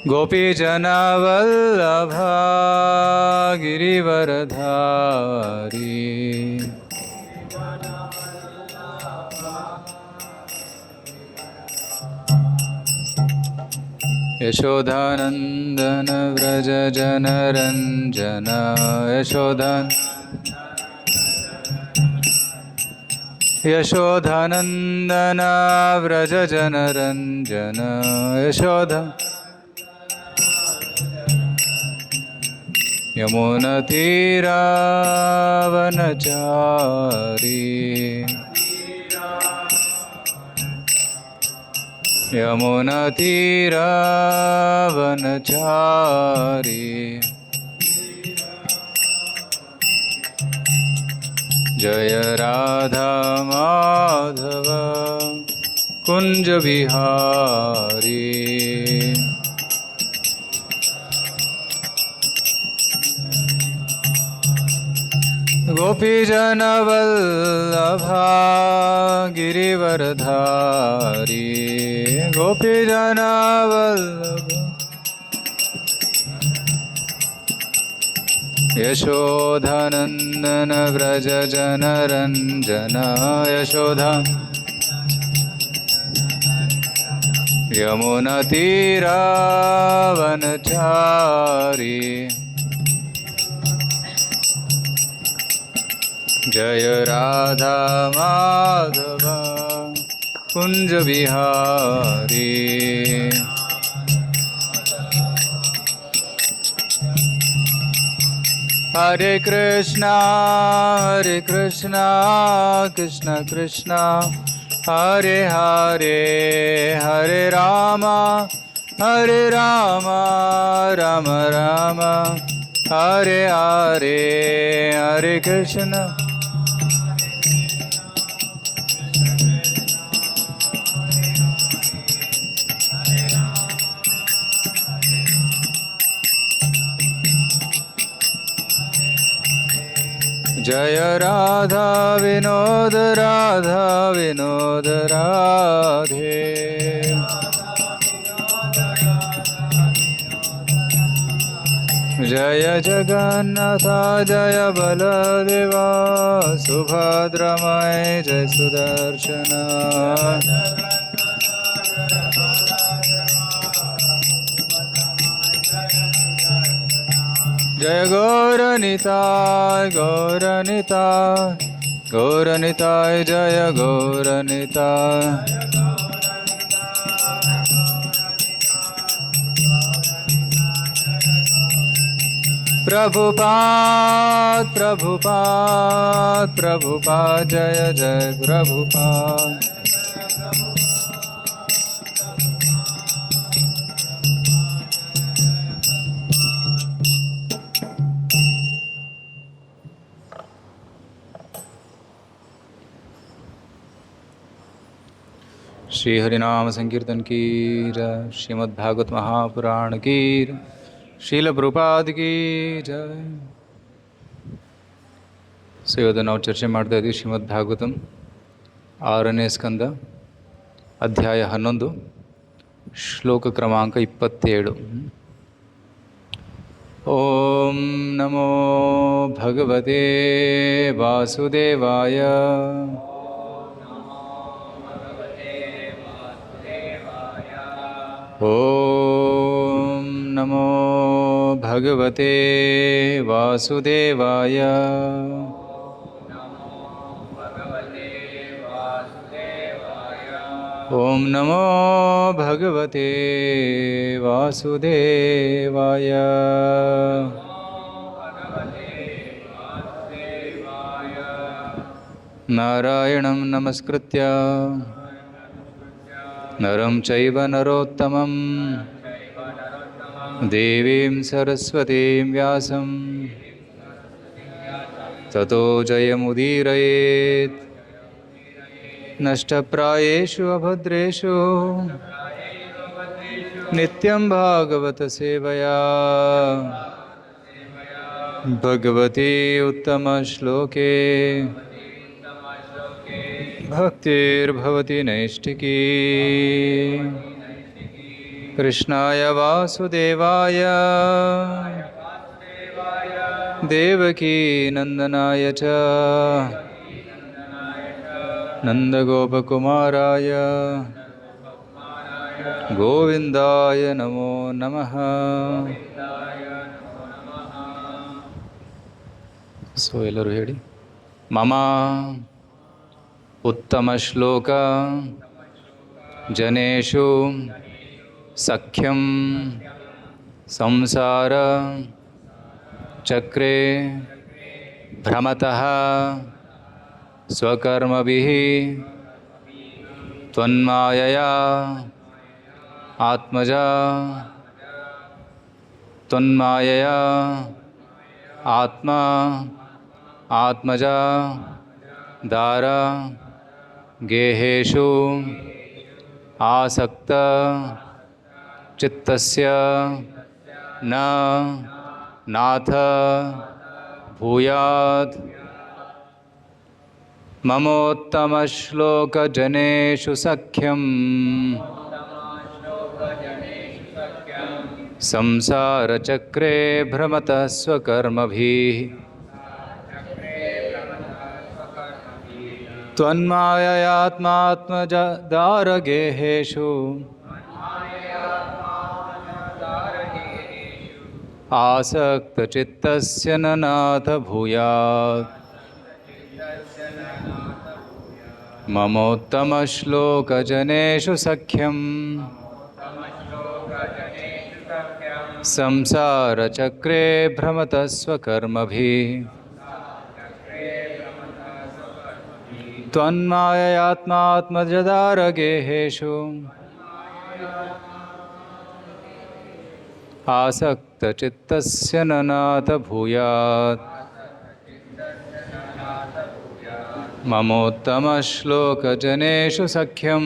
गोपीजनवल्लभा गिरिवरधारी यशोदानन्दन व्रज जनरञ्जन यशोदानन्दन व्रज जनरञ्जन यमुनतीरावनचारी जय राधा माधव कुंज बिहारी गोपीजनवल्लभा गिरिवरधारी गोपीजनवल्लभा यशोदानन्दन व्रज जनरञ्जन यशोदा यमुनतीरावनचारी जय राधा माधव कुंज बिहारी हरे कृष्णा कृष्ण कृष्णा हरे हरे हरे राम राम राम हरे हरे हरे कृष्ण जय राधा विनोद राधे जय जगन्नाथ जय बलदेवा सुभद्रमय जय सुदर्शन जय गौरनिताय जय गौरनिताय प्रभुपाद जय जय प्रभुपाद श्री हरिनाम संकीर्तन की जय, श्रीमद् भागवत महापुराण की शील प्रभुपाद की जय। ಸೊ ಇವತ್ತು ನಾವು ಚರ್ಚೆ ಮಾಡ್ತಾ ಇದ್ದೀವಿ ಶ್ರೀಮದ್ ಭಾಗವತಂ 6ನೇ ಸ್ಕಂದ ಅಧ್ಯಾಯ 11 ಶ್ಲೋಕ ಕ್ರಮಾಂಕ 27. ಓಂ ನಮೋ ಭಗವತೆ ವಾಸುದೇವಾಯ ಓಂ ನಮೋ ಭಗವತೆ ವಾಸುದೇವಾಯ ಓಂ ನಮೋ ಭಗವತೆ ವಾಸುದೇವಾಯ ನಾರಾಯಣಂ ನಮಸ್ಕೃತ್ಯ ನರಂ ಚೈವ ನರೋತ್ತಮಂ ದೇವೀಂ ಸರಸ್ವತೀಂ ವ್ಯಾಸಂ ತತೋ ಜಯಮುದೀರಯೇತ್ ನಷ್ಟಪ್ರಾಯೇಷು ಅಭದ್ರೇಷು ನಿತ್ಯಂ ಭಾಗವತ ಸೇವಯಾ ಭಗವತಿ ಉತ್ತಮ ಶ್ಲೋಕೆ भक्तिर्भवति नैष्ठिकी कृष्णाय वासुदेवाय देवकी नंदनाय च नंदगोपकुमाराय गोविंदाय नमो नमः। सो ಎಲ್ಲರೂ ಹೇಳಿ मम उत्तम श्लोक जनेषु सख्यं संसार चक्रे भ्रमतः स्वकर्मभिः त्वन्मायया आत्मजा त्वन्मायया आत्मा आत्मजा दारा गेहेषु आसक्त चित्तस्य न नाथ भूयात्। ममोत्तमश्लोकजनेषु सख्यं संसारचक्रे भ्रमतः स्वकर्मभिः त्वन्माययात्मात्मजादारगेहेषु आसक्तचित्तस्य न नाथ भूयात्। ममोत्तमश्लोकजनेषु सख्यं संसारचक्रे भ्रमतः स्वकर्मभिः त्वन्माययात्मात्मजदारगेहेषु आसक्तचित्तस्य न नाथ भूयात्। ममोत्तमश्लोकजनेषु सख्यं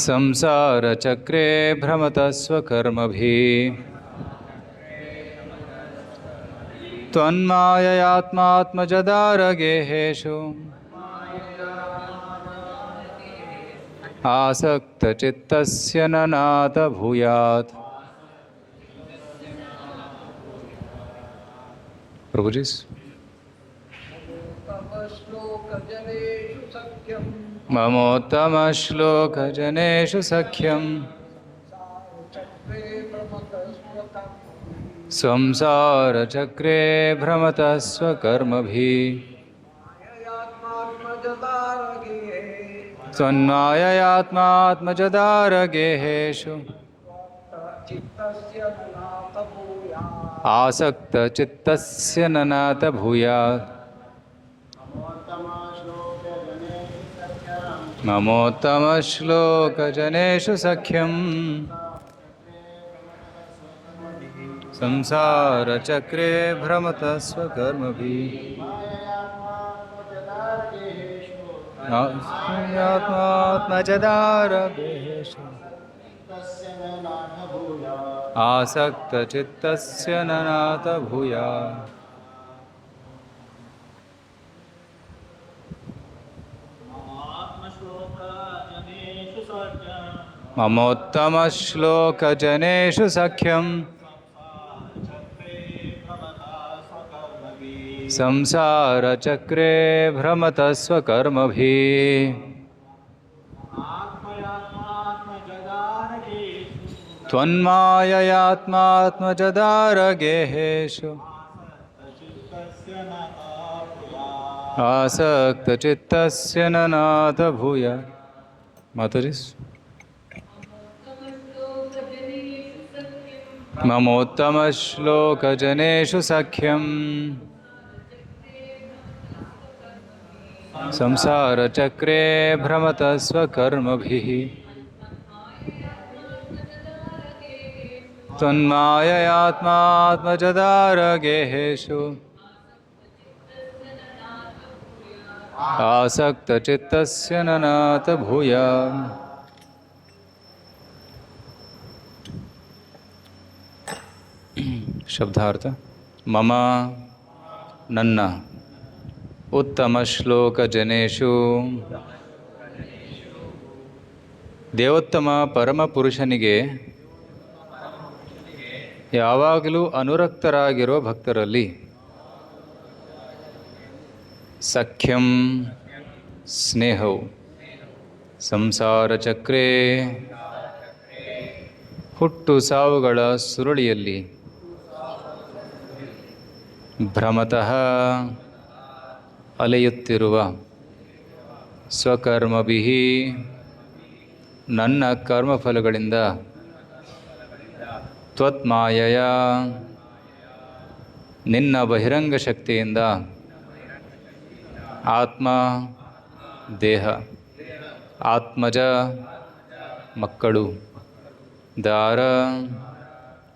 संसारचक्रे भ्रमतः स्वकर्मभिः त्वन्माययात्मात्मजदारगेहेषु आसक्तचित्तस्य न नाथ भूयात्। प्रभु जी ममोत्तमश्लोकजनेषु सख्यं संसारचक्रे भ्रमतः स्वकर्मभिः त्वन्माययात्मात्मजदारगेहेषु आसक्तचित्तस्य न नाथ भूयात्। ममोत्तमश्लोकजनेषु सख्यं संसारचक्रे भ्रमतः स्वकर्मभिः आत्मात्मजदारगेहेषु आसक्तचित्तस्य न नाथ भूयात्। ममोत्तमश्लोकजनेषु सख्यं संसारचक्रे भ्रमतः स्वकर्मभिः त्वन्माययात्मात्मजदारगेहेषु आसक्तचित्तस्य न नाथ भूयात्। माताजी ममोत्तमश्लोकजनेषु सख्यं संसारचक्रे भ्रमतः स्वकर्मभिः त्वन्माययात्मात्मजदारगेहेषु आसक्तचित्तस्य न नाथ भूयात्। शब्दार्थ मम नन्न ಉತ್ತಮಶ್ಲೋಕಜನೇಷು ದೇವೋತ್ತಮ ಪರಮಪುರುಷನಿಗೆ ಯಾವಾಗಲೂ ಅನುರಕ್ತರಾಗಿರೋ ಭಕ್ತರಲ್ಲಿ ಸಖ್ಯಂ ಸ್ನೇಹವು ಸಂಸಾರ ಚಕ್ರೇ ಹುಟ್ಟು ಸಾವುಗಳ ಸುರುಳಿಯಲ್ಲಿ ಭ್ರಮತಃ ಅಲೆಯುತ್ತಿರುವ ಸ್ವಕರ್ಮಭಿ ನನ್ನ ಕರ್ಮಫಲಗಳಿಂದ ತ್ವತ್ಮಾಯಯ ನಿನ್ನ ಬಹಿರಂಗ ಶಕ್ತಿಯಿಂದ ಆತ್ಮ ದೇಹ ಆತ್ಮಜ ಮಕ್ಕಳು ದಾರ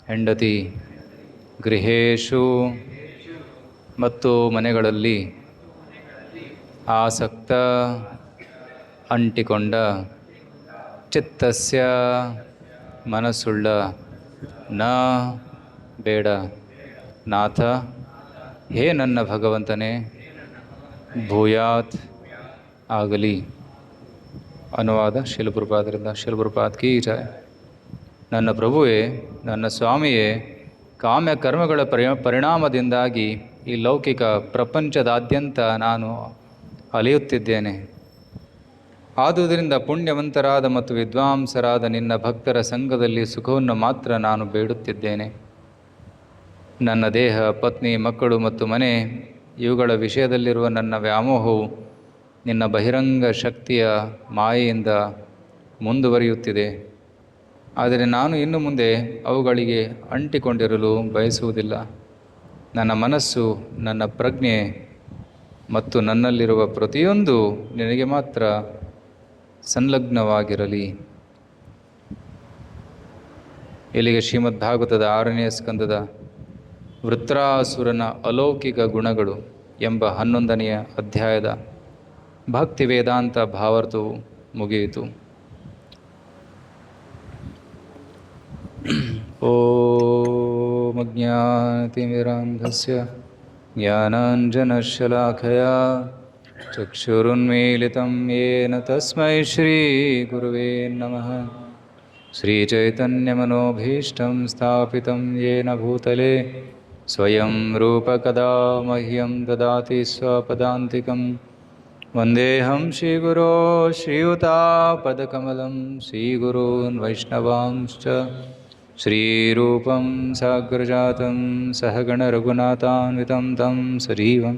ಹೆಂಡತಿ ಗೃಹೇಶು ಮತ್ತು ಮನೆಗಳಲ್ಲಿ ಆಸಕ್ತ ಅಂಟಿಕೊಂಡ ಚಿತ್ತಸ್ಯ ಮನಸ್ಸುಳ್ಳ ನ ಬೇಡ ನಾಥ ಹೇ ನನ್ನ ಭಗವಂತನೇ ಭೂಯಾತ್ ಆಗಲಿ. ಅನುವಾದ ಶಿಲಪ್ರಪಾದರಿಂದ. ಶಿಲಪ್ರಪಾದ್ ಕೀ ಜಯ. ನನ್ನ ಪ್ರಭುವೇ, ನನ್ನ ಸ್ವಾಮಿಯೇ, ಕಾಮ್ಯ ಕರ್ಮಗಳ ಪರಿಣಾಮದಿಂದಾಗಿ ಈ ಲೌಕಿಕ ಪ್ರಪಂಚದಾದ್ಯಂತ ನಾನು ಅಲೆಯುತ್ತಿದ್ದೇನೆ. ಆದುದರಿಂದ ಪುಣ್ಯವಂತರಾದ ಮತ್ತು ವಿದ್ವಾಂಸರಾದ ನಿನ್ನ ಭಕ್ತರ ಸಂಘದಲ್ಲಿ ಸುಖವನ್ನು ಮಾತ್ರ ನಾನು ಬೇಡುತ್ತಿದ್ದೇನೆ. ನನ್ನ ದೇಹ, ಪತ್ನಿ, ಮಕ್ಕಳು ಮತ್ತು ಮನೆ ಇವುಗಳ ವಿಷಯದಲ್ಲಿರುವ ನನ್ನ ವ್ಯಾಮೋಹವು ನಿನ್ನ ಬಹಿರಂಗ ಶಕ್ತಿಯ ಮಾಯೆಯಿಂದ ಮುಂದುವರಿಯುತ್ತಿದೆ. ಆದರೆ ನಾನು ಇನ್ನು ಮುಂದೆ ಅವುಗಳಿಗೆ ಅಂಟಿಕೊಂಡಿರಲು ಬಯಸುವುದಿಲ್ಲ. ನನ್ನ ಮನಸ್ಸು, ನನ್ನ ಪ್ರಜ್ಞೆ ಮತ್ತು ನನ್ನಲ್ಲಿರುವ ಪ್ರತಿಯೊಂದು ನಿನಗೆ ಮಾತ್ರ ಸಂಲಗ್ನವಾಗಿರಲಿ. ಇಲ್ಲಿಗೆ ಶ್ರೀಮದ್ ಭಾಗವತದ 6ನೇ ಸ್ಕಂದದ ವೃತ್ರಾಸುರನ ಅಲೌಕಿಕ ಗುಣಗಳು ಎಂಬ 11ನೆಯ ಅಧ್ಯಾಯದ ಭಕ್ತಿ ವೇದಾಂತ ಭಾವಾರ್ಥವು ಮುಗಿಯಿತು. ಓಂ ಅಜ್ಞಾನತಿಮಿರಾಂಧಸ್ಯ ಜ್ಞಾನಾಂಜನಶಲಾಖಯಾ ಚಕ್ಷುರುನ್ಮೀಲಿತಂ ಯೇನ ತಸ್ಮೈ ಶ್ರೀ ಗುರುವೇ ನಮಃ. ಶ್ರೀಚೈತನ್ಯಮನೋಭೀಷ್ಟಂ ಸ್ಥಾಪಿತಂ ಯೇನ ಭೂತಲೆ ಸ್ವಯಂ ರೂಪ ಕದಾ ಮಹ್ಯಂ ದದಾತಿ ಸ್ವಪದಾಂತಿಕಂ. ವಂದೇಹಂ ಶ್ರೀಗುರೋ ಶ್ರೀಯುತಾಪದಕಮಲಂ ಶ್ರೀಗುರೂನ್ ವೈಷ್ಣವಾಂಶ್ಚ ಶ್ರೀರೂಪಂ ಸಾಗ್ರಜಾತಂ ಸಹಗಣ ರಘುನಾಥಾನ್ವಿತಂ ತಂ ಸಜೀವಂ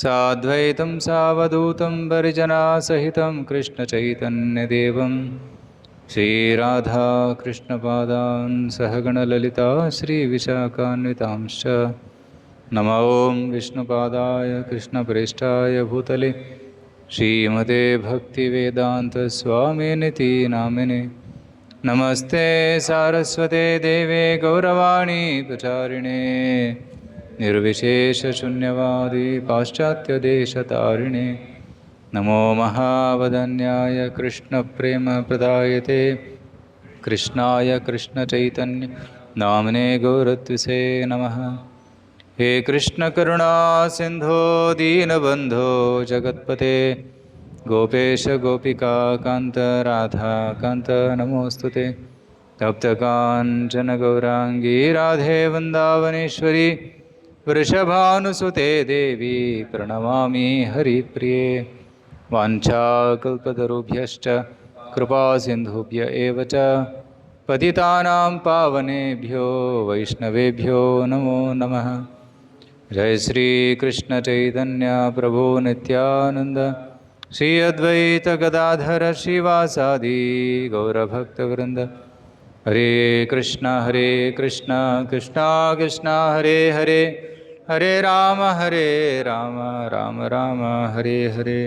ಸಾದ್ವೈತಂ ಸಾವಧೂತಂ ಪರಿಜನಾಸಹಿತಂ ಕೃಷ್ಣಚೈತನ್ಯದೇವಂ ಶ್ರೀರಾಧಾಕೃಷ್ಣಪಾದಾನ್ ಸಹಗಣಲಲಿತಾ ಶ್ರೀವಿಶಾಖಾನ್ವಿತಾಂಶ್ಚ. ನಮೋ ಓಂ ವಿಷ್ಣುಪಾದಾಯ ಕೃಷ್ಣಪ್ರೇಷ್ಠಾಯ ಭೂತಲೆ ಶ್ರೀಮತೆ ಭಕ್ತಿವೇದಾಂತಸ್ವಾಮಿನಿತಿ ನಾಮಿನೆ. ನಮಸ್ತೆ ಸಾರಸ್ವತೆ ದೇವೆ ಗೌರವಾಣಿ ಪ್ರಚಾರಿಣೆ ನಿರ್ವಿಶೇಷಶೂನ್ಯವಾದಿ ಪಾಶ್ಚಾತ್ಯದೇಶತಾರಿಣೆ. ನಮೋ ಮಹಾವದನ್ಯಾಯ ಕೃಷ್ಣಪ್ರೇಮಪ್ರದಾಯತೆ ಕೃಷ್ಣಾಯ ಕೃಷ್ಣಚೈತನ್ಯ ನಾಮನೇ ಗೌರತ್ವಿಸೇ ನಮಃ. ಹೇ ಕೃಷ್ಣ ಕರುಣಾ ಸಿಂಧೋ ದೀನಬಂಧೋ ಜಗತ್ಪತೆ ಗೋಪೇಶ ಗೋಪಿಕಾ ಕಾಂತ ರಾಧಾ ಕಾಂತ ನಮೋಸ್ತುತೆ. ತಪ್ತಕಾಂಚನ ಗೌರಾಂಗೀ ರಾಧೆ ವೃಂದಾವನೇಶ್ವರಿ ವೃಷಭಾನುಸುತೆ ದೇವಿ ಪ್ರಣಮಾಮಿ ಹರಿಪ್ರಿಯೆ. ವಾಂಛಾಕಲ್ಪತರುಭ್ಯಶ್ಚ ಕೃಪಾ ಸಿಂಧುಭ್ಯ ಏವ ಚ ಪತಿತಾನಾಂ ಪಾವನೇಭ್ಯೋ ವೈಷ್ಣವೇಭ್ಯೋ ನಮೋ ನಮಃ. ಜಯ ಶ್ರೀ ಕೃಷ್ಣ ಚೈತನ್ಯ ಪ್ರಭು ನಿತ್ಯಾನಂದ ಶ್ರೀ ಅದ್ವೈತ ಗದಾಧರ ಶ್ರೀವಾಸಾದಿ ಗೌರಭಕ್ತವೃಂದ. ಹರೇ ಕೃಷ್ಣ ಕೃಷ್ಣ ಕೃಷ್ಣ ಹರೇ ಹರೇ ಹರೇ ರಾಮ ರಾಮ ರಾಮ ಹರೇ ಹರೇ.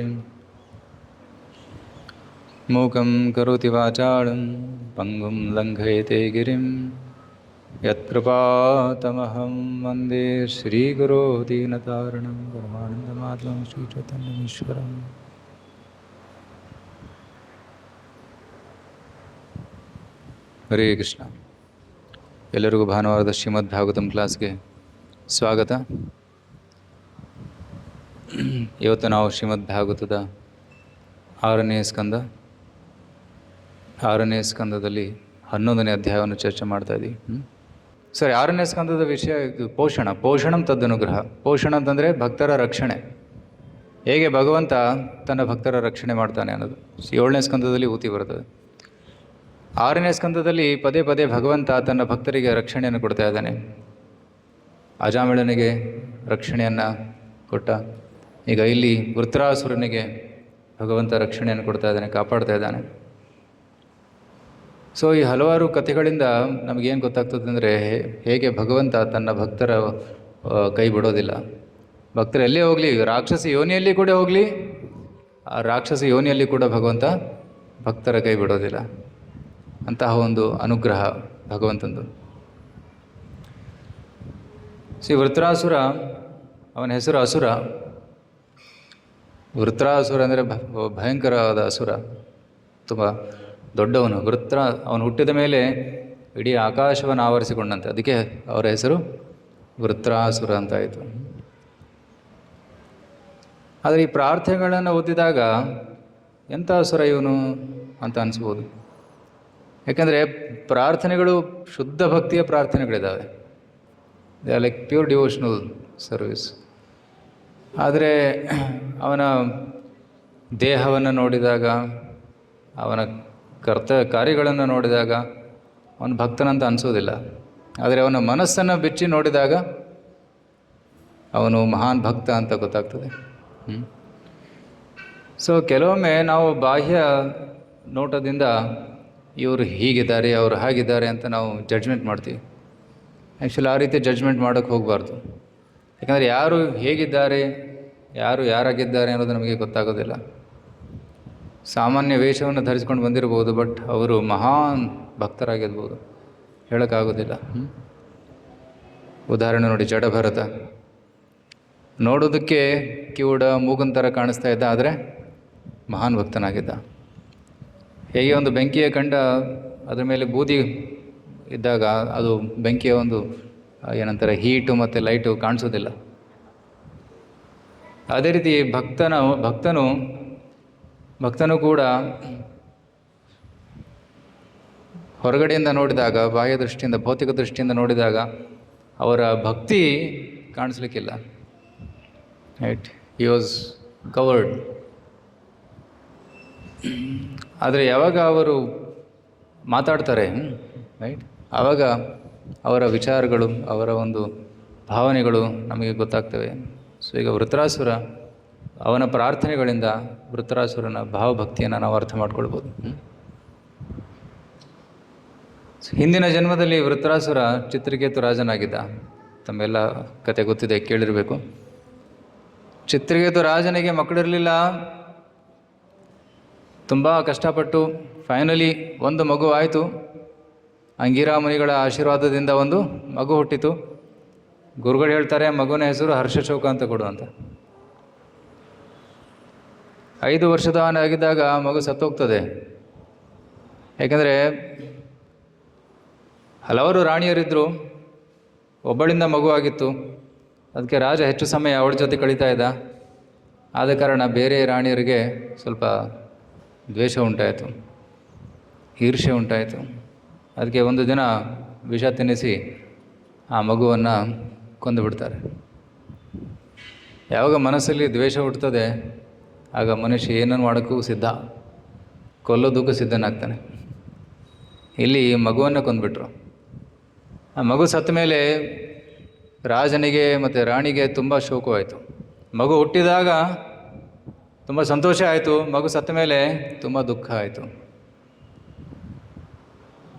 ಮೂಕಂ ಕರೋತಿ ವಾಚಾಳಂ ಪಂಗುಂ ಲಂಘಯತೆ ಗಿರಿಂ ಯತ್ಕೃಪಾತಮಹಂ ವಂದೇ ಶ್ರೀಗುರೋ ದೀನತಾರಣಂ ಪರಮಾನಂದಮಾಧವಂ ಶ್ರೀಚೈತನ್ಯೇಶ್ವರಂ. ಹರೇ ಕೃಷ್ಣ. ಎಲ್ಲರಿಗೂ ಭಾನುವಾರದ ಶ್ರೀಮದ್ ಭಾಗವತಂ ಕ್ಲಾಸ್ಗೆ ಸ್ವಾಗತ. ಇವತ್ತು ನಾವು ಶ್ರೀಮದ್ ಭಾಗವತದ 6ನೇ ಸ್ಕಂದದಲ್ಲಿ 11ನೇ ಅಧ್ಯಾಯವನ್ನು ಚರ್ಚೆ ಮಾಡ್ತಾ ಇದ್ದೀವಿ. ಸರಿ, 6ನೇ ಸ್ಕಂದದ ವಿಷಯ ಇದು ಪೋಷಣಂ ತದನುಗ್ರಹ. ಪೋಷಣ ಅಂತಂದರೆ ಭಕ್ತರ ರಕ್ಷಣೆ. ಹೇಗೆ ಭಗವಂತ ತನ್ನ ಭಕ್ತರ ರಕ್ಷಣೆ ಮಾಡ್ತಾನೆ ಅನ್ನೋದು 7ನೇ ಸ್ಕಂದದಲ್ಲಿ ಊತಿ ಬರ್ತದೆ. 6ನೇ ಸ್ಕಂದದಲ್ಲಿ ಪದೇ ಪದೇ ಭಗವಂತ ತನ್ನ ಭಕ್ತರಿಗೆ ರಕ್ಷಣೆಯನ್ನು ಕೊಡ್ತಾ ಇದ್ದಾನೆ. ಅಜಾಮಿಳನಿಗೆ ರಕ್ಷಣೆಯನ್ನು ಕೊಟ್ಟ. ಈಗ ಇಲ್ಲಿ ವೃತ್ರಾಸುರನಿಗೆ ಭಗವಂತ ರಕ್ಷಣೆಯನ್ನು ಕೊಡ್ತಾ ಇದ್ದಾನೆ, ಕಾಪಾಡ್ತಾ ಇದ್ದಾನೆ. ಸೊ ಈ ಹಲವಾರು ಕಥೆಗಳಿಂದ ನಮಗೇನು ಗೊತ್ತಾಗ್ತದೆ ಅಂದರೆ ಹೇಗೆ ಭಗವಂತ ತನ್ನ ಭಕ್ತರ ಕೈ ಬಿಡೋದಿಲ್ಲ. ಭಕ್ತರು ಎಲ್ಲೇ ಹೋಗಲಿ, ರಾಕ್ಷಸ ಯೋನಿಯಲ್ಲಿ ಕೂಡ ಹೋಗಲಿ, ಆ ರಾಕ್ಷಸ ಯೋನಿಯಲ್ಲಿ ಕೂಡ ಭಗವಂತ ಭಕ್ತರ ಕೈ ಬಿಡೋದಿಲ್ಲ. ಅಂತಹ ಒಂದು ಅನುಗ್ರಹ ಭಗವಂತಂದು. ವೃತ್ರಾಸುರ, ಅವನ ಹೆಸರು ಅಸುರ. ವೃತ್ರಾಸುರ ಅಂದರೆ ಭಯಂಕರವಾದ ಅಸುರ, ತುಂಬ ದೊಡ್ಡವನು. ಅವನು ಹುಟ್ಟಿದ ಮೇಲೆ ಇಡೀ ಆಕಾಶವನ್ನು ಆವರಿಸಿಕೊಂಡಂತೆ, ಅದಕ್ಕೆ ಅವರ ಹೆಸರು ವೃತ್ರಾಸುರ ಅಂತಾಯಿತು. ಆದರೆ ಈ ಪ್ರಾರ್ಥನೆಗಳನ್ನು ಓದಿದಾಗ ಎಂಥ ಅಸುರ ಇವನು ಅಂತ ಅನಿಸ್ಬೋದು. ಯಾಕಂದರೆ ಪ್ರಾರ್ಥನೆಗಳು ಶುದ್ಧ ಭಕ್ತಿಯ ಪ್ರಾರ್ಥನೆಗಳಿದ್ದಾವೆ. They are like pure devotional service. ಆದರೆ ಅವನ ದೇಹವನ್ನು ನೋಡಿದಾಗ, ಅವನ ಕಾರ್ಯಗಳನ್ನು ನೋಡಿದಾಗ ಅವನ ಭಕ್ತನಂತ ಅನಿಸೋದಿಲ್ಲ. ಆದರೆ ಅವನ ಮನಸ್ಸನ್ನು ಬಿಚ್ಚಿ ನೋಡಿದಾಗ ಅವನು ಮಹಾನ್ ಭಕ್ತ ಅಂತ ಗೊತ್ತಾಗ್ತದೆ. ಸೊ ಕೆಲವೊಮ್ಮೆ ನಾವು ಬಾಹ್ಯ ನೋಟದಿಂದ ಇವರು ಹೀಗಿದ್ದಾರೆ, ಅವರು ಹಾಗಿದ್ದಾರೆ ಅಂತ ನಾವು ಜಡ್ಜ್ಮೆಂಟ್ ಮಾಡ್ತೀವಿ. ಆ್ಯಕ್ಚುಲಿ ಆ ರೀತಿ ಜಡ್ಜ್ಮೆಂಟ್ ಮಾಡೋಕ್ಕೆ ಹೋಗಬಾರ್ದು. ಯಾಕಂದರೆ ಯಾರು ಹೇಗಿದ್ದಾರೆ, ಯಾರು ಯಾರಾಗಿದ್ದಾರೆ ಅನ್ನೋದು ನಮಗೆ ಗೊತ್ತಾಗೋದಿಲ್ಲ. ಸಾಮಾನ್ಯ ವೇಷವನ್ನು ಧರಿಸ್ಕೊಂಡು ಬಂದಿರ್ಬೋದು, ಬಟ್ ಅವರು ಮಹಾನ್ ಭಕ್ತರಾಗಿರ್ಬೋದು, ಹೇಳೋಕ್ಕಾಗೋದಿಲ್ಲ. ಉದಾಹರಣೆ ನೋಡಿ, ಜಡಭರತ ನೋಡೋದಕ್ಕೆ ಕಿವುಡ ಮೂಗನ್ ಥರ ಕಾಣಿಸ್ತಾ ಇದ್ದ, ಆದರೆ ಮಹಾನ್ ಭಕ್ತನಾಗಿದ್ದ. ಹೇಗೆ ಒಂದು ಬೆಂಕಿಯ ಕಂಡ ಅದರ ಮೇಲೆ ಬೂದಿ ಇದ್ದಾಗ ಅದು ಬೆಂಕಿಯ ಒಂದು ಏನಂತಾರೆ ಹೀಟು ಮತ್ತು ಲೈಟು ಕಾಣಿಸೋದಿಲ್ಲ. ಅದೇ ರೀತಿ ಭಕ್ತನು ಕೂಡ ಹೊರಗಡೆಯಿಂದ ನೋಡಿದಾಗ, ಬಾಹ್ಯ ದೃಷ್ಟಿಯಿಂದ, ಭೌತಿಕ ದೃಷ್ಟಿಯಿಂದ ನೋಡಿದಾಗ ಅವರ ಭಕ್ತಿ ಕಾಣಿಸ್ಲಿಕ್ಕಿಲ್ಲ. Right, he was covered. ಆದರೆ ಯಾವಾಗ ಅವರು ಮಾತಾಡ್ತಾರೆ, ರೈಟ್, ಆವಾಗ ಅವರ ವಿಚಾರಗಳು, ಅವರ ಒಂದು ಭಾವನೆಗಳು ನಮಗೆ ಗೊತ್ತಾಗ್ತವೆ. ಸೊ ಈಗ ವೃತ್ರಾಸುರ, ಅವನ ಪ್ರಾರ್ಥನೆಗಳಿಂದ ವೃತ್ರಾಸುರನ ಭಾವಭಕ್ತಿಯನ್ನು ನಾವು ಅರ್ಥ ಮಾಡ್ಕೊಳ್ಬೋದು. ಹಿಂದಿನ ಜನ್ಮದಲ್ಲಿ ವೃತ್ರಾಸುರ ಚಿತ್ರಕೇತು ರಾಜನಾಗಿದ್ದ. ತಮ್ಮೆಲ್ಲ ಕತೆ ಗೊತ್ತಿದೆ, ಕೇಳಿರಬೇಕು. ಚಿತ್ರಕೇತು ರಾಜನಿಗೆ ಮಕ್ಕಳಿರಲಿಲ್ಲ. ತುಂಬ ಕಷ್ಟಪಟ್ಟು ಫೈನಲಿ ಒಂದು ಮಗು ಆಯಿತು. ಅಂಗಿರಾ ಮುನಿಗಳ ಆಶೀರ್ವಾದದಿಂದ ಒಂದು ಮಗು ಹುಟ್ಟಿತು. ಗುರುಗಳು ಹೇಳ್ತಾರೆ, ಮಗುನ ಹೆಸರು ಹರ್ಷಶೋಕ ಅಂತ ಕೊಡು ಅಂತ. 5 ವರ್ಷದವನಾಗಿದ್ದಾಗ ಮಗು ಸತ್ತೋಗ್ತದೆ. ಯಾಕಂದರೆ ಹಲವಾರು ರಾಣಿಯರಿದ್ದರು, ಒಬ್ಬಳಿಂದ ಮಗು ಆಗಿತ್ತು. ಅದಕ್ಕೆ ರಾಜ ಹೆಚ್ಚು ಸಮಯ ಅವಳ ಜೊತೆ ಕಳೀತಾ ಇದ್ದ. ಆದ ಕಾರಣ ಬೇರೆ ರಾಣಿಯರಿಗೆ ಸ್ವಲ್ಪ ದ್ವೇಷ ಉಂಟಾಯಿತು, ಈರ್ಷ್ಯೆ ಉಂಟಾಯಿತು. ಅದಕ್ಕೆ ಒಂದು ದಿನ ವಿಷ ತಿನ್ನಿಸಿ ಆ ಮಗುವನ್ನು ಕೊಂದುಬಿಡ್ತಾರೆ. ಯಾವಾಗ ಮನಸ್ಸಲ್ಲಿ ದ್ವೇಷ ಹುಟ್ಟುತ್ತದೆ, ಆಗ ಮನುಷ್ಯ ಏನನ್ನು ಮಾಡೋಕ್ಕೂ ಸಿದ್ಧ, ಕೊಲ್ಲೋದಕ್ಕೂ ಸಿದ್ಧನಾಗ್ತಾನೆ. ಇಲ್ಲಿ ಮಗುವನ್ನು ಕೊಂದುಬಿಟ್ರು. ಆ ಮಗು ಸತ್ತ ಮೇಲೆ ರಾಜನಿಗೆ ಮತ್ತು ರಾಣಿಗೆ ತುಂಬ ಶೋಕವಾಯಿತು. ಮಗು ಹುಟ್ಟಿದಾಗ ತುಂಬ ಸಂತೋಷ ಆಯಿತು, ಮಗು ಸತ್ತ ಮೇಲೆ ತುಂಬ ದುಃಖ ಆಯಿತು.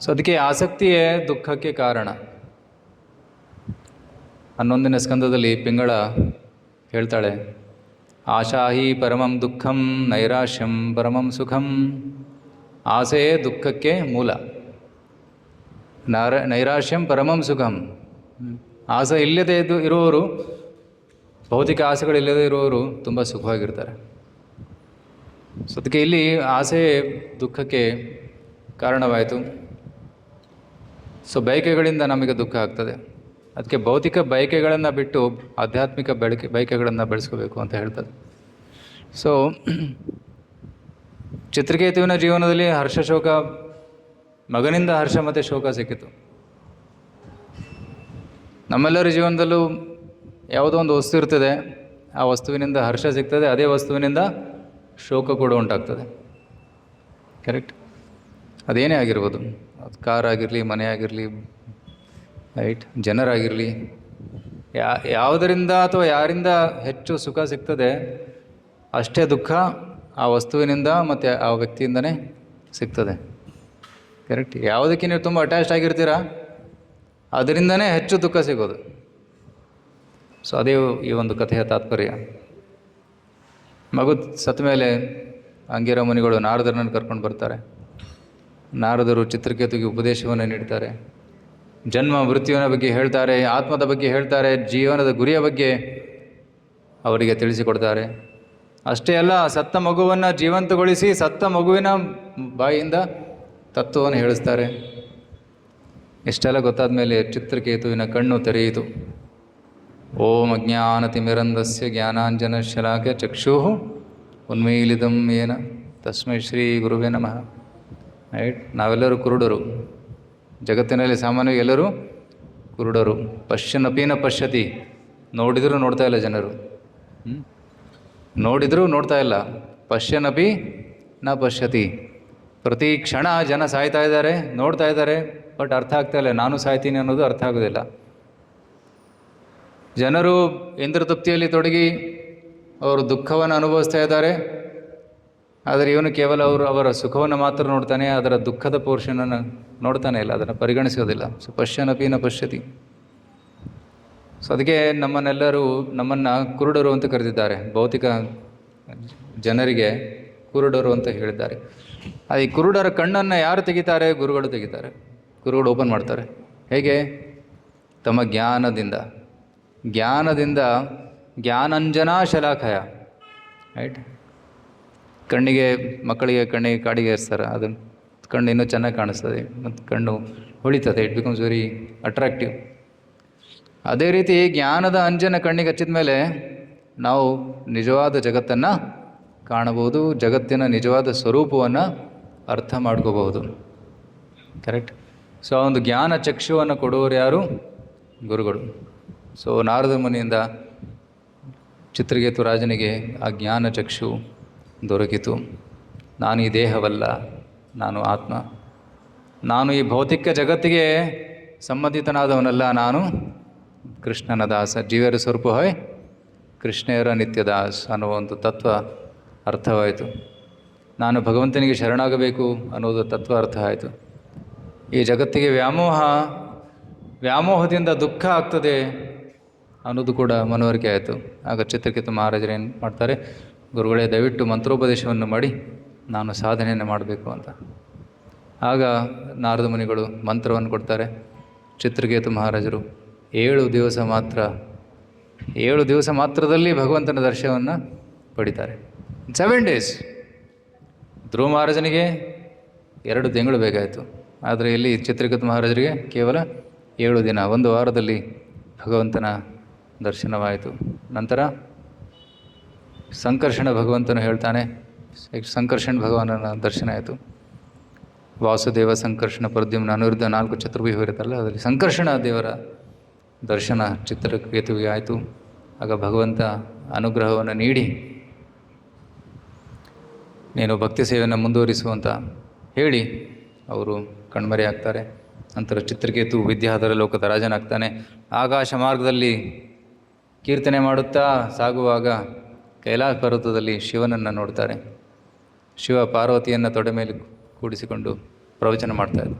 ಸೊ ಅದಕ್ಕೆ ಆಸಕ್ತಿಯೇ ದುಃಖಕ್ಕೆ ಕಾರಣ. 11ನೇ ಸ್ಕಂದದಲ್ಲಿ ಪಿಂಗಳ ಹೇಳ್ತಾಳೆ, ಆಶಾಹಿ ಪರಮಂ ದುಃಖಂ ನೈರಾಶ್ಯಂ ಪರಮಂ ಸುಖಂ. ಆಸೆಯೇ ದುಃಖಕ್ಕೆ ಮೂಲ. ನೈರಾಶ್ಯಂ ಪರಮಂ ಸುಖಂ. ಆಸೆ ಇಲ್ಲದೆ ಇರುವವರು, ಭೌತಿಕ ಆಸೆಗಳಿಲ್ಲದೆ ಇರುವವರು ತುಂಬ ಸುಖವಾಗಿರ್ತಾರೆ. ಸೊ ಅದಕ್ಕೆ ಇಲ್ಲಿ ಆಸೆ ದುಃಖಕ್ಕೆ ಕಾರಣವಾಯಿತು. ಸೊ ಬಯಕೆಗಳಿಂದ ನಮಗೆ ದುಃಖ ಆಗ್ತದೆ. ಅದಕ್ಕೆ ಭೌತಿಕ ಬಯಕೆಗಳನ್ನು ಬಿಟ್ಟು ಆಧ್ಯಾತ್ಮಿಕ ಬಯಕೆಗಳನ್ನು ಬೆಳೆಸ್ಕೋಬೇಕು ಅಂತ ಹೇಳ್ತದೆ. ಸೊ ಚಿತ್ರಕೇತುವಿನ ಜೀವನದಲ್ಲಿ ಹರ್ಷ ಶೋಕ, ಮಗನಿಂದ ಹರ್ಷ ಮತ್ತು ಶೋಕ ಸಿಕ್ಕಿತು. ನಮ್ಮೆಲ್ಲರ ಜೀವನದಲ್ಲೂ ಯಾವುದೋ ಒಂದು ವಸ್ತು ಇರ್ತದೆ, ಆ ವಸ್ತುವಿನಿಂದ ಹರ್ಷ ಸಿಗ್ತದೆ, ಅದೇ ವಸ್ತುವಿನಿಂದ ಶೋಕ ಕೂಡ ಉಂಟಾಗ್ತದೆ. ಕರೆಕ್ಟ್? ಅದೇನೇ ಆಗಿರ್ಬೋದು, ಅದು ಕಾರ್ ಆಗಿರಲಿ, ಮನೆ ಆಗಿರಲಿ, ರೈಟ್, ಜನರಾಗಿರಲಿ, ಯಾವುದರಿಂದ ಅಥವಾ ಯಾರಿಂದ ಹೆಚ್ಚು ಸುಖ ಸಿಗ್ತದೆ ಅಷ್ಟೇ ದುಃಖ ಆ ವಸ್ತುವಿನಿಂದ ಮತ್ತು ಆ ವ್ಯಕ್ತಿಯಿಂದನೇ ಸಿಗ್ತದೆ. ಕರೆಕ್ಟ್? ಯಾವುದಕ್ಕೆ ನೀವು ತುಂಬ ಅಟ್ಯಾಚ್ಡ್ ಆಗಿರ್ತೀರಾ ಅದರಿಂದನೇ ಹೆಚ್ಚು ದುಃಖ ಸಿಗೋದು. ಸೊ ಅದೇ ಈ ಒಂದು ಕಥೆಯ ತಾತ್ಪರ್ಯ. ಮಗು ಸತ್ತ ಮೇಲೆ ಅಂಗಿರ ಮುನಿಗಳು ನಾರದರನ್ನು ಕರ್ಕೊಂಡು ಬರ್ತಾರೆ. ನಾರದರು ಚಿತ್ರಕೇತುಗೆ ಉಪದೇಶವನ್ನು ನೀಡ್ತಾರೆ. ಜನ್ಮ ಮೃತ್ಯುವಿನ ಬಗ್ಗೆ ಹೇಳ್ತಾರೆ, ಆತ್ಮದ ಬಗ್ಗೆ ಹೇಳ್ತಾರೆ, ಜೀವನದ ಗುರಿಯ ಬಗ್ಗೆ ಅವರಿಗೆ ತಿಳಿಸಿಕೊಡ್ತಾರೆ. ಅಷ್ಟೇ ಅಲ್ಲ, ಸತ್ತ ಮಗುವನ್ನು ಜೀವಂತಗೊಳಿಸಿ ಸತ್ತ ಮಗುವಿನ ಬಾಯಿಯಿಂದ ತತ್ವವನ್ನು ಹೇಳಿಸ್ತಾರೆ. ಇಷ್ಟೆಲ್ಲ ಗೊತ್ತಾದ ಮೇಲೆ ಚಿತ್ರಕೇತುವಿನ ಕಣ್ಣು ತೆರೆಯಿತು. ಓಂ ಅಜ್ಞಾನತಿಮಿರಂಧಸ್ಯ ಜ್ಞಾನಾಂಜನ ಶಲಾಕೆ ಚಕ್ಷುಃ ಉನ್ಮೀಲಿತಂ ಯೇನ ತಸ್ಮೈ ಶ್ರೀ ಗುರುವೇ ನಮಃ. ರೈಟ್? ನಾವೆಲ್ಲರೂ ಕುರುಡರು. ಜಗತ್ತಿನಲ್ಲಿ ಸಾಮಾನ್ಯವಾಗಿ ಎಲ್ಲರೂ ಕುರುಡರು. ಪಶ್ಯನಪೀನ ಪಶ್ಯತಿ, ನೋಡಿದರೂ ನೋಡ್ತಾ ಇಲ್ಲ ಜನರು. ನೋಡಿದರೂ ನೋಡ್ತಾ ಇಲ್ಲ. ಪಶ್ಯನಪಿ ನ ಪಶ್ಯತಿ. ಪ್ರತಿ ಕ್ಷಣ ಜನ ಸಾಯ್ತಾ ಇದ್ದಾರೆ, ನೋಡ್ತಾ ಇದ್ದಾರೆ, ಬಟ್ ಅರ್ಥ ಆಗ್ತಾ ಇಲ್ಲ, ನಾನು ಸಾಯ್ತೀನಿ ಅನ್ನೋದು ಅರ್ಥ ಆಗೋದಿಲ್ಲ. ಜನರು ಇಂದ್ರತೃಪ್ತಿಯಲ್ಲಿ ತೊಡಗಿ ಅವರು ದುಃಖವನ್ನು ಅನುಭವಿಸ್ತಾ ಇದ್ದಾರೆ, ಆದರೆ ಇವನು ಕೇವಲ ಅವರ ಸುಖವನ್ನು ಮಾತ್ರ ನೋಡ್ತಾನೆ, ಅದರ ದುಃಖದ ಪೋರ್ಷನನ್ನು ನೋಡ್ತಾನೆ ಇಲ್ಲ, ಅದನ್ನು ಪರಿಗಣಿಸೋದಿಲ್ಲ. ಸೊ ಪಶ್ಯನಪಿ ನ ಪಶ್ಯತಿ. ಸೊ ಅದಕ್ಕೆ ನಮ್ಮನ್ನು ಕುರುಡರು ಅಂತ ಕರೆದಿದ್ದಾರೆ. ಭೌತಿಕ ಜನರಿಗೆ ಕುರುಡರು ಅಂತ ಹೇಳಿದ್ದಾರೆ. ಅದು ಈ ಕುರುಡರ ಕಣ್ಣನ್ನು ಯಾರು ತೆಗಿತಾರೆ? ಗುರುಗಳು ತೆಗಿತಾರೆ. ಗುರುಗಳು ಓಪನ್ ಮಾಡ್ತಾರೆ. ಹೇಗೆ? ತಮ್ಮ ಜ್ಞಾನದಿಂದ ಜ್ಞಾನಂಜನಾ ಶಲಾಖಯ. ರೈಟ್? ಮಕ್ಕಳಿಗೆ ಕಣ್ಣಿಗೆ ಕಾಡಿಗೆ ಏರಿಸ್ತಾರೆ, ಅದನ್ನು ಕಣ್ಣು ಇನ್ನೂ ಚೆನ್ನಾಗಿ ಕಾಣಿಸ್ತದೆ ಮತ್ತು ಕಣ್ಣು ಹೊಳಿತದೆ. It becomes very attractive. ಅದೇ ರೀತಿ ಜ್ಞಾನದ ಅಂಜನ ಕಣ್ಣಿಗೆ ಹಚ್ಚಿದ ಮೇಲೆ ನಾವು ನಿಜವಾದ ಜಗತ್ತನ್ನು ಕಾಣಬಹುದು, ಜಗತ್ತಿನ ನಿಜವಾದ ಸ್ವರೂಪವನ್ನು ಅರ್ಥ ಮಾಡ್ಕೋಬಹುದು. ಕರೆಕ್ಟ್? ಸೊ ಆ ಒಂದು ಜ್ಞಾನ ಚಕ್ಷುವನ್ನು ಕೊಡುವವರು ಯಾರು? ಗುರುಗಳು. ಸೊ ನಾರದ ಮುನಿಯಿಂದ ಚಿತ್ರಕೇತು ರಾಜನಿಗೆ ಆ ಜ್ಞಾನ ಚಕ್ಷು ದೊರಕಿತು. ನಾನು ಈ ದೇಹವಲ್ಲ, ನಾನು ಆತ್ಮ. ನಾನು ಈ ಭೌತಿಕ ಜಗತ್ತಿಗೆ ಸಂಬಂಧಿತನಾದವನಲ್ಲ, ನಾನು ಕೃಷ್ಣನ ದಾಸ. ಜೀವರ ಸ್ವರೂಪ ಹೊಯ್ ಕೃಷ್ಣೆಯರ ನಿತ್ಯ ದಾಸ್ ಅನ್ನುವ ಒಂದು ತತ್ವ ಅರ್ಥವಾಯಿತು. ನಾನು ಭಗವಂತನಿಗೆ ಶರಣಾಗಬೇಕು ಅನ್ನೋದು ತತ್ವ ಅರ್ಥ ಆಯಿತು. ಈ ಜಗತ್ತಿಗೆ ವ್ಯಾಮೋಹದಿಂದ ದುಃಖ ಆಗ್ತದೆ ಅನ್ನೋದು ಕೂಡ ಮನವರಿಕೆ ಆಯಿತು. ಆಗ ಚಿತ್ರಕೇತು ಮಹಾರಾಜರು ಏನು ಮಾಡ್ತಾರೆ? ಗುರುಗಳೇ, ದಯವಿಟ್ಟು ಮಂತ್ರೋಪದೇಶವನ್ನು ಮಾಡಿ ನಾನು ಸಾಧನೆಯನ್ನು ಮಾಡಬೇಕು ಅಂತ. ಆಗ ನಾರದ ಮುನಿಗಳು ಮಂತ್ರವನ್ನು ಕೊಡ್ತಾರೆ. ಚಿತ್ರಕೇತು ಮಹಾರಾಜರು 7 ದಿವಸ ಮಾತ್ರದಲ್ಲಿ ಭಗವಂತನ ದರ್ಶನವನ್ನು ಪಡಿತಾರೆ. 7 days. ಧ್ರುವ ಮಹಾರಾಜನಿಗೆ 2 ತಿಂಗಳು ಬೇಕಾಯಿತು. ಆದರೆ ಇಲ್ಲಿ ಚಿತ್ರಕೇತು ಮಹಾರಾಜರಿಗೆ ಕೇವಲ 7 ದಿನ, 1 ವಾರದಲ್ಲಿ ಭಗವಂತನ ದರ್ಶನವಾಯಿತು. ನಂತರ ಸಂಕರ್ಷಣ ಭಗವಂತನು ಹೇಳ್ತಾನೆ, ಸಂಕರ್ಷಣ ಭಗವಾನನ ದರ್ಶನ ಆಯಿತು. ವಾಸುದೇವ, ಸಂಕರ್ಷಣ, ಪ್ರದ್ಯುಮ್ನ, ಅನಿರುದ್ಧ 4 ಚತುರ್ಭುಜ ಇರುತ್ತಲ್ಲ, ಅದರಲ್ಲಿ ಸಂಕರ್ಷಣ ದೇವರ ದರ್ಶನ ಚಿತ್ರಕೇತುವಿಗೆ ಆಯಿತು. ಆಗ ಭಗವಂತ ಅನುಗ್ರಹವನ್ನು ನೀಡಿ ನೀನು ಭಕ್ತಿ ಸೇವೆಯನ್ನು ಮುಂದುವರಿಸುವಂತ ಹೇಳಿ ಅವರು ಕಣ್ಮರೆ ಆಗ್ತಾರೆ. ನಂತರ ಚಿತ್ರಕೇತು ವಿದ್ಯಾಧರ ಲೋಕದ ರಾಜನಾಗ್ತಾನೆ. ಆಕಾಶ ಮಾರ್ಗದಲ್ಲಿ ಕೀರ್ತನೆ ಮಾಡುತ್ತಾ ಸಾಗುವಾಗ ಕೈಲಾಸ ಪರ್ವತದಲ್ಲಿ ಶಿವನನ್ನು ನೋಡ್ತಾರೆ. ಶಿವ ಪಾರ್ವತಿಯನ್ನು ತೊಡೆ ಮೇಲೆ ಕೂಡಿಸಿಕೊಂಡು ಪ್ರವಚನ ಮಾಡ್ತಾಯಿದ್ದ.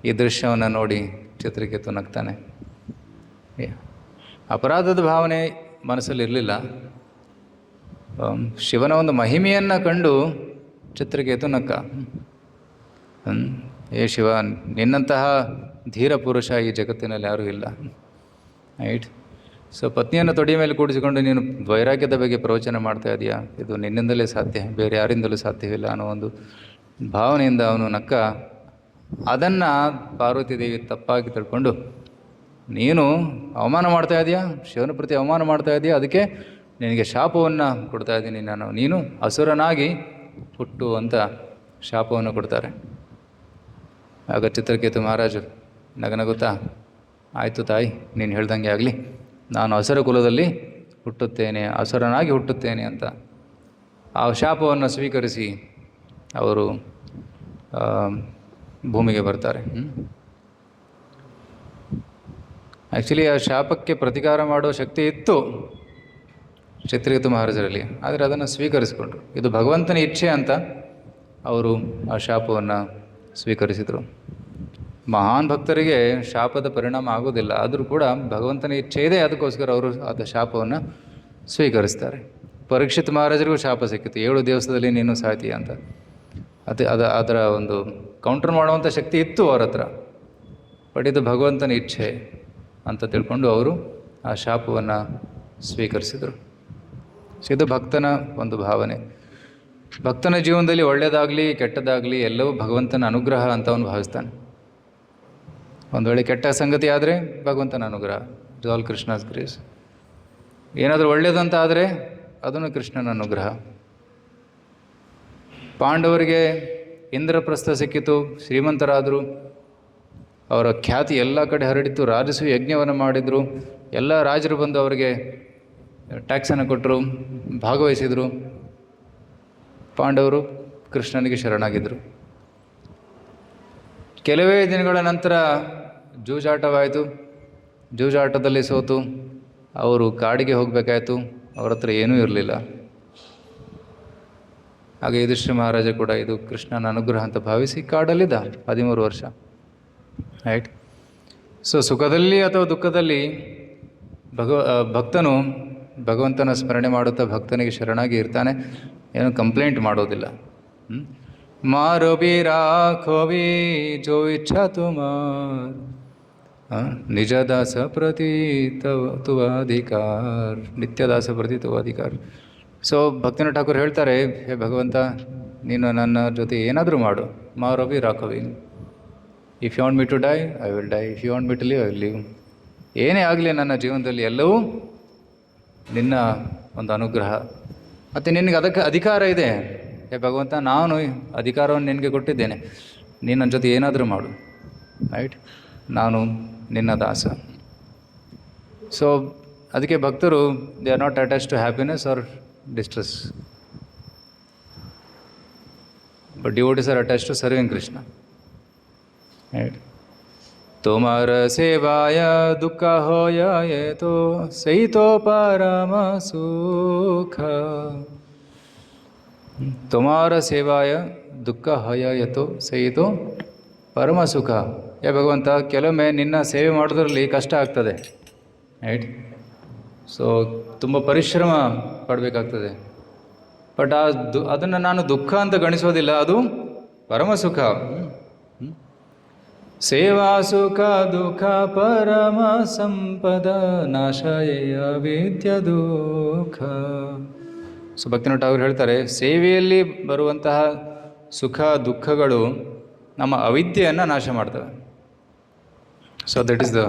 ಈ ದೃಶ್ಯವನ್ನು ನೋಡಿ ಚಿತ್ರಕೇತು ನಗ್ತಾನೆ. ಅಪರಾಧದ ಭಾವನೆ ಮನಸ್ಸಲ್ಲಿ ಇರಲಿಲ್ಲ. ಶಿವನ ಒಂದು ಮಹಿಮೆಯನ್ನು ಕಂಡು ಚಿತ್ರಕೇತು ನಕ್ಕ. ಏ ಶಿವ, ನಿನ್ನಂತಹ ಧೀರ ಪುರುಷ ಈ ಜಗತ್ತಿನಲ್ಲಿ ಯಾರೂ ಇಲ್ಲ. ರೈಟ್? ಸೊ ಪತ್ನಿಯನ್ನು ತೊಡೆಯ ಮೇಲೆ ಕೂಡಿಸಿಕೊಂಡು ನೀನು ವೈರಾಗ್ಯದ ಬಗ್ಗೆ ಪ್ರವಚನ ಮಾಡ್ತಾ ಇದೆಯಾ? ಇದು ನಿನ್ನಿಂದಲೇ ಸಾಧ್ಯ, ಬೇರೆ ಯಾರಿಂದಲೂ ಸಾಧ್ಯವಿಲ್ಲ ಅನ್ನೋ ಒಂದು ಭಾವನೆಯಿಂದ ಅವನು ನಕ್ಕ. ಅದನ್ನು ಪಾರ್ವತಿ ದೇವಿ ತಪ್ಪಾಗಿ ತಿಳ್ಕೊಂಡು ನೀನು ಅವಮಾನ ಮಾಡ್ತಾ ಇದೆಯಾ, ಶಿವನ ಪ್ರತಿ ಅವಮಾನ ಮಾಡ್ತಾ ಇದೆಯಾ, ಅದಕ್ಕೆ ನಿನಗೆ ಶಾಪವನ್ನು ಕೊಡ್ತಾ ಇದ್ದೀನಿ ನಾನು, ನೀನು ಅಸುರನಾಗಿ ಹುಟ್ಟು ಅಂತ ಶಾಪವನ್ನು ಕೊಡ್ತಾರೆ. ಆಗ ಚಿತ್ರಕೇತು ಮಹಾರಾಜರು ನಗನಗುತ್ತಾ, ಆಯಿತು ತಾಯಿ, ನೀನು ಹೇಳ್ದಂಗೆ ಆಗಲಿ, ನಾನು ಅಸುರ ಕುಲದಲ್ಲಿ ಹುಟ್ಟುತ್ತೇನೆ, ಅಸುರನಾಗಿ ಹುಟ್ಟುತ್ತೇನೆ ಅಂತ ಆ ಶಾಪವನ್ನು ಸ್ವೀಕರಿಸಿ ಅವರು ಭೂಮಿಗೆ ಬರ್ತಾರೆ. ಆ್ಯಕ್ಚುಲಿ ಆ ಶಾಪಕ್ಕೆ ಪ್ರತಿಕಾರ ಮಾಡುವ ಶಕ್ತಿ ಇತ್ತು ಚಿತ್ರಕೇತು ಮಹಾರಾಜರಲ್ಲಿ, ಆದರೆ ಅದನ್ನು ಸ್ವೀಕರಿಸಿಕೊಂಡ್ರು. ಇದು ಭಗವಂತನ ಇಚ್ಛೆ ಅಂತ ಅವರು ಆ ಶಾಪವನ್ನು ಸ್ವೀಕರಿಸಿದರು. ಮಹಾನ್ ಭಕ್ತರಿಗೆ ಶಾಪದ ಪರಿಣಾಮ ಆಗೋದಿಲ್ಲ, ಆದರೂ ಕೂಡ ಭಗವಂತನ ಇಚ್ಛೆ ಇದೆ, ಅದಕ್ಕೋಸ್ಕರ ಅವರು ಆದ ಶಾಪವನ್ನು ಸ್ವೀಕರಿಸ್ತಾರೆ. ಪರೀಕ್ಷಿತ್ ಮಹಾರಾಜರಿಗೂ ಶಾಪ ಸಿಕ್ಕಿತು, 7 ದಿವಸದಲ್ಲಿ ನೀನು ಸಾಯ್ತೀಯ ಅಂತ. ಅದರ ಒಂದು ಕೌಂಟರ್ ಮಾಡುವಂಥ ಶಕ್ತಿ ಇತ್ತು ಅವರ ಹತ್ರ, ಬಟ್ ಇದು ಭಗವಂತನ ಇಚ್ಛೆ ಅಂತ ತಿಳ್ಕೊಂಡು ಅವರು ಆ ಶಾಪವನ್ನು ಸ್ವೀಕರಿಸಿದರು. ಇದು ಭಕ್ತನ ಒಂದು ಭಾವನೆ. ಭಕ್ತನ ಜೀವನದಲ್ಲಿ ಒಳ್ಳೆಯದಾಗಲಿ ಕೆಟ್ಟದಾಗಲಿ ಎಲ್ಲವೂ ಭಗವಂತನ ಅನುಗ್ರಹ ಅಂತ ಅವನು ಭಾವಿಸ್ತಾನೆ. ಒಂದು ವೇಳೆ ಕೆಟ್ಟ ಸಂಗತಿ ಆದರೆ ಭಗವಂತನ ಅನುಗ್ರಹ, ಇಟ್ ಆಲ್ ಕೃಷ್ಣಾಸ್ ಗ್ರೇಸ್. ಏನಾದರೂ ಒಳ್ಳೆಯದಂತ ಆದರೆ ಅದನ್ನು ಕೃಷ್ಣನ ಅನುಗ್ರಹ. ಪಾಂಡವರಿಗೆ ಇಂದ್ರಪ್ರಸ್ಥ ಸಿಕ್ಕಿತು, ಶ್ರೀಮಂತರಾದರು, ಅವರ ಖ್ಯಾತಿ ಎಲ್ಲ ಕಡೆ ಹರಡಿತು, ರಾಜಸು ಯಜ್ಞವನ್ನು ಮಾಡಿದರು, ಎಲ್ಲ ರಾಜರು ಬಂದು ಅವರಿಗೆ ಟ್ಯಾಕ್ಸನ್ನು ಕೊಟ್ಟರು, ಭಾಗವಹಿಸಿದರು. ಪಾಂಡವರು ಕೃಷ್ಣನಿಗೆ ಶರಣಾಗಿದ್ದರು. ಕೆಲವೇ ದಿನಗಳ ನಂತರ ಜೂಜಾಟವಾಯಿತು. ಜೂಜಾಟದಲ್ಲಿ ಸೋತು ಅವರು ಕಾಡಿಗೆ ಹೋಗಬೇಕಾಯಿತು, ಅವ್ರ ಹತ್ರ ಏನೂ ಇರಲಿಲ್ಲ. ಹಾಗೆ ಯುಧಿಷ್ಠಿರ ಮಹಾರಾಜ ಕೂಡ ಇದು ಕೃಷ್ಣನ ಅನುಗ್ರಹ ಅಂತ ಭಾವಿಸಿ ಕಾಡಲ್ಲಿದ್ದ 13 ವರ್ಷ. ರೈಟ್. ಸೊ ಸುಖದಲ್ಲಿ ಅಥವಾ ದುಃಖದಲ್ಲಿ ಭಕ್ತನು ಭಗವಂತನ ಸ್ಮರಣೆ ಮಾಡುತ್ತಾ ಭಕ್ತನಿಗೆ ಶರಣಾಗಿ ಇರ್ತಾನೆ, ಏನು ಕಂಪ್ಲೇಂಟ್ ಮಾಡೋದಿಲ್ಲ. ಮಾರೋ ಬಿ ರಾಖೋವಿ ಜೋ ಇಚ್ಛಾ ತುಮಾರ್ ನಿಜ ದಾಸ ಪ್ರತಿ ತುವ ಅಧಿಕಾರ, ನಿತ್ಯದಾಸ ಪ್ರತಿ ತುವ ಅಧಿಕಾರ. ಸೊ ಭಕ್ತಿನ ಠಾಕೂರ್ ಹೇಳ್ತಾರೆ, ಹೇ ಭಗವಂತ, ನೀನು ನನ್ನ ಜೊತೆ ಏನಾದರೂ ಮಾಡು, ಮಾರೋ ಬಿ ರಾಖೋವಿ. If you want me to die I will die, if you want me to live I will live. ಏನೇ ಆಗಲಿ ನನ್ನ ಜೀವನದಲ್ಲಿ ಎಲ್ಲವೂ ನಿನ್ನ ಒಂದು ಅನುಗ್ರಹ, ಮತ್ತು ನಿನಗೆ ಅದಕ್ಕೆ ಅಧಿಕಾರ ಇದೆ. ಹೇ ಭಗವಂತ, ನಾನು ಅಧಿಕಾರವನ್ನು ನಿನಗೆ ಕೊಟ್ಟಿದ್ದೇನೆ, ನೀನು ನನ್ನ ಜೊತೆ ಏನಾದರೂ ಮಾಡು. ರೈಟ್, ನಾನು ನಿನ್ನ ದಾಸ. ಸೊ ಅದಕ್ಕೆ ಭಕ್ತರು they are not attach to happiness or distress, but devotees are attach to serving Krishna. Right. ತುಮಾರ ಸೇವಾಯ ದುಃಖ ಹೋಯ ಏತೋ ಸೈತೋ ಪರಮ ಸುಖ. ತುಮಾರ ಸೇವಾಯ ದುಃಖ ಹಯ ಯತೋ ಸೈತೋ ಪರಮ ಸುಖ. ಹೇ ಭಗವಂತ, ಕೆಲವೊಮ್ಮೆ ನಿನ್ನ ಸೇವೆ ಮಾಡೋದ್ರಲ್ಲಿ ಕಷ್ಟ ಆಗ್ತದೆ. ರೈಟ್. ಸೊ ತುಂಬ ಪರಿಶ್ರಮ ಪಡಬೇಕಾಗ್ತದೆ, ಬಟ್ ಅದನ್ನು ನಾನು ದುಃಖ ಅಂತ ಗಣಿಸೋದಿಲ್ಲ, ಅದು ಪರಮ ಸುಖ. ಸೇವಾ ಸುಖ ದುಃಖ ಪರಮ ಸಂಪದ ನಾಶಯ ವಿದ್ಯ ದುಃಖ. ಸೊ ಭಕ್ತಿನಾಥ ಅವರು ಹೇಳ್ತಾರೆ, ಸೇವೆಯಲ್ಲಿ ಬರುವಂತಹ ಸುಖ ದುಃಖಗಳು ನಮ್ಮ ಅವಿದ್ಯೆಯನ್ನು ನಾಶ ಮಾಡ್ತವೆ. So that is the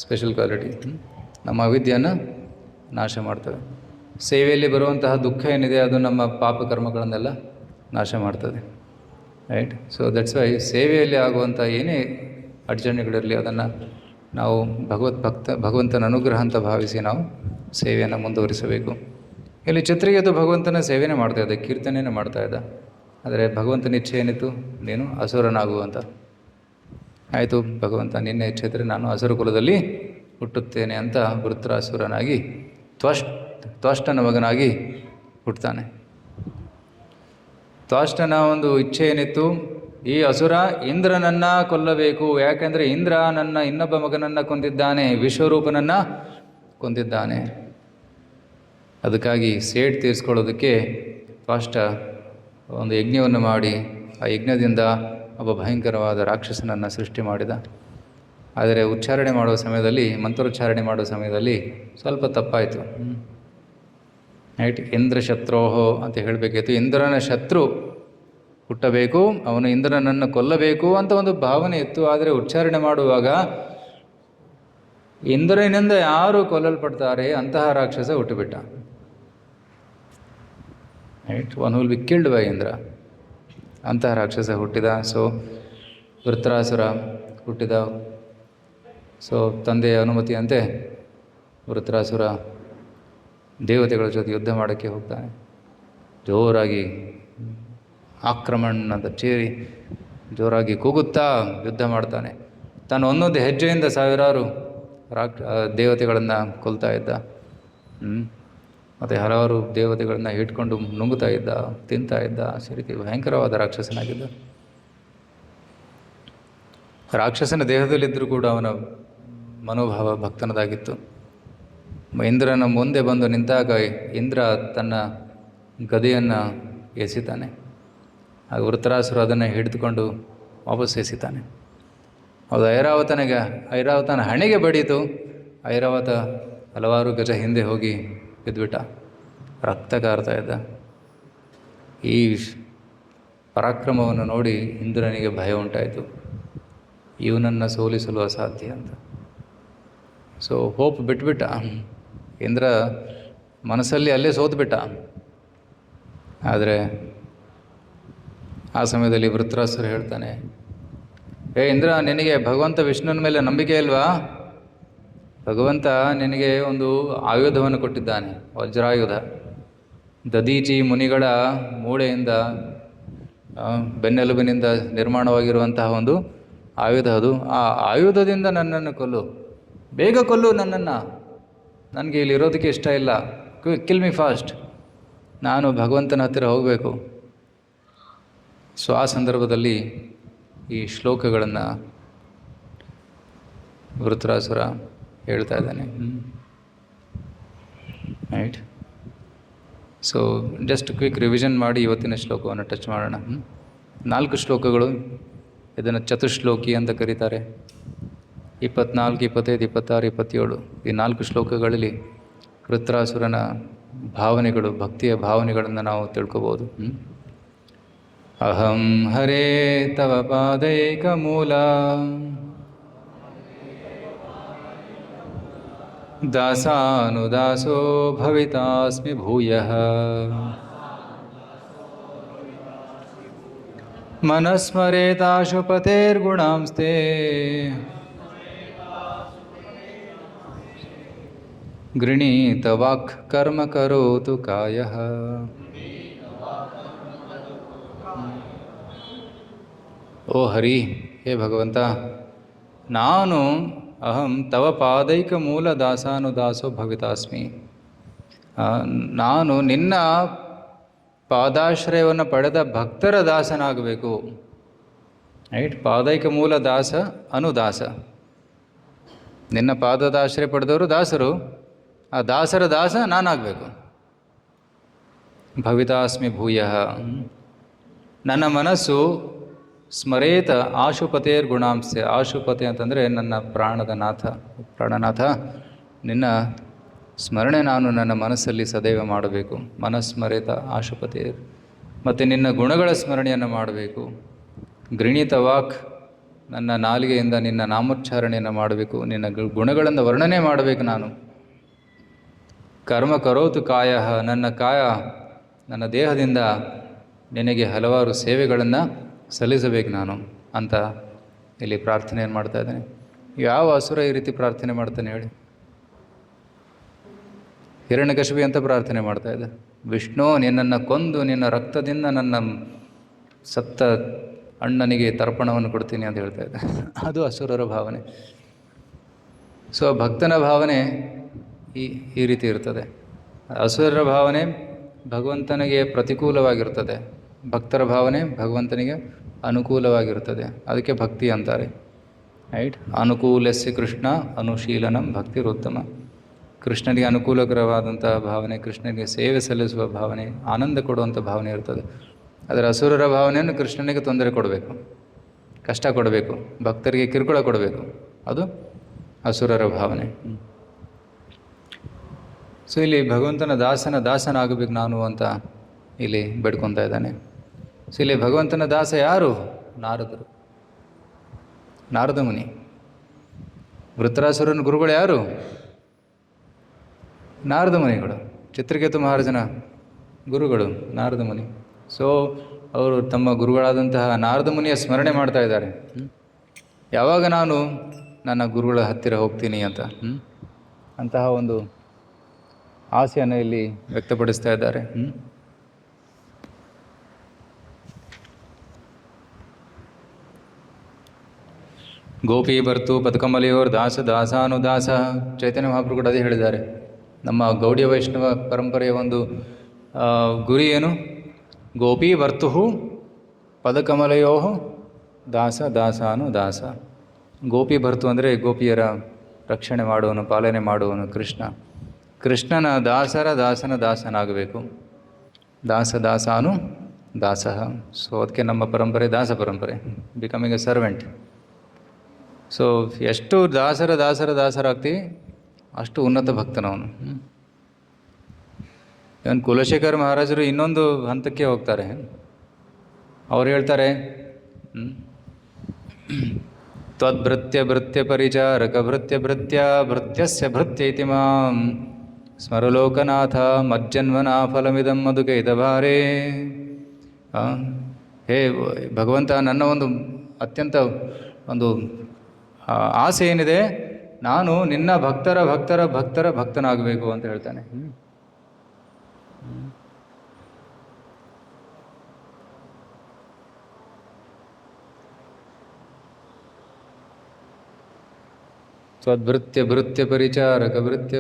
special quality. ನಮ್ಮ ಅವಿದ್ಯೆಯನ್ನು ನಾಶ ಮಾಡ್ತವೆ. ಸೇವೆಯಲ್ಲಿ ಬರುವಂತಹ ದುಃಖ ಏನಿದೆ ಅದು ನಮ್ಮ ಪಾಪ ಕರ್ಮಗಳನ್ನೆಲ್ಲ ನಾಶ ಮಾಡ್ತದೆ. ರೈಟ್. ಸೊ ದಟ್ಸ್ ವೈ ಸೇವೆಯಲ್ಲಿ ಆಗುವಂಥ ಏನೇ ಅಡಚಣೆಗಳಿರಲಿ ಅದನ್ನು ನಾವು ಭಗವಂತನ ಅನುಗ್ರಹ ಅಂತ ಭಾವಿಸಿ ನಾವು ಸೇವೆಯನ್ನು ಮುಂದುವರಿಸಬೇಕು. ಇಲ್ಲಿ ಚಿತ್ರಕೇತು ಭಗವಂತನ ಸೇವೆನೇ ಮಾಡ್ತಾ ಇದ್ದ, ಕೀರ್ತನೆಯೇ ಮಾಡ್ತಾ ಇದ್ದ. ಆದರೆ ಭಗವಂತನ ಇಚ್ಛೆ ಏನಿತ್ತು, ನೀನು ಅಸುರನಾಗುವಂತ. ಆಯಿತು ಭಗವಂತ, ನಿನ್ನೆ ಇಚ್ಛೆ ಇದ್ದರೆ ನಾನು ಅಸುರ ಕುಲದಲ್ಲಿ ಹುಟ್ಟುತ್ತೇನೆ ಅಂತ ವೃತ್ರಾಸುರನಾಗಿ ತ್ವಷ್ಟನ ಮಗನಾಗಿ ಹುಟ್ಟುತ್ತಾನೆ. ತ್ವಷ್ಟನ ಒಂದು ಇಚ್ಛೆ ಏನಿತ್ತು, ಈ ಅಸುರ ಇಂದ್ರನನ್ನು ಕೊಲ್ಲಬೇಕು, ಯಾಕೆಂದರೆ ಇಂದ್ರ ನನ್ನ ಇನ್ನೊಬ್ಬ ಮಗನನ್ನು ಕೊಂದಿದ್ದಾನೆ, ವಿಶ್ವರೂಪನನ್ನು ಕೊಂದಿದ್ದಾನೆ. ಅದಕ್ಕಾಗಿ ಸೇಡ್ ತೀರಿಸ್ಕೊಳ್ಳೋದಕ್ಕೆ ತ್ವಷ್ಟ ಒಂದು ಯಜ್ಞವನ್ನು ಮಾಡಿ ಆ ಯಜ್ಞದಿಂದ ಒಬ್ಬ ಭಯಂಕರವಾದ ರಾಕ್ಷಸನನ್ನು ಸೃಷ್ಟಿ ಮಾಡಿದ. ಆದರೆ ಉಚ್ಚಾರಣೆ ಮಾಡುವ ಸಮಯದಲ್ಲಿ, ಮಂತ್ರೋಚ್ಚಾರಣೆ ಮಾಡುವ ಸಮಯದಲ್ಲಿ ಸ್ವಲ್ಪ ತಪ್ಪಾಯಿತು. ರೈಟ್. ಇಂದ್ರ ಶತ್ರೋಹೋ ಅಂತ ಹೇಳಬೇಕಿತ್ತು. ಇಂದ್ರನ ಶತ್ರು ಹುಟ್ಟಬೇಕು, ಅವನು ಇಂದ್ರನನ್ನು ಕೊಲ್ಲಬೇಕು ಅಂತ ಒಂದು ಭಾವನೆ ಇತ್ತು. ಆದರೆ ಉಚ್ಚಾರಣೆ ಮಾಡುವಾಗ ಇಂದ್ರನಿಂದ ಯಾರು ಕೊಲ್ಲಲ್ಪಡ್ತಾರೆ ಅಂತಹ ರಾಕ್ಷಸ ಹುಟ್ಟುಬಿಟ್ಟ. Right, one will be killed by Indra. ಅಂತಹ ರಾಕ್ಷಸ ಹುಟ್ಟಿದ. ಸೊ ವೃತ್ರಾಸುರ ಹುಟ್ಟಿದ. ಸೊ ತಂದೆಯ ಅನುಮತಿಯಂತೆ ವೃತ್ರಾಸುರ ದೇವತೆಗಳ ಜೊತೆ ಯುದ್ಧ ಮಾಡೋಕ್ಕೆ ಹೋಗ್ತಾನೆ. ಜೋರಾಗಿ ಆಕ್ರಮಣದ ಚೇರಿ ಜೋರಾಗಿ ಕೂಗುತ್ತಾ ಯುದ್ಧ ಮಾಡ್ತಾನೆ. ತಾನು ಒಂದೊಂದು ಹೆಜ್ಜೆಯಿಂದ ಸಾವಿರಾರು ದೇವತೆಗಳನ್ನು ಕೊಲ್ತಾ ಇದ್ದ. ಮತ್ತು ಹಲವಾರು ದೇವತೆಗಳನ್ನು ಹಿಡ್ಕೊಂಡು ನುಂಗುತ್ತಾ ಇದ್ದ, ತಿಂತಾ ಇದ್ದ. ರೀತಿ ಭಯಂಕರವಾದ ರಾಕ್ಷಸನಾಗಿದ್ದ. ರಾಕ್ಷಸನ ದೇಹದಲ್ಲಿದ್ದರೂ ಕೂಡ ಅವನ ಮನೋಭಾವ ಭಕ್ತನದಾಗಿತ್ತು. ಇಂದ್ರನ ಮುಂದೆ ಬಂದು ನಿಂತಾಗ ಇಂದ್ರ ತನ್ನ ಗದೆಯನ್ನು ಎಸಿತಾನೆ. ಆಗ ವೃತ್ರಾಸುರ ಅದನ್ನು ಹಿಡಿದುಕೊಂಡು ವಾಪಸ್ ಎಸಿತಾನೆ. ಅದು ಐರಾವತನ ಹಣೆಗೆ ಬಡೀತು. ಐರಾವತ ಹಲವಾರು ಗಜ ಹಿಂದೆ ಹೋಗಿ ಬಿದ್ದುಬಿಟ್ಟ, ರಕ್ತ ಕಾರ್ತಾ ಇದ್ದ. ಈ ಪರಾಕ್ರಮವನ್ನು ನೋಡಿ ಇಂದ್ರನಿಗೆ ಭಯ ಉಂಟಾಯಿತು, ಇವನನ್ನು ಸೋಲಿಸಲು ಅಸಾಧ್ಯ ಅಂತ. So hope ಬಿಟ್ಬಿಟ್ಟ. ಇಂದ್ರ ಮನಸ್ಸಲ್ಲಿ ಅಲ್ಲೇ ಸೋತ್ಬಿಟ್ಟ. ಆದರೆ ಆ ಸಮಯದಲ್ಲಿ ವೃತ್ರಾಸುರ ಹೇಳ್ತಾನೆ, ಇಂದ್ರ, ನಿನಗೆ ಭಗವಂತ ವಿಷ್ಣುವಿನ ಮೇಲೆ ನಂಬಿಕೆ ಇಲ್ವಾ? ಭಗವಂತ ನಿನಗೆ ಒಂದು ಆಯುಧವನ್ನು ಕೊಟ್ಟಿದ್ದಾನೆ, ವಜ್ರಾಯುಧ. ದದೀಚಿ ಮುನಿಗಳ ಮೂಳೆಯಿಂದ ಬೆನ್ನೆಲುಬಿನಿಂದ ನಿರ್ಮಾಣವಾಗಿರುವಂತಹ ಒಂದು ಆಯುಧ ಅದು. ಆ ಆಯುಧದಿಂದ ನನ್ನನ್ನು ಕೊಲ್ಲು, ಬೇಗ ಕೊಲ್ಲು ನನ್ನನ್ನು. ನನಗೆ ಇಲ್ಲಿ ಇರೋದಕ್ಕೆ ಇಷ್ಟ ಇಲ್ಲ. ಕಿಲ್ ಮಿ ಫಾಸ್ಟ್. ನಾನು ಭಗವಂತನ ಹತ್ತಿರ ಹೋಗಬೇಕು. ಸೊ ಆ ಸಂದರ್ಭದಲ್ಲಿ ಈ ಶ್ಲೋಕಗಳನ್ನು ವೃತ್ರಾಸುರ ಹೇಳ್ತಾ ಇದ್ದಾನೆ. Right. So just quick revision ಮಾಡಿ ಇವತ್ತಿನ ಶ್ಲೋಕವನ್ನು ಟಚ್ ಮಾಡೋಣ. 4 ಶ್ಲೋಕಗಳು. ಇದನ್ನು ಚತುಶ್ಲೋಕಿ ಅಂತ ಕರೀತಾರೆ. 24, 25, 26, 27 ಈ 4 ಶ್ಲೋಕಗಳಲ್ಲಿ ವೃತ್ರಾಸುರನ ಭಾವನೆಗಳು, ಭಕ್ತಿಯ ಭಾವನೆಗಳನ್ನು ನಾವು ತಿಳ್ಕೊಬೋದು. ಅಹಂ ಹರೇ ತವ ಪಾದೈಕ ಮೂಲ ದಾಸಾನುದಾಸೋ ಭವಿತಾಸ್ಮಿ ಭೂಯಃ ಮನಸ್ಮರೇತಾಶುಪತೇರ್ಗುಣಾಂಸ್ತೆ ಗೃಣೀತ ವಾಕ್ ಕರ್ಮ ಕರೋತು ಕಾಯಃ. ಓ ಹರಿ, ಹೇ ಭಗವಂತ, ನಾನು ಅಹಂ ತವ ಪಾದೈಕ ಮೂಲ ದಾಸಾನುದಾಸೋ ಭವಿತಾಸ್ಮಿ. ನಾನು ನಿನ್ನ ಪಾದಾಶ್ರಯವನ್ನು ಪಡೆದ ಭಕ್ತರ ದಾಸನಾಗಬೇಕು. ರೈಟ್. ಪಾದೈಕ ಮೂಲ ದಾಸ ಅನುದಾಸ. ನಿನ್ನ ಪಾದದಾಶ್ರಯ ಪಡೆದವರು ದಾಸರು, ಆ ದಾಸರ ದಾಸ ನಾನಾಗಬೇಕು. ಭವಿತಾಸ್ಮಿ ಭೂಯಃ. ನನ್ನ ಮನಸ್ಸು ಸ್ಮರೇತ ಆಶುಪತೇರ್ ಗುಣಾಂಶ. ಆಶುಪತೆ ಅಂತಂದರೆ ನನ್ನ ಪ್ರಾಣನಾಥ, ನಿನ್ನ ಸ್ಮರಣೆ ನಾನು ನನ್ನ ಮನಸ್ಸಲ್ಲಿ ಸದೈವ ಮಾಡಬೇಕು. ಮನಸ್ಮರೇತ ಆಶುಪತೇರ್. ಮತ್ತು ನಿನ್ನ ಗುಣಗಳ ಸ್ಮರಣೆಯನ್ನು ಮಾಡಬೇಕು. ಗೃಣೀತ ವಾಕ್, ನನ್ನ ನಾಲಿಗೆಯಿಂದ ನಿನ್ನ ನಾಮೋಚ್ಚಾರಣೆಯನ್ನು ಮಾಡಬೇಕು. ನಿನ್ನ ಗುಣಗಳನ್ನು ವರ್ಣನೆ ಮಾಡಬೇಕು ನಾನು. ಕರ್ಮ ಕರೋತು ಕಾಯ, ನನ್ನ ಕಾಯ, ನನ್ನ ದೇಹದಿಂದ ನಿನಗೆ ಹಲವಾರು ಸೇವೆಗಳನ್ನು ಸಲ್ಲಿಸಬೇಕು ನಾನು ಅಂತ ಇಲ್ಲಿ ಪ್ರಾರ್ಥನೆಯನ್ನು ಮಾಡ್ತಾ ಇದ್ದಾನೆ. ಯಾವ ಅಸುರ ಈ ರೀತಿ ಪ್ರಾರ್ಥನೆ ಮಾಡ್ತಾನೆ ಹೇಳಿ? ಹಿರಣ್ಯಕಶಿಪು ಅಂತ ಪ್ರಾರ್ಥನೆ ಮಾಡ್ತಾ ಇದ್ದ, ವಿಷ್ಣು ನಿನ್ನನ್ನು ಕೊಂದು ನಿನ್ನ ರಕ್ತದಿಂದ ನನ್ನ ಸತ್ತ ಅಣ್ಣನಿಗೆ ತರ್ಪಣವನ್ನು ಕೊಡ್ತೀನಿ ಅಂತ ಹೇಳ್ತಾ ಇದ್ದ. ಅದು ಅಸುರರ ಭಾವನೆ. ಸೊ ಭಕ್ತನ ಭಾವನೆ ಈ ರೀತಿ ಇರ್ತದೆ. ಅಸುರರ ಭಾವನೆ ಭಗವಂತನಿಗೆ ಪ್ರತಿಕೂಲವಾಗಿರ್ತದೆ, ಭಕ್ತರ ಭಾವನೆ ಭಗವಂತನಿಗೆ ಅನುಕೂಲವಾಗಿರುತ್ತದೆ. ಅದಕ್ಕೆ ಭಕ್ತಿ ಅಂತಾರೆ. ರೈಟ್. ಅನುಕೂಲಸ್ಯ ಕೃಷ್ಣ ಅನುಶೀಲನಂ ಭಕ್ತಿರುತ್ತಮ. ಕೃಷ್ಣನಿಗೆ ಅನುಕೂಲಕರವಾದಂಥ ಭಾವನೆ, ಕೃಷ್ಣನಿಗೆ ಸೇವೆ ಸಲ್ಲಿಸುವ ಭಾವನೆ, ಆನಂದ ಕೊಡುವಂಥ ಭಾವನೆ ಇರ್ತದೆ. ಅದರ ಅಸುರರ ಭಾವನೆಯನ್ನು ಕೃಷ್ಣನಿಗೆ ತೊಂದರೆ ಕೊಡಬೇಕು, ಕಷ್ಟ ಕೊಡಬೇಕು, ಭಕ್ತರಿಗೆ ಕಿರುಕುಳ ಕೊಡಬೇಕು. ಅದು ಅಸುರರ ಭಾವನೆ. ಸೊ ಇಲ್ಲಿ ಭಗವಂತನ ದಾಸನಾಗಬೇಕು ನಾನು ಅಂತ ಇಲ್ಲಿ ಬೇಡ್ಕೊತಾ ಇದ್ದಾನೆ. ಸೊ ಇಲ್ಲಿ ಭಗವಂತನ ದಾಸ ಯಾರು? ನಾರದರು, ನಾರದ ಮುನಿ. ವೃತ್ರಾಸುರನ ಗುರುಗಳು ಯಾರು? ನಾರದ ಮುನಿಗಳು. ಚಿತ್ರಕೇತು ಮಹಾರಾಜನ ಗುರುಗಳು ನಾರದ ಮುನಿ. ಸೊ ಅವರು ತಮ್ಮ ಗುರುಗಳಾದಂತಹ ನಾರದ ಮುನಿಯ ಸ್ಮರಣೆ ಮಾಡ್ತಾ ಇದ್ದಾರೆ. ಯಾವಾಗ ನಾನು ನನ್ನ ಗುರುಗಳ ಹತ್ತಿರ ಹೋಗ್ತೀನಿ ಅಂತ ಅಂತಹ ಒಂದು ಆಸೆಯನ್ನು ಇಲ್ಲಿ ವ್ಯಕ್ತಪಡಿಸ್ತಾ ಇದ್ದಾರೆ. ಗೋಪಿ ಬರ್ತು ಪದಕಮಲೆಯೋರ್ ದಾಸ ದಾಸಾನುದಾಸ. ಚೈತನ್ಯ ಮಹಾಪ್ರಭು ಕೂಡ ಅದೇ ಹೇಳಿದ್ದಾರೆ. ನಮ್ಮ ಗೌಡಿಯ ವೈಷ್ಣವ ಪರಂಪರೆಯ ಒಂದು ಗುರಿ ಏನು? ಗೋಪಿ ವರ್ತು ಪದಕಮಲೆಯೋ ದಾಸ ದಾಸಾನುದಾಸ. ಗೋಪಿ ಭರ್ತು ಅಂದರೆ ಗೋಪಿಯರ ರಕ್ಷಣೆ ಮಾಡುವನು, ಪಾಲನೆ ಮಾಡುವನು ಕೃಷ್ಣ. ಕೃಷ್ಣನ ದಾಸರ ದಾಸನ ದಾಸನಾಗಬೇಕು. ದಾಸಾನು ದಾಸ. ಸೊ ಅದಕ್ಕೆ ನಮ್ಮ ಪರಂಪರೆ ದಾಸ ಪರಂಪರೆ, ಬಿಕಮಿಂಗ್ ಎ ಸರ್ವೆಂಟ್. ಸೊ ಎಷ್ಟು ದಾಸರಾಗ್ತೀವಿ ಅಷ್ಟು ಉನ್ನತ ಭಕ್ತನವನು. ಇವನು ಕುಲಶೇಖರ ಮಹಾರಾಜರು ಇನ್ನೊಂದು ಹಂತಕ್ಕೆ ಹೋಗ್ತಾರೆ. ಅವ್ರು ಹೇಳ್ತಾರೆ, ತ್ವದ್ಭೃತ್ಯ ಪರಿಚಾರಕ ಭೃತ್ಯಸ್ಯ ಭೃತ್ಯ ಇತಿ ಮಾಂ ಸ್ಮರಲೋಕನಾಥ ಮಜ್ಜನ್ಮನ ಫಲಮಿದಂ ಮಧುಕೈತಭಾರೇ. ಹೇ ಭಗವಂತ, ನನ್ನ ಒಂದು ಅತ್ಯಂತ ಒಂದು ಆಸೆ ಏನಿದೆ, ನಾನು ನಿನ್ನ ಭಕ್ತರ ಭಕ್ತನಾಗಬೇಕು ಅಂತ ಹೇಳ್ತಾನೆ. ತ್ವದ್ಭೃತ್ಯ ಪರಿಚಾರಕ ಭೃತ್ಯ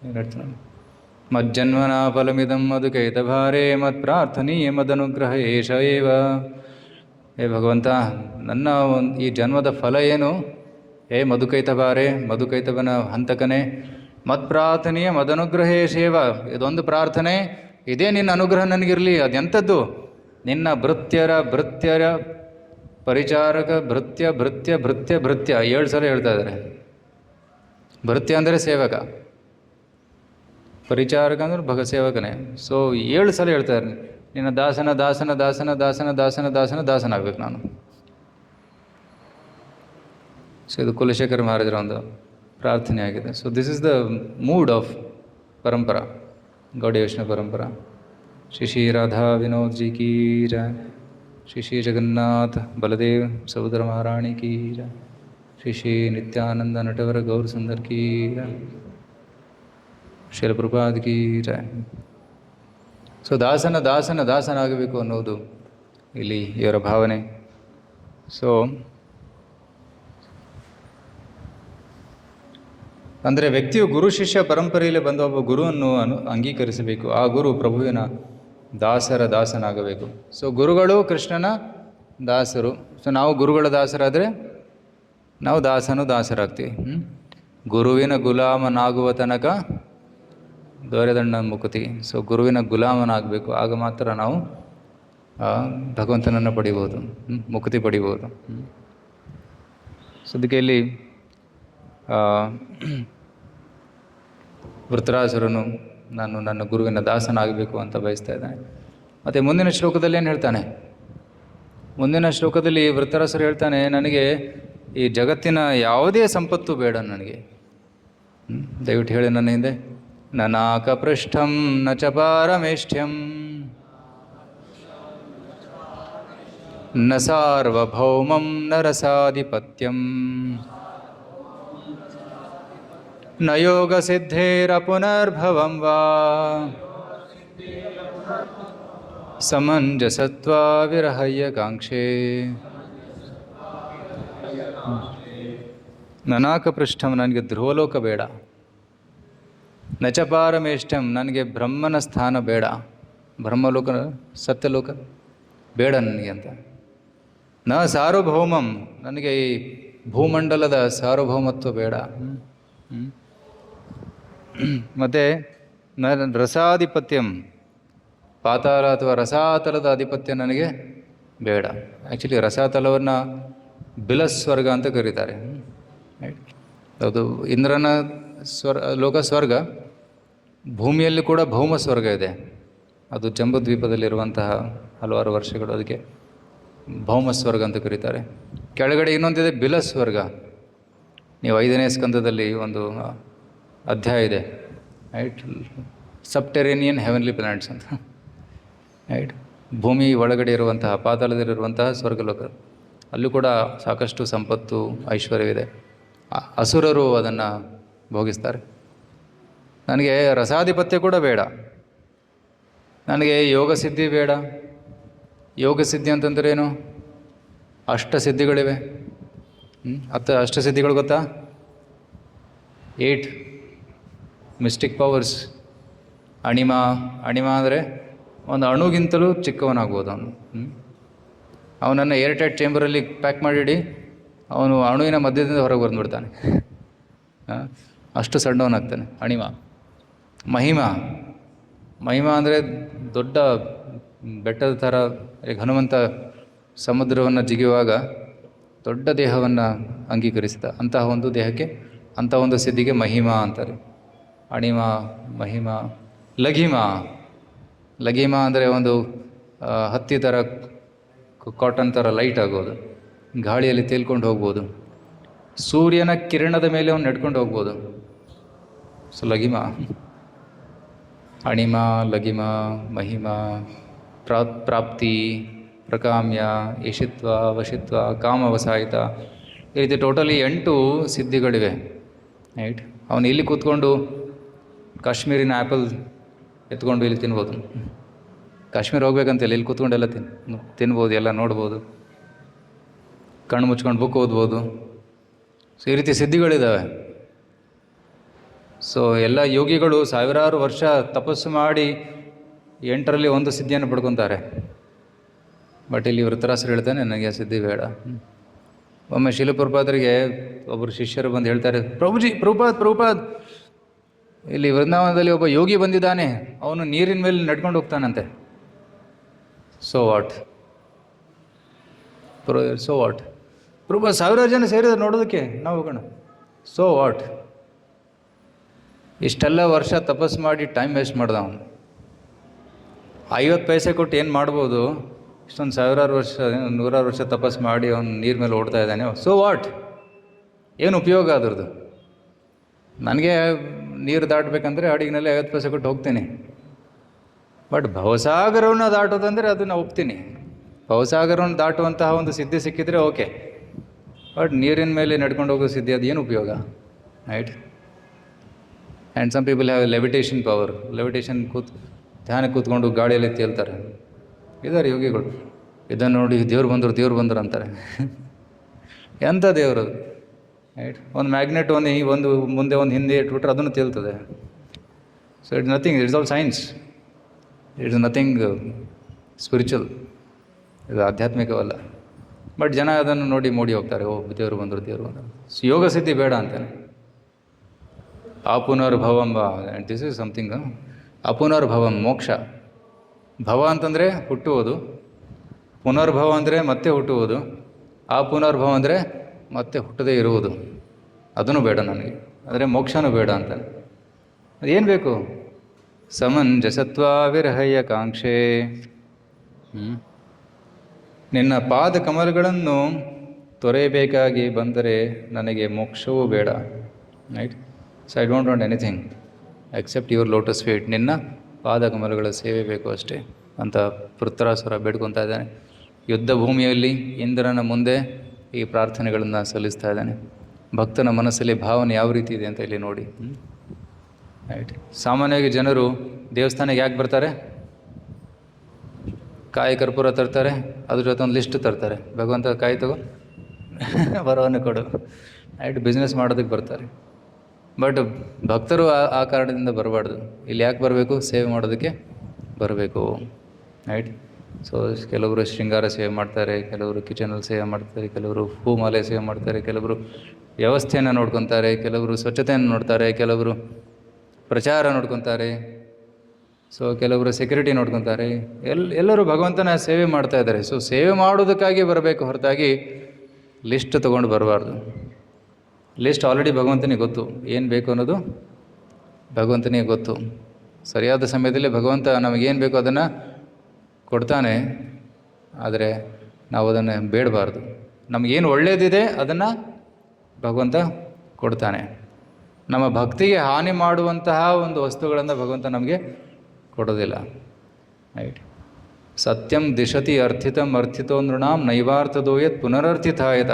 ಏನು ಹೇಳ್ತಾನೆ? ಮಜ್ಜನ್ಮನ ಫಲಮಿದಂ ಮಧುಕೈತಭಾರೇ ಮತ್ಪ್ರಾರ್ಥನೀಯ ಮದನುಗ್ರಹ ಏಷ ಏವ. ಹೇ ಭಗವಂತ, ನನ್ನ ಈ ಜನ್ಮದ ಫಲ ಏನು? ಹೇ ಮಧುಕೈತಭಾರೇ, ಮಧುಕೈತವನ ಹಂತಕನೇ, ಮತ್ಪ್ರಾರ್ಥನೀಯ ಮದನುಗ್ರಹೇಶೇವ. ಇದೊಂದು ಪ್ರಾರ್ಥನೆ, ಇದೇ ನಿನ್ನ ಅನುಗ್ರಹ ನನಗಿರಲಿ. ಅದೆಂಥದ್ದು? ನಿನ್ನ ಭೃತ್ಯರ ಪರಿಚಾರಕ ಭೃತ್ಯ 7 ಸಲ ಹೇಳ್ತಾ ಇದ್ದಾರೆ. ಭೃತ್ಯ ಅಂದರೆ ಸೇವಕ, ಪರಿಚಾರಕ ಅಂದ್ರೆ ಸೇವಕನೇ. ಸೊ 7 ಸಲ ಹೇಳ್ತಾ ಇದ್ದಾರೆ, ನಿನ್ನ ದಾಸನಾಗಬೇಕು ನಾನು. ಸೊ ಇದು ಕುಲಶೇಖರ ಮಹಾರಾಜರ ಒಂದು ಪ್ರಾರ್ಥನೆ ಆಗಿದೆ. So this is the mood of parampara, Gaudiya Vaishnava parampara. Shri Radha Vinod ji ಕೀ ಜೈ. ಶ್ರೀ ಜಗನ್ನಾಥ ಬಲದೇವ್ ಸಹೋದರ ಮಹಾರಾಣಿ ಕೀ ಜೈ. ಶ್ರೀ ನಿತ್ಯಾನಂದ ನಟವರ ಗೌರ ಸುಂದರ್ ಕೀ ಜೈ. ಶಿಲಪ್ರಪಾದ್ ಕೀ ಜೈ. ಸೊ ದಾಸನಾಗಬೇಕು ಅನ್ನೋದು ಇಲ್ಲಿ ಇವರ ಭಾವನೆ. ಸೊ ಅಂದರೆ ವ್ಯಕ್ತಿಯು ಗುರು ಶಿಷ್ಯ ಪರಂಪರೆಯಲ್ಲಿ ಬಂದ ಒಬ್ಬ ಗುರುವನ್ನು ಅಂಗೀಕರಿಸಬೇಕು. ಆ ಗುರು ಪ್ರಭುವಿನ ದಾಸನಾಗಬೇಕು. ಸೊ ಗುರುಗಳು ಕೃಷ್ಣನ ದಾಸರು. ಸೊ ನಾವು ಗುರುಗಳ ದಾಸರಾದರೆ ನಾವು ದಾಸರಾಗ್ತೀವಿ. ಗುರುವಿನ ಗುಲಾಮನಾಗುವ ತನಕ ದೊರೆದಂಡ ಮುಕುತಿ. ಸೊ ಗುರುವಿನ ಗುಲಾಮನಾಗಬೇಕು, ಆಗ ಮಾತ್ರ ನಾವು ಭಗವಂತನನ್ನು ಪಡಿಬೋದು, ಮುಕ್ತಿ ಪಡಿಬೋದು. ಸೊ ಅದಕ್ಕೆ ಇಲ್ಲಿ ವೃತ್ರಾಸುರನು ನಾನು ನನ್ನ ಗುರುವಿನ ದಾಸನಾಗಬೇಕು ಅಂತ ಬಯಸ್ತಾ ಇದ್ದಾನೆ. ಮತ್ತು ಮುಂದಿನ ಶ್ಲೋಕದಲ್ಲಿ ಏನು ಹೇಳ್ತಾನೆ? ಮುಂದಿನ ಶ್ಲೋಕದಲ್ಲಿ ವೃತ್ರಾಸುರ ಹೇಳ್ತಾನೆ, ನನಗೆ ಈ ಜಗತ್ತಿನ ಯಾವುದೇ ಸಂಪತ್ತು ಬೇಡ ನನಗೆ. ದಯವಿಟ್ಟು ಹೇಳಿ ನನ್ನ ಹಿಂದೆ. ನನಾಕಪೃಷ್ಠಂ ನ ಚ ಪಾರಮೇಷ್ಠ್ಯಂ ನ ಸಾರ್ವಭೌಮಂ ನ ರಸಾಧಿಪತ್ಯಂ ನ ಯೋಗ ಸಿದ್ಧೇರ ಪುನರ್ಭವಂ ವಾ ಸಮಂಜಸತ್ವಾ ವಿರಹಯ್ಯ ಕಾಂಕ್ಷೆ. ನನಾಕಪೃಷ್ಠಂ, ನನಗೆ ಧ್ರುವಲೋಕ ಬೇಡ. ನಚ ಪಾರಮೇಷ್ಠಂ, ನನಗೆ ಬ್ರಹ್ಮನ ಸ್ಥಾನ ಬೇಡ. ಬ್ರಹ್ಮಲೋಕ, ಸತ್ಯಲೋಕ ಬೇಡ ನನಗೆ ಅಂತ. ನ ಸಾರ್ವಭೌಮಂ, ನನಗೆ ಈ ಭೂಮಂಡಲದ ಸಾರ್ವಭೌಮತ್ವ ಬೇಡ. ಮತ್ತು ನ ರಸಾಧಿಪತ್ಯಂ, ಪಾತಾಳ ಅಥವಾ ರಸಾತಲದ ಆಧಿಪತ್ಯ ನನಗೆ ಬೇಡ. ಆ್ಯಕ್ಚುಲಿ ರಸಾತಲವನ್ನು ಬಿಲಸ್ವರ್ಗ ಅಂತ ಕರೀತಾರೆ. ಅದು ಇಂದ್ರನ ಲೋಕ ಸ್ವರ್ಗ. ಭೂಮಿಯಲ್ಲಿ ಕೂಡ ಭೌಮ ಸ್ವರ್ಗ ಇದೆ, ಅದು ಜಂಬುದ್ವೀಪದಲ್ಲಿರುವಂತಹ ಹಲವಾರು ವರ್ಷಗಳು, ಅದಕ್ಕೆ ಭೌಮ ಸ್ವರ್ಗ ಅಂತ ಕರೀತಾರೆ. ಕೆಳಗಡೆ ಇನ್ನೊಂದಿದೆ ಬಿಲಸ್ವರ್ಗ, ನೀವು 5ನೇ ಸ್ಕಂದದಲ್ಲಿ ಒಂದು ಅಧ್ಯಾಯ ಇದೆ, ರೈಟ್, ಸಬ್ಟೆರೇನಿಯನ್ ಹೆವೆನ್ಲಿ ಪ್ಲಾನೆಟ್ಸ್ ಅಂತ, ರೈಟ್, ಭೂಮಿ ಒಳಗಡೆ ಇರುವಂತಹ, ಪಾತಾಳದಲ್ಲಿರುವಂತಹ ಸ್ವರ್ಗಲೋಕ, ಅಲ್ಲೂ ಕೂಡ ಸಾಕಷ್ಟು ಸಂಪತ್ತು ಐಶ್ವರ್ಯವಿದೆ. ಅಸುರರು ಅದನ್ನು ಭೋಗಿಸ್ತಾರೆ. ನನಗೆ ರಸಾಧಿಪತ್ಯ ಕೂಡ ಬೇಡ, ನನಗೆ ಯೋಗ ಸಿದ್ಧಿ ಬೇಡ. ಯೋಗ ಸಿದ್ಧಿ ಅಂತಂದ್ರೆ ಏನು? ಅಷ್ಟಸಿದ್ಧಿಗಳಿವೆ. ಅಷ್ಟಸಿದ್ಧಿಗಳು ಗೊತ್ತಾ? 8 ಮಿಸ್ಟಿಕ್ ಪವರ್ಸ್. ಅಣಿಮ ಅಂದರೆ ಒಂದು ಅಣುಗಿಂತಲೂ ಚಿಕ್ಕವನಾಗ್ಬೋದು ಅವನು. ಅವನನ್ನು ಏರ್ಟೈಟ್ ಚೇಂಬರಲ್ಲಿ ಪ್ಯಾಕ್ ಮಾಡಿಡಿ, ಅವನು ಅಣುವಿನ ಮಧ್ಯದಿಂದ ಹೊರಗೆ ಬಂದುಬಿಡ್ತಾನೆ. ಅಷ್ಟು ಸಣ್ಣವನಾಗ್ತಾನೆ ಅಣಿಮ. ಮಹಿಮ ಅಂದರೆ ದೊಡ್ಡ ಬೆಟ್ಟದ ಥರ. ಈಗ ಹನುಮಂತ ಸಮುದ್ರವನ್ನು ಜಿಗಿಯುವಾಗ ದೊಡ್ಡ ದೇಹವನ್ನು ಅಂಗೀಕರಿಸಿದ, ಅಂತಹ ಒಂದು ದೇಹಕ್ಕೆ, ಅಂಥ ಒಂದು ಸಿದ್ಧಿಗೆ ಮಹಿಮಾ ಅಂತಾರೆ. ಅಣಿಮ, ಮಹಿಮ. ಲಘಿಮ ಅಂದರೆ ಒಂದು ಹತ್ತಿ ಥರ, ಕಾಟನ್ ಥರ ಲೈಟ್ ಆಗೋದು, ಗಾಳಿಯಲ್ಲಿ ತೇಲ್ಕೊಂಡು ಹೋಗ್ಬೋದು, ಸೂರ್ಯನ ಕಿರಣದ ಮೇಲೆ ಅವನು ನಡ್ಕೊಂಡು ಹೋಗ್ಬೋದು. ಸೊ ಲಘಿಮ. ಅಣಿಮ, ಲಘಿಮ, ಮಹಿಮ, ಪ್ರಾಪ್ತಿ, ಪ್ರಕಾಮ್ಯ, ಈಶಿತ್ವ, ವಶಿತ್ವ, ಕಾಮವಸಾಯಿತ, ಈ ರೀತಿ ಟೋಟಲಿ 8 ಸಿದ್ಧಿಗಳಿವೆ, ರೈಟ್. ಅವನು ಇಲ್ಲಿ ಕೂತ್ಕೊಂಡು ಕಾಶ್ಮೀರಿನ ಆ್ಯಪಲ್ ಎತ್ಕೊಂಡು ಇಲ್ಲಿ ತಿನ್ಬೋದು. ಕಾಶ್ಮೀರ ಹೋಗ್ಬೇಕಂತಿಲ್ಲ, ಇಲ್ಲಿ ಕೂತ್ಕೊಂಡೆಲ್ಲ ತಿನ್ಬೋದು, ಎಲ್ಲ ನೋಡ್ಬೋದು, ಕಣ್ಣು ಮುಚ್ಕೊಂಡು ಬುಕ್ ಓದ್ಬೋದು. ಸೊ ಈ ರೀತಿ ಸಿದ್ಧಿಗಳಿದ್ದಾವೆ. ಸೊ ಎಲ್ಲ ಯೋಗಿಗಳು ಸಾವಿರಾರು ವರ್ಷ ತಪಸ್ಸು ಮಾಡಿ 8ರಲ್ಲಿ 1 ಸಿದ್ಧಿಯನ್ನು ಪಡ್ಕೊತಾರೆ. ಬಟ್ ಇಲ್ಲಿ ವೃತರಾಸರು ಹೇಳ್ತಾನೆ, ನನಗೆ ಆ ಸಿದ್ಧಿ ಬೇಡ. ಒಮ್ಮೆ ಶಿಲ ಪ್ರಭುಪಾದರಿಗೆ ಒಬ್ಬರು ಶಿಷ್ಯರು ಬಂದು ಹೇಳ್ತಾರೆ, ಪ್ರಭುಪಾದ್ ಇಲ್ಲಿ ವೃಂದಾವನದಲ್ಲಿ ಒಬ್ಬ ಯೋಗಿ ಬಂದಿದ್ದಾನೆ, ಅವನು ನೀರಿನ ಮೇಲೆ ನಡ್ಕೊಂಡು ಹೋಗ್ತಾನಂತೆ. ಸೊ ವಾಟ್ ಪ್ರಭುಪಾದ್, ಸಾವಿರಾರು ಜನ ಸೇರಿದ್ರು ನೋಡೋದಕ್ಕೆ, ನಾವು ಹೋಗೋಣ. So what? ಇಷ್ಟೆಲ್ಲ ವರ್ಷ ತಪಸ್ಸು ಮಾಡಿ ಟೈಮ್ ವೇಸ್ಟ್ ಮಾಡ್ದ ಅವನು. 50 ಪೈಸೆ ಕೊಟ್ಟು ಏನು ಮಾಡ್ಬೋದು? ಇಷ್ಟೊಂದು ಸಾವಿರಾರು ವರ್ಷ, 100 ವರ್ಷ ತಪಸ್ಸು ಮಾಡಿ ಅವನು ನೀರು ಮೇಲೆ ಓಡ್ತಾ ಇದ್ದಾನೆ. So what? ಏನು ಉಪಯೋಗ ಅದ್ರದ್ದು? ನನಗೆ ನೀರು ದಾಟಬೇಕಂದ್ರೆ ಅಡಿಗಿನಲ್ಲಿ 50 ಪೈಸೆ ಕೊಟ್ಟು ಹೋಗ್ತೀನಿ. ಬಟ್ ಭವಸಾಗರವನ್ನು ದಾಟೋದಂದರೆ ಅದನ್ನು ಒಪ್ತೀನಿ. ಭವಸಾಗರವನ್ನು ದಾಟುವಂತಹ ಒಂದು ಸಿದ್ಧಿ ಸಿಕ್ಕಿದರೆ ಓಕೆ. ಬಟ್ ನೀರಿನ ಮೇಲೆ ನಡ್ಕೊಂಡು ಹೋಗೋ ಸಿದ್ಧಿ, ಅದು ಏನು ಉಪಯೋಗ, right? And some people have levitation power. ಧ್ಯಾನಕ್ಕೆ ಕೂತ್ಕೊಂಡು ಗಾಳಿಯಲ್ಲಿ ತೇಲ್ತಾರೆ. ಇದ್ದಾರೆ ಯೋಗಿಗಳು. ಇದನ್ನು ನೋಡಿ ದೇವ್ರು ಬಂದರು ಅಂತಾರೆ. ಎಂಥ ದೇವರು, ರೈಟ್? ಒಂದು ಮ್ಯಾಗ್ನೆಟ್ ಒಂದು ಮುಂದೆ ಒಂದು ಹಿಂದೆ ಇಟ್ಬಿಟ್ರೆ ಅದನ್ನು ತೇಲ್ತದೆ. So it's nothing, it's all science, it's nothing spiritual. ಇದು ಆಧ್ಯಾತ್ಮಿಕವಲ್ಲ. ಬಟ್ ಜನ ಅದನ್ನು ನೋಡಿ ಹೋಗ್ತಾರೆ. ದೇವರು ಬಂದರು. ಯೋಗ ಸಿದ್ಧಿ ಬೇಡ ಅಂತಾನೆ. ಅಪುನರ್ಭವಂ, ಆ್ಯಂಡ್ ದಿಸ್ ಇಸ್ ಸಮಥಿಂಗ್. ಅಪುನರ್ಭವಂ, ಮೋಕ್ಷ. ಭವ ಅಂತಂದರೆ ಹುಟ್ಟುವುದು, ಪುನರ್ಭವ ಅಂದರೆ ಮತ್ತೆ ಹುಟ್ಟುವುದು, ಅಪುನರ್ಭವ ಅಂದರೆ ಮತ್ತೆ ಹುಟ್ಟದೇ ಇರುವುದು. ಅದನ್ನು ಬೇಡ ನನಗೆ, ಅಂದರೆ ಮೋಕ್ಷನೂ ಬೇಡ ಅಂತಾನೆ. ಅದೇನು ಬೇಕು? ಸಮಂಜಸತ್ವ ವಿರಹಯ್ಯ ಕಾಂಕ್ಷೆ. ನಿನ್ನ ಪಾದ ಕಮಲಗಳನ್ನು ತೊರೆಯಬೇಕಾಗಿ ಬಂದರೆ ನನಗೆ ಮೋಕ್ಷವೂ ಬೇಡ, right? So I don't want anything accept your lotus feet. ನಿನ್ನ ಪಾದ ಕಮಲಗಳ ಸೇವೆ ಬೇಕು ಅಷ್ಟೇ ಅಂತ ವೃತ್ರಾಸುರ ಬೇಡ್ಕೊತಾ ಇದ್ದಾನೆ. ಯುದ್ಧ ಭೂಮಿಯಲ್ಲಿ ಇಂದ್ರನ ಮುಂದೆ ಈ ಪ್ರಾರ್ಥನೆಗಳನ್ನು ಸಲ್ಲಿಸ್ತಾ ಇದ್ದಾನೆ. ಭಕ್ತನ ಮನಸ್ಸಲ್ಲಿ ಭಾವನೆ ಯಾವ ರೀತಿ ಇದೆ ಅಂತ ಇಲ್ಲಿ ನೋಡಿ, ರೈಟ್? ಸಾಮಾನ್ಯವಾಗಿ ಜನರು ದೇವಸ್ಥಾನಕ್ಕೆ ಯಾಕೆ ಬರ್ತಾರೆ? ಕಾಯಿ ಕರ್ಪೂರ ತರ್ತಾರೆ, ಅದ್ರ ಜೊತೆ ಒಂದು ಲಿಸ್ಟ್ ತರ್ತಾರೆ, ಭಗವಂತ ಕಾಯಿ ತಗೋ ಬರೋವನ್ನು ಕೊಡು, ರೈಟ್? ಬಿಸ್ನೆಸ್ ಮಾಡೋದಕ್ಕೆ ಬರ್ತಾರೆ. ಬಟ್ ಭಕ್ತರು ಆ ಕಾರಣದಿಂದ ಬರಬಾರ್ದು. ಇಲ್ಲಿ ಯಾಕೆ ಬರಬೇಕು? ಸೇವೆ ಮಾಡೋದಕ್ಕೆ ಬರಬೇಕು, ರೈಟ್? ಸೊ ಕೆಲವರು ಶೃಂಗಾರ ಸೇವೆ ಮಾಡ್ತಾರೆ, ಕೆಲವರು ಕಿಚನಲ್ಲಿ ಸೇವೆ ಮಾಡ್ತಾರೆ, ಕೆಲವರು ಹೂಮಾಲೆ ಸೇವೆ ಮಾಡ್ತಾರೆ, ಕೆಲವರು ವ್ಯವಸ್ಥೆಯನ್ನು ನೋಡ್ಕೊತಾರೆ, ಕೆಲವರು ಸ್ವಚ್ಛತೆಯನ್ನು ನೋಡ್ತಾರೆ, ಕೆಲವರು ಪ್ರಚಾರ ನೋಡ್ಕೊತಾರೆ, ಸೊ ಕೆಲವರು ಸೆಕ್ಯೂರಿಟಿ ನೋಡ್ಕೊತಾರೆ. ಎಲ್ಲರೂ ಭಗವಂತನ ಸೇವೆ ಮಾಡ್ತಾ ಇದ್ದಾರೆ. ಸೊ ಸೇವೆ ಮಾಡೋದಕ್ಕಾಗಿ ಬರಬೇಕು ಹೊರತಾಗಿ ಲಿಸ್ಟ್ ತೊಗೊಂಡು ಬರಬಾರ್ದು. ಲಿಸ್ಟ್ ಆಲ್ರೆಡಿ ಭಗವಂತನಿಗೆ ಗೊತ್ತು, ಏನು ಬೇಕು ಅನ್ನೋದು ಭಗವಂತನಿಗೆ ಗೊತ್ತು. ಸರಿಯಾದ ಸಮಯದಲ್ಲಿ ಭಗವಂತ ನಮಗೇನು ಬೇಕು ಅದನ್ನು ಕೊಡ್ತಾನೆ. ಆದರೆ ನಾವು ಅದನ್ನು ಬೇಡಬಾರ್ದು. ನಮಗೇನು ಒಳ್ಳೆಯದಿದೆ ಅದನ್ನು ಭಗವಂತ ಕೊಡ್ತಾನೆ. ನಮ್ಮ ಭಕ್ತಿಗೆ ಹಾನಿ ಮಾಡುವಂತಹ ಒಂದು ವಸ್ತುಗಳನ್ನು ಭಗವಂತ ನಮಗೆ ಕೊಡೋದಿಲ್ಲ. ರೈಟ್. ಸತ್ಯಂ ದಿಶತಿ ಅರ್ಥಿತಂ ಅರ್ಥಿತೋ ನೃಣಾಂ ನೈವಾರ್ಥದೋಯತ್ ಪುನರರ್ಥಿತಾಯತ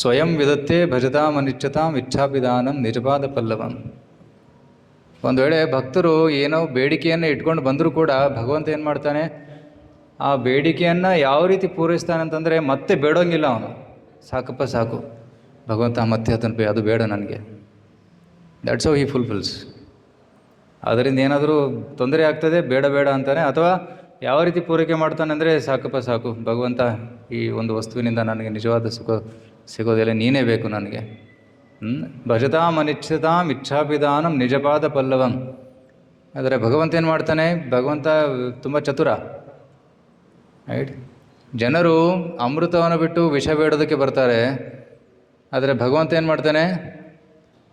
ಸ್ವಯಂ ವಿದತ್ತೆ ಭಜತಾಂ ಅನಿಚ್ಛತಾಂ ಇಚ್ಛಾಪಿದಾನಂ ನಿಜಪಾದ ಪಲ್ಲವಂ. ಒಂದು ವೇಳೆ ಭಕ್ತರು ಏನೋ ಬೇಡಿಕೆಯನ್ನು ಇಟ್ಕೊಂಡು ಬಂದರೂ ಕೂಡ ಭಗವಂತ ಏನು ಮಾಡ್ತಾನೆ, ಆ ಬೇಡಿಕೆಯನ್ನು ಯಾವ ರೀತಿ ಪೂರೈಸ್ತಾನೆ ಅಂತಂದರೆ ಮತ್ತೆ ಬೇಡೋಂಗಿಲ್ಲ ಅವನು. ಸಾಕಪ್ಪ ಸಾಕು ಭಗವಂತ, ಮತ್ತೆ ಅದು ಬೇಡ ನನಗೆ. That's how he fulfils. ಅದರಿಂದ ಏನಾದರೂ ತೊಂದರೆ ಆಗ್ತದೆ, ಬೇಡ ಬೇಡ ಅಂತಾನೆ. ಅಥವಾ ಯಾವ ರೀತಿ ಪೂರೈಕೆ ಮಾಡ್ತಾನೆ ಅಂದರೆ, ಸಾಕಪ್ಪ ಸಾಕು ಭಗವಂತ, ಈ ಒಂದು ವಸ್ತುವಿನಿಂದ ನನಗೆ ನಿಜವಾದ ಸುಖ ಸಿಗೋದಿಲ್ಲ, ನೀನೇ ಬೇಕು ನನಗೆ. ಭಜತಾಂ ಅನಿಚ್ಛತಾಂ ಇಚ್ಛಾಪಿದಾನಂ ನಿಜಪಾದ ಪಲ್ಲವಂ. ಆದರೆ ಭಗವಂತ ಏನು ಮಾಡ್ತಾನೆ, ಭಗವಂತ ತುಂಬ ಚತುರ. ರೈಟ್. ಜನರು ಅಮೃತವನ್ನು ಬಿಟ್ಟು ವಿಷ ಬೇಡೋದಕ್ಕೆ ಬರ್ತಾರೆ. ಆದರೆ ಭಗವಂತ ಏನು ಮಾಡ್ತಾನೆ,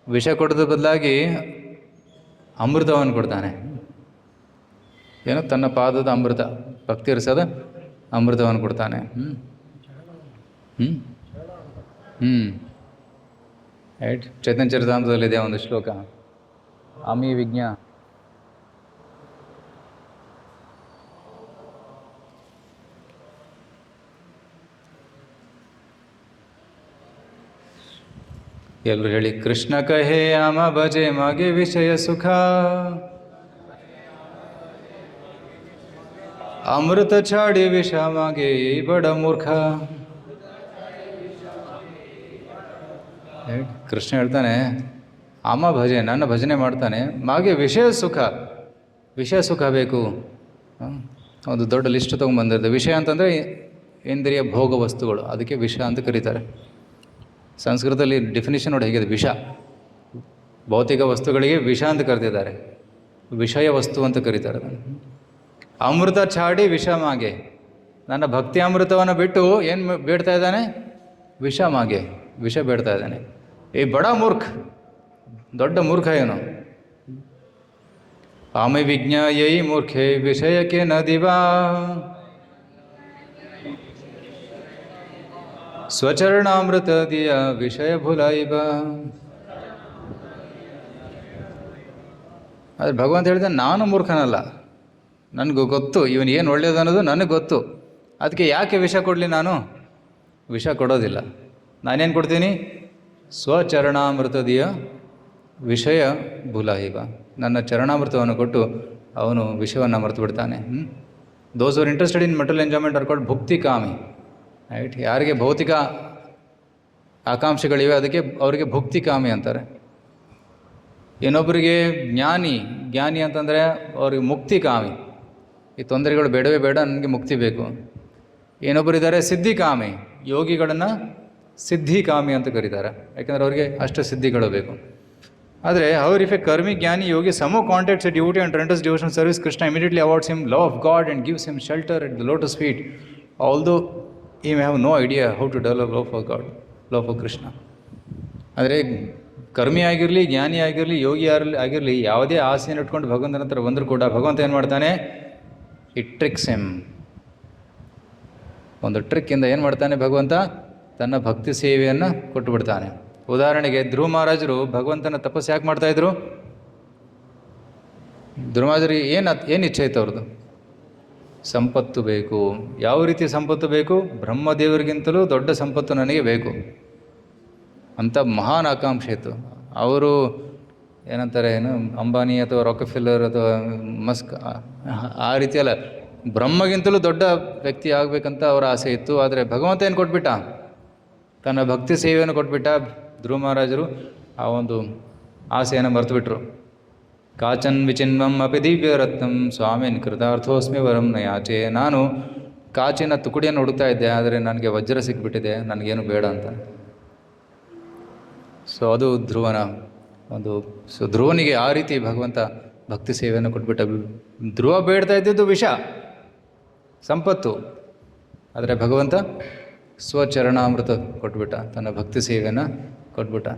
ವಿಷ ಕೊಡೋದ್ರ ಬದಲಾಗಿ ಅಮೃತವನ್ನು ಕೊಡ್ತಾನೆ. ಏನು, ತನ್ನ ಪಾದದ ಅಮೃತ, ಭಕ್ತಿ ಇರಿಸೋದ ಅಮೃತವನ್ನು ಕೊಡ್ತಾನೆ. ರೈಟ್. ಚೈತನ್ಯ ಚರಿತಾಮೃತದಲ್ಲಿದೆ ಒಂದು ಶ್ಲೋಕ, ಆಮಿ ವಿಜ್ಞಾ ಎಲ್ಲರೂ ಹೇಳಿ. ಕೃಷ್ಣ ಕಹೇ ಆಮ ಭಜೆ ಮಾಗೆ ವಿಷಯ ಸುಖ, ಅಮೃತ ಛಾಡಿ ವಿಷ ಮಾಗೆ ಬಡ ಮೂರ್ಖ. ಕೃಷ್ಣ ಹೇಳ್ತಾನೆ, ಆಮ ಭಜೆ, ನನ್ನ ಭಜನೆ ಮಾಡ್ತಾನೆ, ಮಾಗೆ ವಿಷಯ ಸುಖ, ವಿಷಯ ಸುಖ ಬೇಕು. ಒಂದು ದೊಡ್ಡ ಲಿಸ್ಟ್ ತೊಗೊಂಡ್ಬಂದಿರುತ್ತೆ. ವಿಷಯ ಅಂತಂದರೆ ಇಂದ್ರಿಯ ಭೋಗ ವಸ್ತುಗಳು, ಅದಕ್ಕೆ ವಿಷ ಅಂತ ಕರೀತಾರೆ. ಸಂಸ್ಕೃತದಲ್ಲಿ ಡೆಫಿನಿಷನ್ ನೋಡಿ ಹೇಗಿದೆ, ವಿಷ, ಭೌತಿಕ ವಸ್ತುಗಳಿಗೆ ವಿಷ ಅಂತ ಕರೆದಿದ್ದಾರೆ, ವಿಷಯ ವಸ್ತು ಅಂತ ಕರೀತಾರೆ. ಅಮೃತ ಛಾಡಿ ವಿಷ ಮಾಗೆ, ನನ್ನ ಭಕ್ತಿ ಅಮೃತವನ್ನು ಬಿಟ್ಟು ಏನು ಬೇಡ್ತಾ ಇದ್ದಾನೆ, ವಿಷ ಮಾಗೆ, ವಿಷ ಬೇಡ್ತಾ ಇದ್ದಾನೆ. ಈ ಬಡ ಮೂರ್ಖ, ದೊಡ್ಡ ಮೂರ್ಖ ಏನು. ಆಮೆ ವಿಜ್ಞಾಯೈ ಮೂರ್ಖೆ ವಿಷಯಕ್ಕೆ ನದಿವಾ ಸ್ವಚರಣಾಮೃತ ದಿಯ ವಿಷಯ ಭುಲಾಯಿಬ. ಆದರೆ ಭಗವಂತ ಹೇಳಿದ, ನಾನು ಮೂರ್ಖನಲ್ಲ, ನನಗೂ ಗೊತ್ತು ಇವನು ಏನು ಒಳ್ಳೆಯದು ಅನ್ನೋದು ನನಗೆ ಗೊತ್ತು. ಅದಕ್ಕೆ ಯಾಕೆ ವಿಷ ಕೊಡಲಿ, ನಾನು ವಿಷ ಕೊಡೋದಿಲ್ಲ. ನಾನೇನು ಕೊಡ್ತೀನಿ, ಸ್ವಚರಣಾಮೃತದಿಯ ವಿಷಯ ಭುಲಾಯಿಬ, ನನ್ನ ಚರಣಾಮೃತವನ್ನು ಕೊಟ್ಟು ಅವನು ವಿಷಯವನ್ನು ಮರೆತು ಬಿಡ್ತಾನೆ. Those are interested in mental enjoyment are called ಭುಕ್ತಿ ಕಾಮಿ. ರೈಟ್. ಯಾರಿಗೆ ಭೌತಿಕ ಆಕಾಂಕ್ಷೆಗಳಿವೆ ಅದಕ್ಕೆ ಅವರಿಗೆ ಭುಕ್ತಿ ಕಾಮಿ ಅಂತಾರೆ. ಇನ್ನೊಬ್ಬರಿಗೆ ಜ್ಞಾನಿ ಅಂತಂದರೆ ಅವ್ರಿಗೆ ಮುಕ್ತಿ ಕಾಮಿ, ಈ ತೊಂದರೆಗಳು ಬೇಡವೇ ಬೇಡ, ನನಗೆ ಮುಕ್ತಿ ಬೇಕು. ಇನ್ನೊಬ್ಬರಿದ್ದಾರೆ ಸಿದ್ಧಿ ಕಾಮಿ, ಯೋಗಿಗಳನ್ನು ಸಿದ್ಧಿ ಕಾಮಿ ಅಂತ ಕರೀತಾರೆ, ಯಾಕೆಂದರೆ ಅವರಿಗೆ ಅಷ್ಟು ಸಿದ್ಧಿಗಳು ಬೇಕು. ಆದರೆ ಹೌರ್ ಇಫ್ ಎ ಕರ್ಮಿ ಜ್ಞಾನಿ ಯೋಗಿ somehow contacts a duty and renders devotional service, Krishna immediately awards him love of God and gives him shelter at the lotus feet, although he may have no idea how to develop love for God, love for Krishna. ಆದರೆ ಕರ್ಮಿ ಆಗಿರಲಿ, ಜ್ಞಾನಿ ಆಗಿರಲಿ, ಯೋಗಿ ಆಗಿರಲಿ, ಯಾವುದೇ ಆಸೆಯನ್ನು ಇಟ್ಕೊಂಡು ಭಗವಂತನ ಹತ್ರ ಬಂದರೂ ಕೂಡ ಭಗವಂತ ಏನು ಮಾಡ್ತಾನೆ, ಇಟ್ ಟ್ರಿಕ್ಸ್ ಹಿಮ್. ಒಂದು ಟ್ರಿಕ್ಕಿಂದ ಏನು ಮಾಡ್ತಾನೆ ಭಗವಂತ, ತನ್ನ ಭಕ್ತಿ ಸೇವೆಯನ್ನು ಕೊಟ್ಟು ಬಿಡ್ತಾನೆ. ಉದಾಹರಣೆಗೆ ಧ್ರುವ ಮಹಾರಾಜರು ಭಗವಂತನ ತಪಸ್ಸು ಯಾಕೆ ಮಾಡ್ತಾಯಿದ್ರು? ಧ್ರುವ ಮಹಾರಾಜರಿಗೆ ಏನು ಇಚ್ಛೆ ಇತ್ತು ಅವ್ರದ್ದು? ಸಂಪತ್ತು ಬೇಕು. ಯಾವ ರೀತಿ ಸಂಪತ್ತು ಬೇಕು? ಬ್ರಹ್ಮದೇವರಿಗಿಂತಲೂ ದೊಡ್ಡ ಸಂಪತ್ತು ನನಗೆ ಬೇಕು ಅಂತ ಮಹಾನ್ ಆಕಾಂಕ್ಷೆ ಇತ್ತು. ಅವರು ಏನಂತಾರೆ, ಅಂಬಾನಿ ಅಥವಾ ರಾಕೆಫೆಲ್ಲರ್ ಅಥವಾ ಮಸ್ಕ್ ಆ ರೀತಿಯಲ್ಲ, ಬ್ರಹ್ಮಗಿಂತಲೂ ದೊಡ್ಡ ವ್ಯಕ್ತಿ ಆಗಬೇಕಂತ ಅವರ ಆಸೆ ಇತ್ತು. ಆದರೆ ಭಗವಂತ ಏನು ಕೊಟ್ಬಿಟ್ಟ, ತನ್ನ ಭಕ್ತಿ ಸೇವೆಯನ್ನು ಕೊಟ್ಬಿಟ್ಟ. ಧ್ರುವ ಮಹಾರಾಜರು ಆ ಒಂದು ಆಸೆಯನ್ನು ಮರೆತುಬಿಟ್ರು. ಕಾಚನ್ ವಿಚಿನ್ವಂ ಅಪಿ ದಿವ್ಯ ರತ್ನಂ ಸ್ವಾಮಿನ್ ಕೃತಾರ್ಥೋಸ್ಮಿ ವರಂ ನಯಾಚೆ. ನಾನು ಕಾಚಿನ ತುಕುಡಿಯನ್ನು ಹುಡುಕ್ತಾ ಇದ್ದೆ, ಆದರೆ ನನಗೆ ವಜ್ರ ಸಿಕ್ಬಿಟ್ಟಿದೆ, ನನಗೇನು ಬೇಡ ಅಂತ. ಸೊ ಅದು ಧ್ರುವನ ಒಂದು ಧ್ರುವನಿಗೆ ಆ ರೀತಿ ಭಗವಂತ ಭಕ್ತಿ ಸೇವೆಯನ್ನು ಕೊಟ್ಬಿಟ್ಟ. ಧ್ರುವ ಬೇಡ್ತಾ ಇದ್ದಿದ್ದು ವಿಷ, ಸಂಪತ್ತು, ಆದರೆ ಭಗವಂತ ಸ್ವಚರಣಾಮೃತ ಕೊಟ್ಬಿಟ್ಟ, ತನ್ನ ಭಕ್ತಿ ಸೇವೆಯನ್ನು ಕೊಟ್ಬಿಟ್ಟ.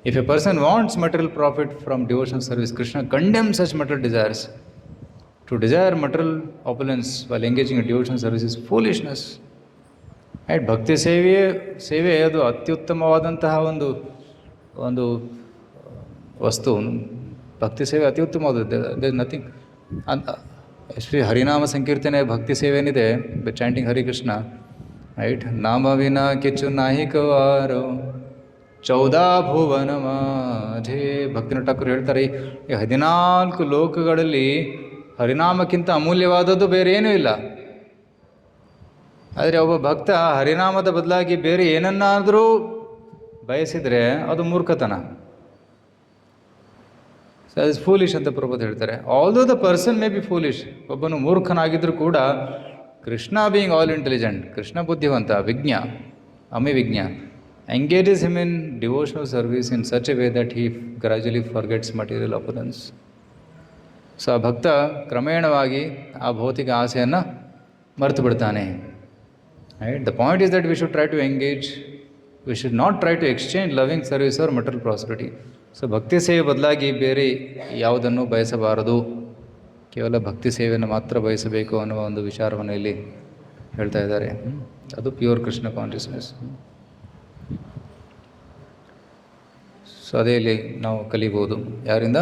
If a person wants material profit from devotional service, Krishna condemns such material desires. To desire material opulence while engaging in devotional service is foolishness. Right. ಭಕ್ತಿ ಸೇವೆ ಅದು ಅತ್ಯುತ್ತಮವಾದಂತಹ ಒಂದು ಒಂದು ವಸ್ತು. ಭಕ್ತಿ ಸೇವೆ ಅತಿ ಉತ್ತಮವಾದದ್ದು. ನಥಿಂಗ್ ಅಂತ ಶ್ರೀ ಹರಿನಾಮ ಸಂಕೀರ್ತನೆ ಭಕ್ತಿ ಸೇವೆ ಏನಿದೆ, ಚಾಂಟಿಂಗ್ ಹರಿಕೃಷ್ಣ, ರೈಟ್. ನಾಮವಿನ ಕಿಚ್ಚು ನಾಹಿಕವಾರು 14 ಭುವನ ಮಾಝೆ. ಭಕ್ತಿನ ಠಾಕೂರ್ ಹೇಳ್ತಾರೆ, ಈ 14 ಲೋಕಗಳಲ್ಲಿ ಹರಿನಾಮಕ್ಕಿಂತ ಅಮೂಲ್ಯವಾದದ್ದು ಬೇರೆ ಏನೂ ಇಲ್ಲ. ಆದರೆ ಒಬ್ಬ ಭಕ್ತ ಹರಿನಾಮದ ಬದಲಾಗಿ ಬೇರೆ ಏನನ್ನಾದರೂ ಬಯಸಿದರೆ ಅದು ಮೂರ್ಖತನ. ಅದು ಫೂಲಿಶ್ ಅಂತ ಪ್ರಭುಪಾದ ಹೇಳ್ತಾರೆ. Although the person may be foolish, ಒಬ್ಬನು ಮೂರ್ಖನಾಗಿದ್ದರೂ ಕೂಡ Krishna being all intelligent, Krishna ಬುದ್ಧಿವಂತ, ವಿಜ್ಞ, ಅಮಿವಿಜ್ಞ, engages him in devotional service in such a way that he gradually forgets material opulence. So ಆ ಭಕ್ತ ಕ್ರಮೇಣವಾಗಿ ಆ ಭೌತಿಕ ಆಸೆಯನ್ನು ಮರೆತು ಬಿಡ್ತಾನೆ. Right. The point is that we should try to engage, we should not try to exchange loving service or material prosperity. So ಭಕ್ತಿ ಸೇವೆ ಬದಲಾಗಿ ಬೇರೆ ಯಾವುದನ್ನು ಬಯಸಬಾರದು, ಕೇವಲ ಭಕ್ತಿ ಸೇವೆಯನ್ನು ಮಾತ್ರ ಬಯಸಬೇಕು ಅನ್ನುವ ಒಂದು ವಿಚಾರವನ್ನು ಇಲ್ಲಿ ಹೇಳ್ತಾ ಇದ್ದಾರೆ. ಅದು ಪ್ಯೂರ್ ಕೃಷ್ಣ ಕಾನ್ಷಿಯಸ್ನೆಸ್. ಸೊ ಅದೇ ಇಲ್ಲಿ ನಾವು ಕಲಿಬೋದು. ಯಾರಿಂದ?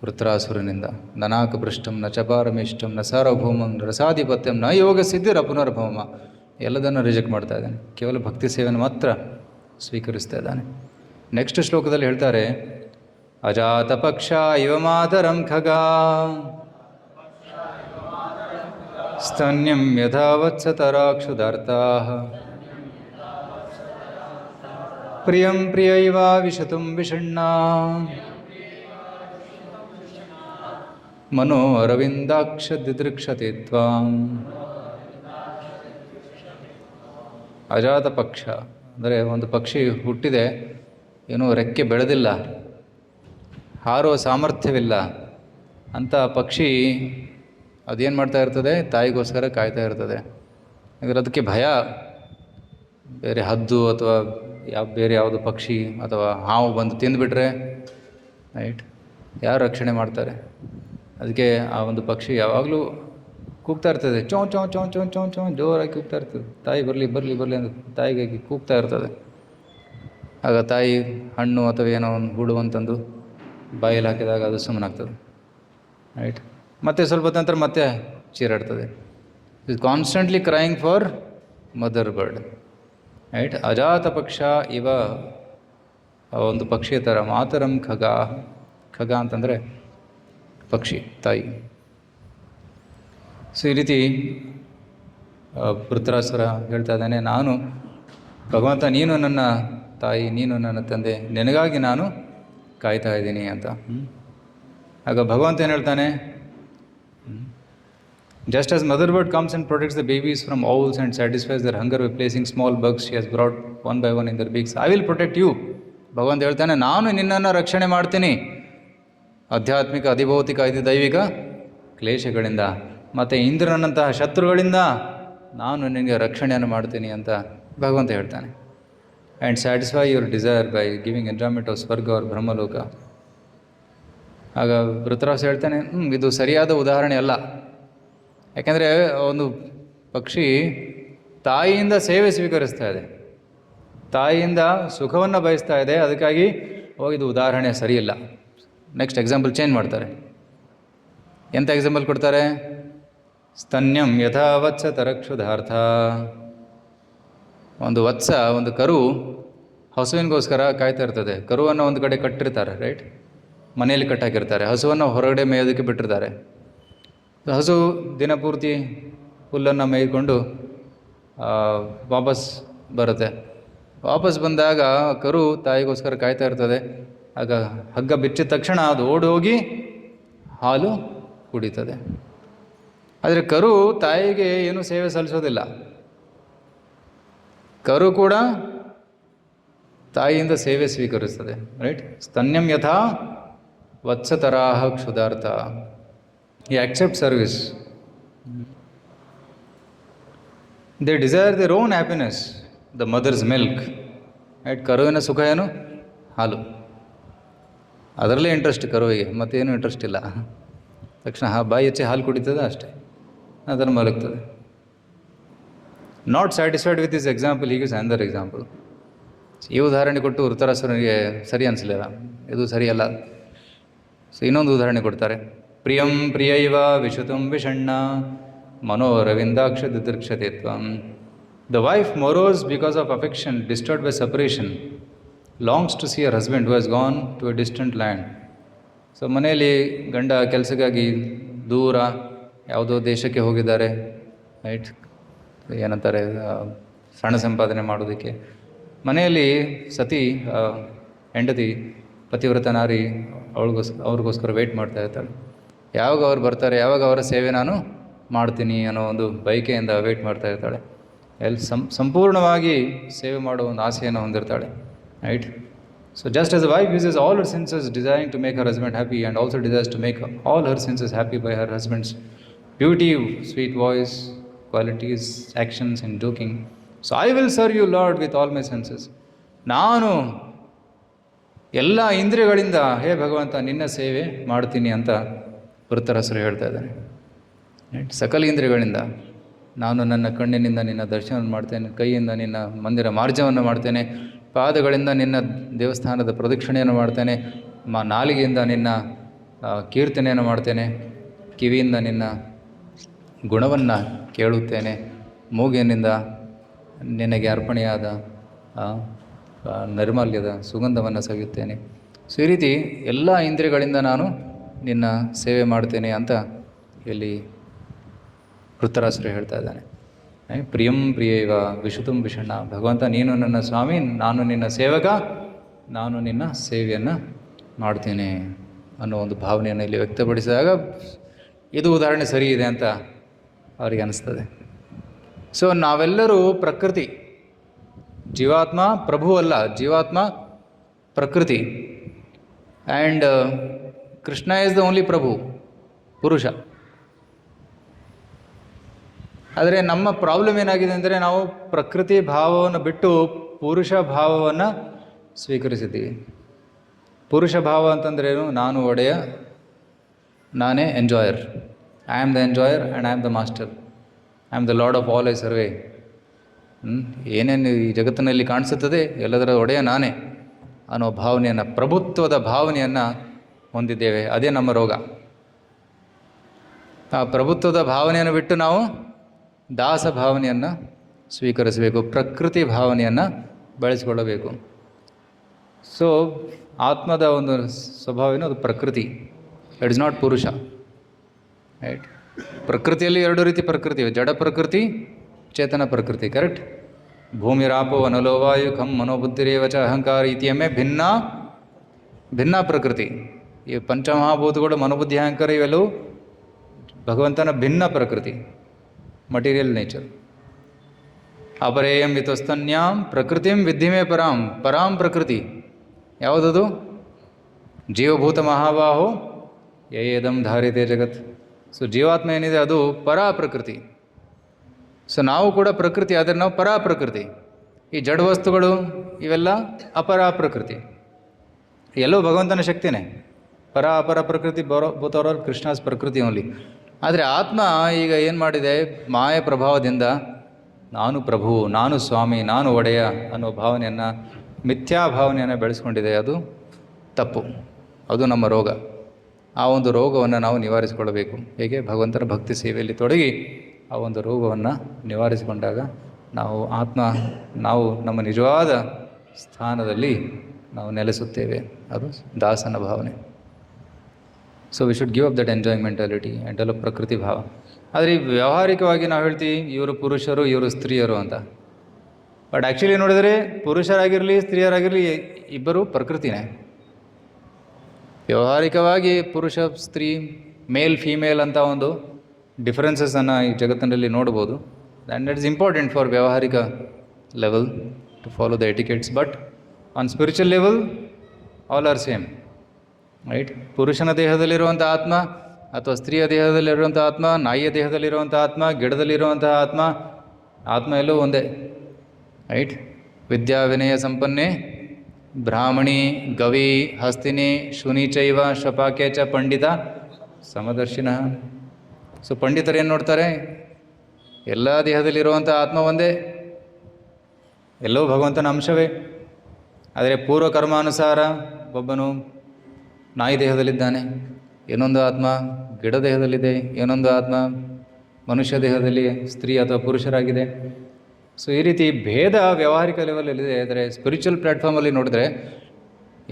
ವೃತ್ರಾಸುರನಿಂದ. ನನಾಕ ಪೃಷ್ಟಂ ನ ಚಪಾರಮಿಷ್ಟಂ ನ ಸಾರ್ವಭೌಮಂ ರಸಾಧಿಪತ್ಯಂ ನ ಯೋಗ ಸಿದ್ಧಿರ ಪುನರ್ಭೌಮ. ಎಲ್ಲದನ್ನು ರಿಜೆಕ್ಟ್ ಮಾಡ್ತಾ ಇದ್ದಾನೆ, ಕೇವಲ ಭಕ್ತಿ ಸೇವೆಯನ್ನು ಮಾತ್ರ ಸ್ವೀಕರಿಸ್ತಾ ಇದ್ದಾನೆ. ನೆಕ್ಸ್ಟ್ ಶ್ಲೋಕದಲ್ಲಿ ಹೇಳ್ತಾರೆ, ಅಜಾತ ಪಕ್ಷ ಇವ ಮಾತರಂ ಖಗಾ ಸ್ತನ್ಯಂ ಯಥಾ ವತ್ಸತರಾಕ್ಷುಧಾರ್ತಾಃ ಪ್ರಿಯಂ ಪ್ರಿಯೈವ ವಿಶತುಂ ವಿಷಣ್ಣಾ ಮನೋ ಅರವಿಂದಾಕ್ಷ ದಿದೃಕ್ಷತೆ ತ್ವಾಂ. ಅಜಾತ ಪಕ್ಷ ಅಂದರೆ ಒಂದು ಪಕ್ಷಿ ಹುಟ್ಟಿದೆ, ಏನೂ ರೆಕ್ಕೆ ಬೆಳೆದಿಲ್ಲ, ಹಾರುವ ಸಾಮರ್ಥ್ಯವಿಲ್ಲ ಅಂತ ಪಕ್ಷಿ ಅದೇನು ಮಾಡ್ತಾ ಇರ್ತದೆ? ತಾಯಿಗೋಸ್ಕರ ಕಾಯ್ತಾ ಇರ್ತದೆ. ಯಾಕಂದರೆ ಅದಕ್ಕೆ ಭಯ, ಬೇರೆ ಹದ್ದು ಅಥವಾ ಬೇರೆ ಯಾವುದು ಪಕ್ಷಿ ಅಥವಾ ಹಾವು ಬಂದು ತಿಂದುಬಿಟ್ರೆ ರೈಟ್, ಯಾರು ರಕ್ಷಣೆ ಮಾಡ್ತಾರೆ? ಅದಕ್ಕೆ ಆ ಒಂದು ಪಕ್ಷಿ ಯಾವಾಗಲೂ ಕೂಗ್ತಾ ಇರ್ತದೆ, ಚೌ ಚೌ ಚೌ ಚೌ ಚೌ ಚೌ ಜೋರಾಗಿ ಕೂಗ್ತಾ ಇರ್ತದೆ. ತಾಯಿ ಬರಲಿ ಬರಲಿ ಬರಲಿ ಅಂತ ತಾಯಿಗಾಗಿ ಕೂಗ್ತಾ ಇರ್ತದೆ. ಆಗ ತಾಯಿ ಹಣ್ಣು ಅಥವಾ ಏನೋ ಒಂದು ಹೂಡು ಅಂತಂದು ಬಾಯಲ್ಲಿ ಹಾಕಿದಾಗ ಅದು ಸುಮ್ಮನಾಗ್ತದೆ. ರೈಟ್. ಮತ್ತು ಸ್ವಲ್ಪ ನಂತರ ಮತ್ತೆ ಚೀರಾಡ್ತದೆ. Is constantly crying for mother bird. Right. ಅಜಾತ ಪಕ್ಷ ಇವ ಒಂದು ಪಕ್ಷಿಯ ಥರ. ಮಾತರಂ ಖಗ. ಖಗ ಅಂತಂದರೆ ಪಕ್ಷಿ, ತಾಯಿ. ಸೊ ಈ ರೀತಿ ವೃತ್ರಾಸುರ ಹೇಳ್ತಾ ಇದ್ದಾನೆ, ನಾನು ಭಗವಂತ, ನೀನು ನನ್ನ ತಾಯಿ, ನೀನು ನನ್ನ ತಂದೆ, ನಿನಗಾಗಿ ನಾನು ಕಾಯ್ತಾ ಇದ್ದೀನಿ ಅಂತ. ಆಗ ಭಗವಂತ ಏನು ಹೇಳ್ತಾನೆ? Just as mother bird comes and protects the babies from owls and satisfies their hunger by placing small bugs she has brought one by one in their beaks, I will protect you. ಭಗವಂತ ಹೇಳ್ತಾನೆ, ನಾನು ನಿನ್ನನ್ನು ರಕ್ಷಣೆ ಮಾಡ್ತೀನಿ ಆಧ್ಯಾತ್ಮಿಕ, ಅಧಿಭೌತಿಕ, ದೈವಿಕ ಕ್ಲೇಶಗಳಿಂದ ಮತ್ತು ಇಂದ್ರನಂತಹ ಶತ್ರುಗಳಿಂದ ನಾನು ನಿನಗೆ ರಕ್ಷಣೆಯನ್ನು ಮಾಡ್ತೀನಿ ಅಂತ ಭಗವಂತ ಹೇಳ್ತಾನೆ. And satisfy your desire by giving enjoyment of Svarga or Brahmaloka. ಆಗ ವೃತ್ರಾಸುರ ಹೇಳ್ತಾನೆ, ಇದು ಸರಿಯಾದ ಉದಾಹರಣೆ ಅಲ್ಲ. ಯಾಕೆಂದರೆ ಒಂದು ಪಕ್ಷಿ ತಾಯಿಯಿಂದ ಸೇವೆ ಸ್ವೀಕರಿಸ್ತಾ ಇದೆ, ತಾಯಿಯಿಂದ ಸುಖವನ್ನು ಬಯಸ್ತಾ ಇದೆ, ಅದಕ್ಕಾಗಿ ಇದು ಉದಾಹರಣೆ ಸರಿಯಿಲ್ಲ. ನೆಕ್ಸ್ಟ್ ಎಕ್ಸಾಂಪಲ್ ಚೇಂಜ್ ಮಾಡ್ತಾರೆ. ಎಂಥ ಎಕ್ಸಾಂಪಲ್ ಕೊಡ್ತಾರೆ? ಸ್ತನ್ಯಂ ಯಥಾ ವತ್ಸ ತರಕ್ಷುಧಾರ್ಥ. ಒಂದು ವತ್ಸ, ಒಂದು ಕರು ಹಸುವಿನಗೋಸ್ಕರ ಕಾಯ್ತಾ ಇರ್ತದೆ. ಕರುವನ್ನು ಒಂದು ಕಡೆ ಕಟ್ಟಿರ್ತಾರೆ, ರೈಟ್, ಮನೆಯಲ್ಲಿ ಕಟ್ಟಾಕಿರ್ತಾರೆ. ಹಸುವನ್ನು ಹೊರಗಡೆ ಮೇಯೋದಕ್ಕೆ ಬಿಟ್ಟಿರ್ತಾರೆ. ಹಸು ದಿನಪೂರ್ತಿ ಹುಲ್ಲನ್ನು ಮೇಯ್ಕೊಂಡು ವಾಪಸ್ ಬರುತ್ತೆ. ವಾಪಸ್ ಬಂದಾಗ ಕರು ತಾಯಿಗೋಸ್ಕರ ಕಾಯ್ತಾ ಇರ್ತದೆ. ಆಗ ಹಗ್ಗ ಬಿಚ್ಚಿದ ತಕ್ಷಣ ಅದು ಓಡಿ ಹೋಗಿ ಹಾಲು ಕುಡಿತದೆ. ಆದರೆ ಕರು ತಾಯಿಗೆ ಏನೂ ಸೇವೆ ಸಲ್ಲಿಸೋದಿಲ್ಲ. ಕರು ಕೂಡ ತಾಯಿಯಿಂದ ಸೇವೆ ಸ್ವೀಕರಿಸ್ತದೆ, ರೈಟ್. ಸ್ತನ್ಯಂ ಯಥಾ ವತ್ಸತರಾಹ ಕ್ಷುಧಾರ್ಥ. He accepts service. They desire their own happiness, the mother's milk. Right? ಕರುವಿನ ಸುಖ ಏನು? ಹಾಲು. ಅದರಲ್ಲೇ ಇಂಟ್ರೆಸ್ಟ್ ಕರುವಿಗೆ, ಮತ್ತೇನು ಇಂಟ್ರೆಸ್ಟ್ ಇಲ್ಲ. ತಕ್ಷಣ ಬಾಯಿ ಹಚ್ಚಿ ಹಾಲು ಕುಡಿತದೆ, ಅಷ್ಟೇ, ಅದನ್ನು ಮಲಗ್ತದೆ. Not satisfied with this example, ಹೀಗೆ ಅನದರ್ ಎಕ್ಸಾಂಪಲ್. ಈ ಉದಾಹರಣೆ ಕೊಟ್ಟು ವೃತ್ತರಾಸುರನಿಗೆ ಸರಿ ಅನಿಸಲಿಲ್ಲ, ಇದು ಸರಿಯಲ್ಲ. ಸೊ ಇನ್ನೊಂದು ಉದಾಹರಣೆ ಕೊಡ್ತಾರೆ. ಪ್ರಿಯಂ ಪ್ರಿಯೈವ ವಿಶುತಂ ವಿಷಣ್ಣ ಮನೋರವಿಂದಾಕ್ಷ ದಿದೃಕ್ಷತೆ ತ್ವಂ. The wife morose because of affection disturbed by separation longs to see her husband who has gone to a distant land. So ಮನೆಯಲ್ಲಿ ಗಂಡ ಕೆಲಸಕ್ಕಾಗಿ ದೂರ ಯಾವುದೋ ದೇಶಕ್ಕೆ ಹೋಗಿದ್ದಾರೆ, ರೈಟ್, ಏನಂತಾರೆ, ಹಣ ಸಂಪಾದನೆ ಮಾಡೋದಕ್ಕೆ. ಮನೆಯಲ್ಲಿ ಸತಿ ಹೆಂಡತಿ ಪತಿವ್ರತ ನಾರಿ ಅವ್ರಿಗೋಸ್ಕರ ವೆಯ್ಟ್ ಮಾಡ್ತಾ ಇರ್ತಾಳೆ. ಯಾವಾಗ ಅವ್ರು ಬರ್ತಾರೆ, ಯಾವಾಗ ಅವರ ಸೇವೆ ನಾನು ಮಾಡ್ತೀನಿ ಅನ್ನೋ ಒಂದು ಬಯಕೆಯಿಂದ ವೆಯ್ಟ್ ಮಾಡ್ತಾ ಇರ್ತಾಳೆ. ಸಂಪೂರ್ಣವಾಗಿ ಸೇವೆ ಮಾಡೋ ಒಂದು ಆಸೆಯನ್ನು ಹೊಂದಿರ್ತಾಳೆ, right. So just as a wife uses all her senses desiring to make her husband happy and also desires to make all her senses happy by her husband's beauty, sweet voice, qualities, actions and joking. So I will serve you, Lord, with all my senses. ನಾನು ಎಲ್ಲ ಇಂದ್ರಿಯಗಳಿಂದ ಹೇ ಭಗವಂತ ನಿನ್ನ ಸೇವೆ ಮಾಡ್ತೀನಿ ಅಂತ ವೃತ್ತರಸರು ಹೇಳ್ತಾ ಇದ್ದಾನೆ. ಸಕಲ ಇಂದ್ರಿಯಗಳಿಂದ ನಾನು ನನ್ನ ಕಣ್ಣಿನಿಂದ ನಿನ್ನ ದರ್ಶನ ಮಾಡ್ತೇನೆ, ಕೈಯಿಂದ ನಿನ್ನ ಮಂದಿರ ಮಾರ್ಜವನ್ನು ಮಾಡ್ತೇನೆ, ಪಾದಗಳಿಂದ ನಿನ್ನ ದೇವಸ್ಥಾನದ ಪ್ರದಕ್ಷಿಣೆಯನ್ನು ಮಾಡ್ತೇನೆ, ನಾಲಿಗೆಯಿಂದ ನಿನ್ನ ಕೀರ್ತನೆಯನ್ನು ಮಾಡ್ತೇನೆ, ಕಿವಿಯಿಂದ ನಿನ್ನ ಗುಣವನ್ನು ಕೇಳುತ್ತೇನೆ, ಮೂಗಿನಿಂದ ನಿನಗೆ ಅರ್ಪಣೆಯಾದ ನೈರ್ಮಲ್ಯದ ಸುಗಂಧವನ್ನು ಸವಿಯುತ್ತೇನೆ. ಸೊ ಈ ರೀತಿ ಎಲ್ಲ ಇಂದ್ರಿಯಗಳಿಂದ ನಾನು ನಿನ್ನ ಸೇವೆ ಮಾಡ್ತೇನೆ ಅಂತ ಇಲ್ಲಿ ವೃತ್ತರಾಸುರ ಹೇಳ್ತಾ ಇದ್ದಾನೆ. ಪ್ರಿಯಂ ಪ್ರಿಯೈವ ವಿಶುತಂ ವಿಷಣ್ಣ. ಭಗವಂತ ನೀನು ನನ್ನ ಸ್ವಾಮಿ, ನಾನು ನಿನ್ನ ಸೇವಕ, ನಾನು ನಿನ್ನ ಸೇವೆಯನ್ನು ಮಾಡ್ತೇನೆ ಅನ್ನೋ ಒಂದು ಭಾವನೆಯನ್ನು ಇಲ್ಲಿ ವ್ಯಕ್ತಪಡಿಸಿದಾಗ ಇದು ಉದಾಹರಣೆ ಸರಿ ಇದೆ ಅಂತ ಅವರಿಗೆ ಅನಿಸ್ತದೆ. ಸೊ ನಾವೆಲ್ಲರೂ ಪ್ರಕೃತಿ, ಜೀವಾತ್ಮ ಪ್ರಭು ಅಲ್ಲ, ಜೀವಾತ್ಮ ಪ್ರಕೃತಿ. And Krishna is the only prabhu, purusha. ಆದರೆ ನಮ್ಮ ಪ್ರಾಬ್ಲಮ್ ಏನಾಗಿದೆ ಅಂದರೆ ನಾವು ಪ್ರಕೃತಿ ಭಾವವನ್ನು ಬಿಟ್ಟು ಪುರುಷ ಭಾವವನ್ನು ಸ್ವೀಕರಿಸಿದ್ದೀವಿ. ಪುರುಷ ಭಾವ ಅಂತಂದ್ರೇನು? ನಾನು ಒಡೆಯ, ನಾನೇ enjoyer. I am the enjoyer and I am the master, I am the lord of all I survey. ಏನೇನು ಈ ಜಗತ್ತಿನಲ್ಲಿ ಕಾಣಿಸುತ್ತದೆ ಎಲ್ಲದರ ಒಡೆಯ ನಾನೇ ಅನ್ನೋ ಭಾವನೆಯನ್ನು, ಪ್ರಭುತ್ವದ ಭಾವನೆಯನ್ನು ಹೊಂದಿದ್ದೇವೆ. ಅದೇ ನಮ್ಮ ರೋಗ. ಆ ಪ್ರಭುತ್ವದ ಭಾವನೆಯನ್ನು ಬಿಟ್ಟು ನಾವು ದಾಸ ಭಾವನೆಯನ್ನು ಸ್ವೀಕರಿಸಬೇಕು, ಪ್ರಕೃತಿ ಭಾವನೆಯನ್ನು ಬೆಳೆಸಿಕೊಳ್ಳಬೇಕು. ಸೊ ಆತ್ಮದ ಒಂದು ಸ್ವಭಾವವೇನು? ಅದು ಪ್ರಕೃತಿ, ಇಟ್ ಇಸ್ ನಾಟ್ ಪುರುಷ, ರೈಟ್. ಪ್ರಕೃತಿಯಲ್ಲಿ ಎರಡು ರೀತಿ ಪ್ರಕೃತಿ ಇವೆ, ಜಡ ಪ್ರಕೃತಿ, ಚೇತನ ಪ್ರಕೃತಿ, ಕರೆಕ್ಟ್. ಭೂಮಿರಾಪೋ ಅನಲೋವಾಯು ಖಂ ಮನೋಬುದ್ಧಿರೇವಚ ಅಹಂಕಾರ ಇತಿಯಮ್ಮೆ ಭಿನ್ನ ಪ್ರಕೃತಿ. ಈ ಪಂಚಮಹಾಭೂತಗಳು ಮನೋಬುದ್ಧಿ ಅಹಂಕಾರ ಇವೆಲ್ಲವೂ ಭಗವಂತನ ಭಿನ್ನ ಪ್ರಕೃತಿ, ಮಟೀರಿಯಲ್ ನೇಚರ್. ಅಪರೇಯಂ ವಿತಸ್ತನ್ಯಾಂ ಪ್ರಕೃತಿಂ ವಿದ್ಧಿಮೇ ಪರಾಂ ಪ್ರಕೃತಿ. ಯಾವುದದು? ಜೀವಭೂತ ಮಹಾಬಾಹೋ ಯೇದಂ ಧಾರಿತೆ ಜಗತ್. ಸೊ ಜೀವಾತ್ಮ ಏನಿದೆ ಅದು ಪರಾ ಪ್ರಕೃತಿ. ಸೊ ನಾವು ಕೂಡ ಪ್ರಕೃತಿ, ಆದರೆ ನಾವು ಪರಾ ಪ್ರಕೃತಿ. ಈ ಜಡ ವಸ್ತುಗಳು ಇವೆಲ್ಲ ಅಪರಾ ಪ್ರಕೃತಿ. ಎಲ್ಲೋ ಭಗವಂತನ ಶಕ್ತಿನೇ. ಪರ ಅಪರ ಪ್ರಕೃತಿ ಬೋತ್ ಆರ್ ಕೃಷ್ಣಾಸ್ ಪ್ರಕೃತಿ ಓನ್ಲಿ. ಆದರೆ ಆತ್ಮ ಈಗ ಏನು ಮಾಡಿದೆ? ಮಾಯ ಪ್ರಭಾವದಿಂದ ನಾನು ಪ್ರಭು, ನಾನು ಸ್ವಾಮಿ, ನಾನು ಒಡೆಯ ಅನ್ನೋ ಭಾವನೆಯನ್ನು, ಮಿಥ್ಯಾ ಭಾವನೆಯನ್ನು ಬೆಳೆಸ್ಕೊಂಡಿದೆ. ಅದು ತಪ್ಪು, ಅದು ನಮ್ಮ ರೋಗ. ಆ ಒಂದು ರೋಗವನ್ನು ನಾವು ನಿವಾರಿಸಿಕೊಳ್ಳಬೇಕು. ಹೇಗೆ? ಭಗವಂತನ ಭಕ್ತಿ ಸೇವೆಯಲ್ಲಿ ತೊಡಗಿ ಆ ಒಂದು ರೋಗವನ್ನು ನಿವಾರಿಸಿಕೊಂಡಾಗ ನಾವು ನಮ್ಮ ನಿಜವಾದ ಸ್ಥಾನದಲ್ಲಿ ನಾವು ನೆಲೆಸುತ್ತೇವೆ. ಅದು ದಾಸನ ಭಾವನೆ. So we should give up that enjoying mentality and develop ಪ್ರಕೃತಿ ಭಾವ. ಆದರೆ ಈ ವ್ಯಾವಹಾರಿಕವಾಗಿ ನಾವು ಹೇಳ್ತೀವಿ ಇವರು ಪುರುಷರು, ಇವರು ಸ್ತ್ರೀಯರು ಅಂತ. ಬಟ್ ಆ್ಯಕ್ಚುಲಿ ನೋಡಿದರೆ ಪುರುಷರಾಗಿರಲಿ ಸ್ತ್ರೀಯರಾಗಿರಲಿ ಇಬ್ಬರು ಪ್ರಕೃತಿನೇ. ವ್ಯಾವಹಾರಿಕವಾಗಿ ಪುರುಷ ಸ್ತ್ರೀ, ಮೇಲ್ ಫೀಮೇಲ್ ಅಂತ ಒಂದು ಡಿಫರೆನ್ಸಸನ್ನು ಈ ಜಗತ್ತಿನಲ್ಲಿ ನೋಡ್ಬೋದು. And it is important for ವ್ಯಾವಹಾರಿಕ level to follow the etiquettes. But on spiritual level all are same, right. ಪುರುಷನ ದೇಹದಲ್ಲಿರುವಂಥ ಆತ್ಮ ಅಥವಾ ಸ್ತ್ರೀಯ ದೇಹದಲ್ಲಿರುವಂಥ ಆತ್ಮ, ನಾಯಿಯ ದೇಹದಲ್ಲಿರುವಂಥ ಆತ್ಮ, ಗಿಡದಲ್ಲಿರುವಂತಹ ಆತ್ಮ ಎಲ್ಲವೂ ಒಂದೇ, ರೈಟ್. ವಿದ್ಯಾ ವಿನಯ ಸಂಪನ್ನೆ ಬ್ರಾಹ್ಮಣಿ ಗವಿ ಹಸ್ತಿನಿ ಶುನಿ ಚೈವ ಶ್ವಪಾಕೆ ಚ ಪಂಡಿತ ಸಮದರ್ಶಿನ. ಸೊ ಪಂಡಿತರು ಏನು ನೋಡ್ತಾರೆ? ಎಲ್ಲ ದೇಹದಲ್ಲಿರುವಂಥ ಆತ್ಮ ಒಂದೇ, ಎಲ್ಲವೂ ಭಗವಂತನ ಅಂಶವೇ. ಆದರೆ ಪೂರ್ವಕರ್ಮಾನುಸಾರ ಒಬ್ಬನು ನಾಯಿ ದೇಹದಲ್ಲಿದ್ದಾನೆ, ಇನ್ನೊಂದು ಆತ್ಮ ಗಿಡ ದೇಹದಲ್ಲಿದೆ, ಇನ್ನೊಂದು ಆತ್ಮ ಮನುಷ್ಯ ದೇಹದಲ್ಲಿ ಸ್ತ್ರೀ ಅಥವಾ ಪುರುಷರಾಗಿದೆ. ಸೊ ಈ ರೀತಿ ಭೇದ ವ್ಯಾವಹಾರಿಕ ಲೆವೆಲಲ್ಲಿದೆ. ಆದರೆ ಸ್ಪಿರಿಚುವಲ್ ಪ್ಲ್ಯಾಟ್ಫಾರ್ಮಲ್ಲಿ ನೋಡಿದ್ರೆ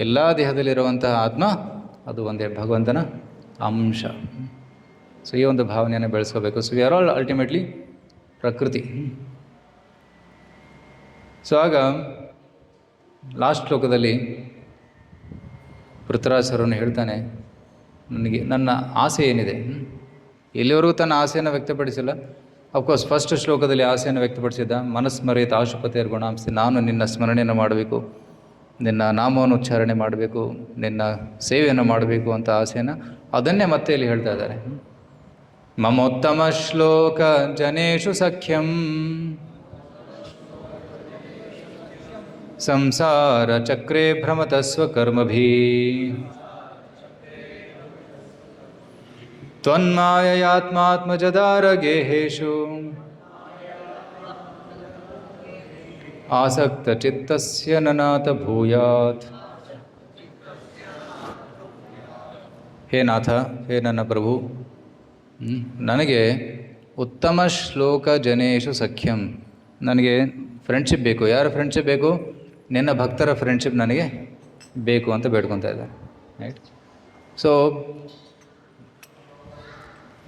ಎಲ್ಲ ದೇಹದಲ್ಲಿರುವಂತಹ ಆತ್ಮ ಅದು ಒಂದೇ ಭಗವಂತನ ಅಂಶ. ಸೊ ಈ ಒಂದು ಭಾವನೆಯನ್ನು ಬೆಳೆಸ್ಕೋಬೇಕು. So we are all ultimately prakriti. So ಆಗ ಲಾಸ್ಟ್ ಶ್ಲೋಕದಲ್ಲಿ ಪೃಥ್ವಿರಾಜರನ್ನು ಹೇಳ್ತಾನೆ, ನನಗೆ ನನ್ನ ಆಸೆ ಏನಿದೆ, ಎಲ್ಲಿವರೆಗೂ ತನ್ನ ಆಸೆಯನ್ನು ವ್ಯಕ್ತಪಡಿಸಿಲ್ಲ. ಅಫ್ಕೋರ್ಸ್ ಫಸ್ಟ್ ಶ್ಲೋಕದಲ್ಲಿ ಆಸೆಯನ್ನು ವ್ಯಕ್ತಪಡಿಸಿದ್ದ, ಮನಸ್ಮರೆತ ಆಶುಪತಿಯರ್ ಗುಣಾಂಸಿ, ನಾನು ನಿನ್ನ ಸ್ಮರಣೆಯನ್ನು ಮಾಡಬೇಕು, ನಿನ್ನ ನಾಮವನ್ನು ಉಚ್ಚಾರಣೆ ಮಾಡಬೇಕು, ನಿನ್ನ ಸೇವೆಯನ್ನು ಮಾಡಬೇಕು ಅಂತ ಆಸೆಯನ್ನು, ಅದನ್ನೇ ಮತ್ತೆ ಇಲ್ಲಿ ಹೇಳ್ತಾ ಇದ್ದಾರೆ. ಮಮೋತ್ತಮ ಶ್ಲೋಕ ಜನೇಶು ಸಖ್ಯಂ ಸಂಸಾರ ಚಕ್ರೇ ಭ್ರಮತ ಸ್ವಕರ್ಮಭಿ ತ್ವನ್ಮಾಯಯಾತ್ಮಾತ್ಮಜದಾರ ಗೇಹೇಷು ಆಸಕ್ತ ಚಿತ್ತಸ್ಯ ನನಾಥ ಭೂಯಾತ್. ಹೇ ನಾಥ, ಹೇ ನನ್ನ ಪ್ರಭು, ನನಗೆ ಉತ್ತಮ ಶ್ಲೋಕ ಜನೇಶು ಸಖ್ಯಂ, ನನಗೆ ಫ್ರೆಂಡ್ಶಿಪ್ ಬೇಕು. ಯಾರ ಫ್ರೆಂಡ್ಶಿಪ್ ಬೇಕು? ನಿನ್ನ ಭಕ್ತರ ಫ್ರೆಂಡ್ಶಿಪ್ ನನಗೆ ಬೇಕು ಅಂತ ಬೇಡ್ಕೊತಾ ಇದ್ದಾರೆ. ರೈಟ್. ಸೊ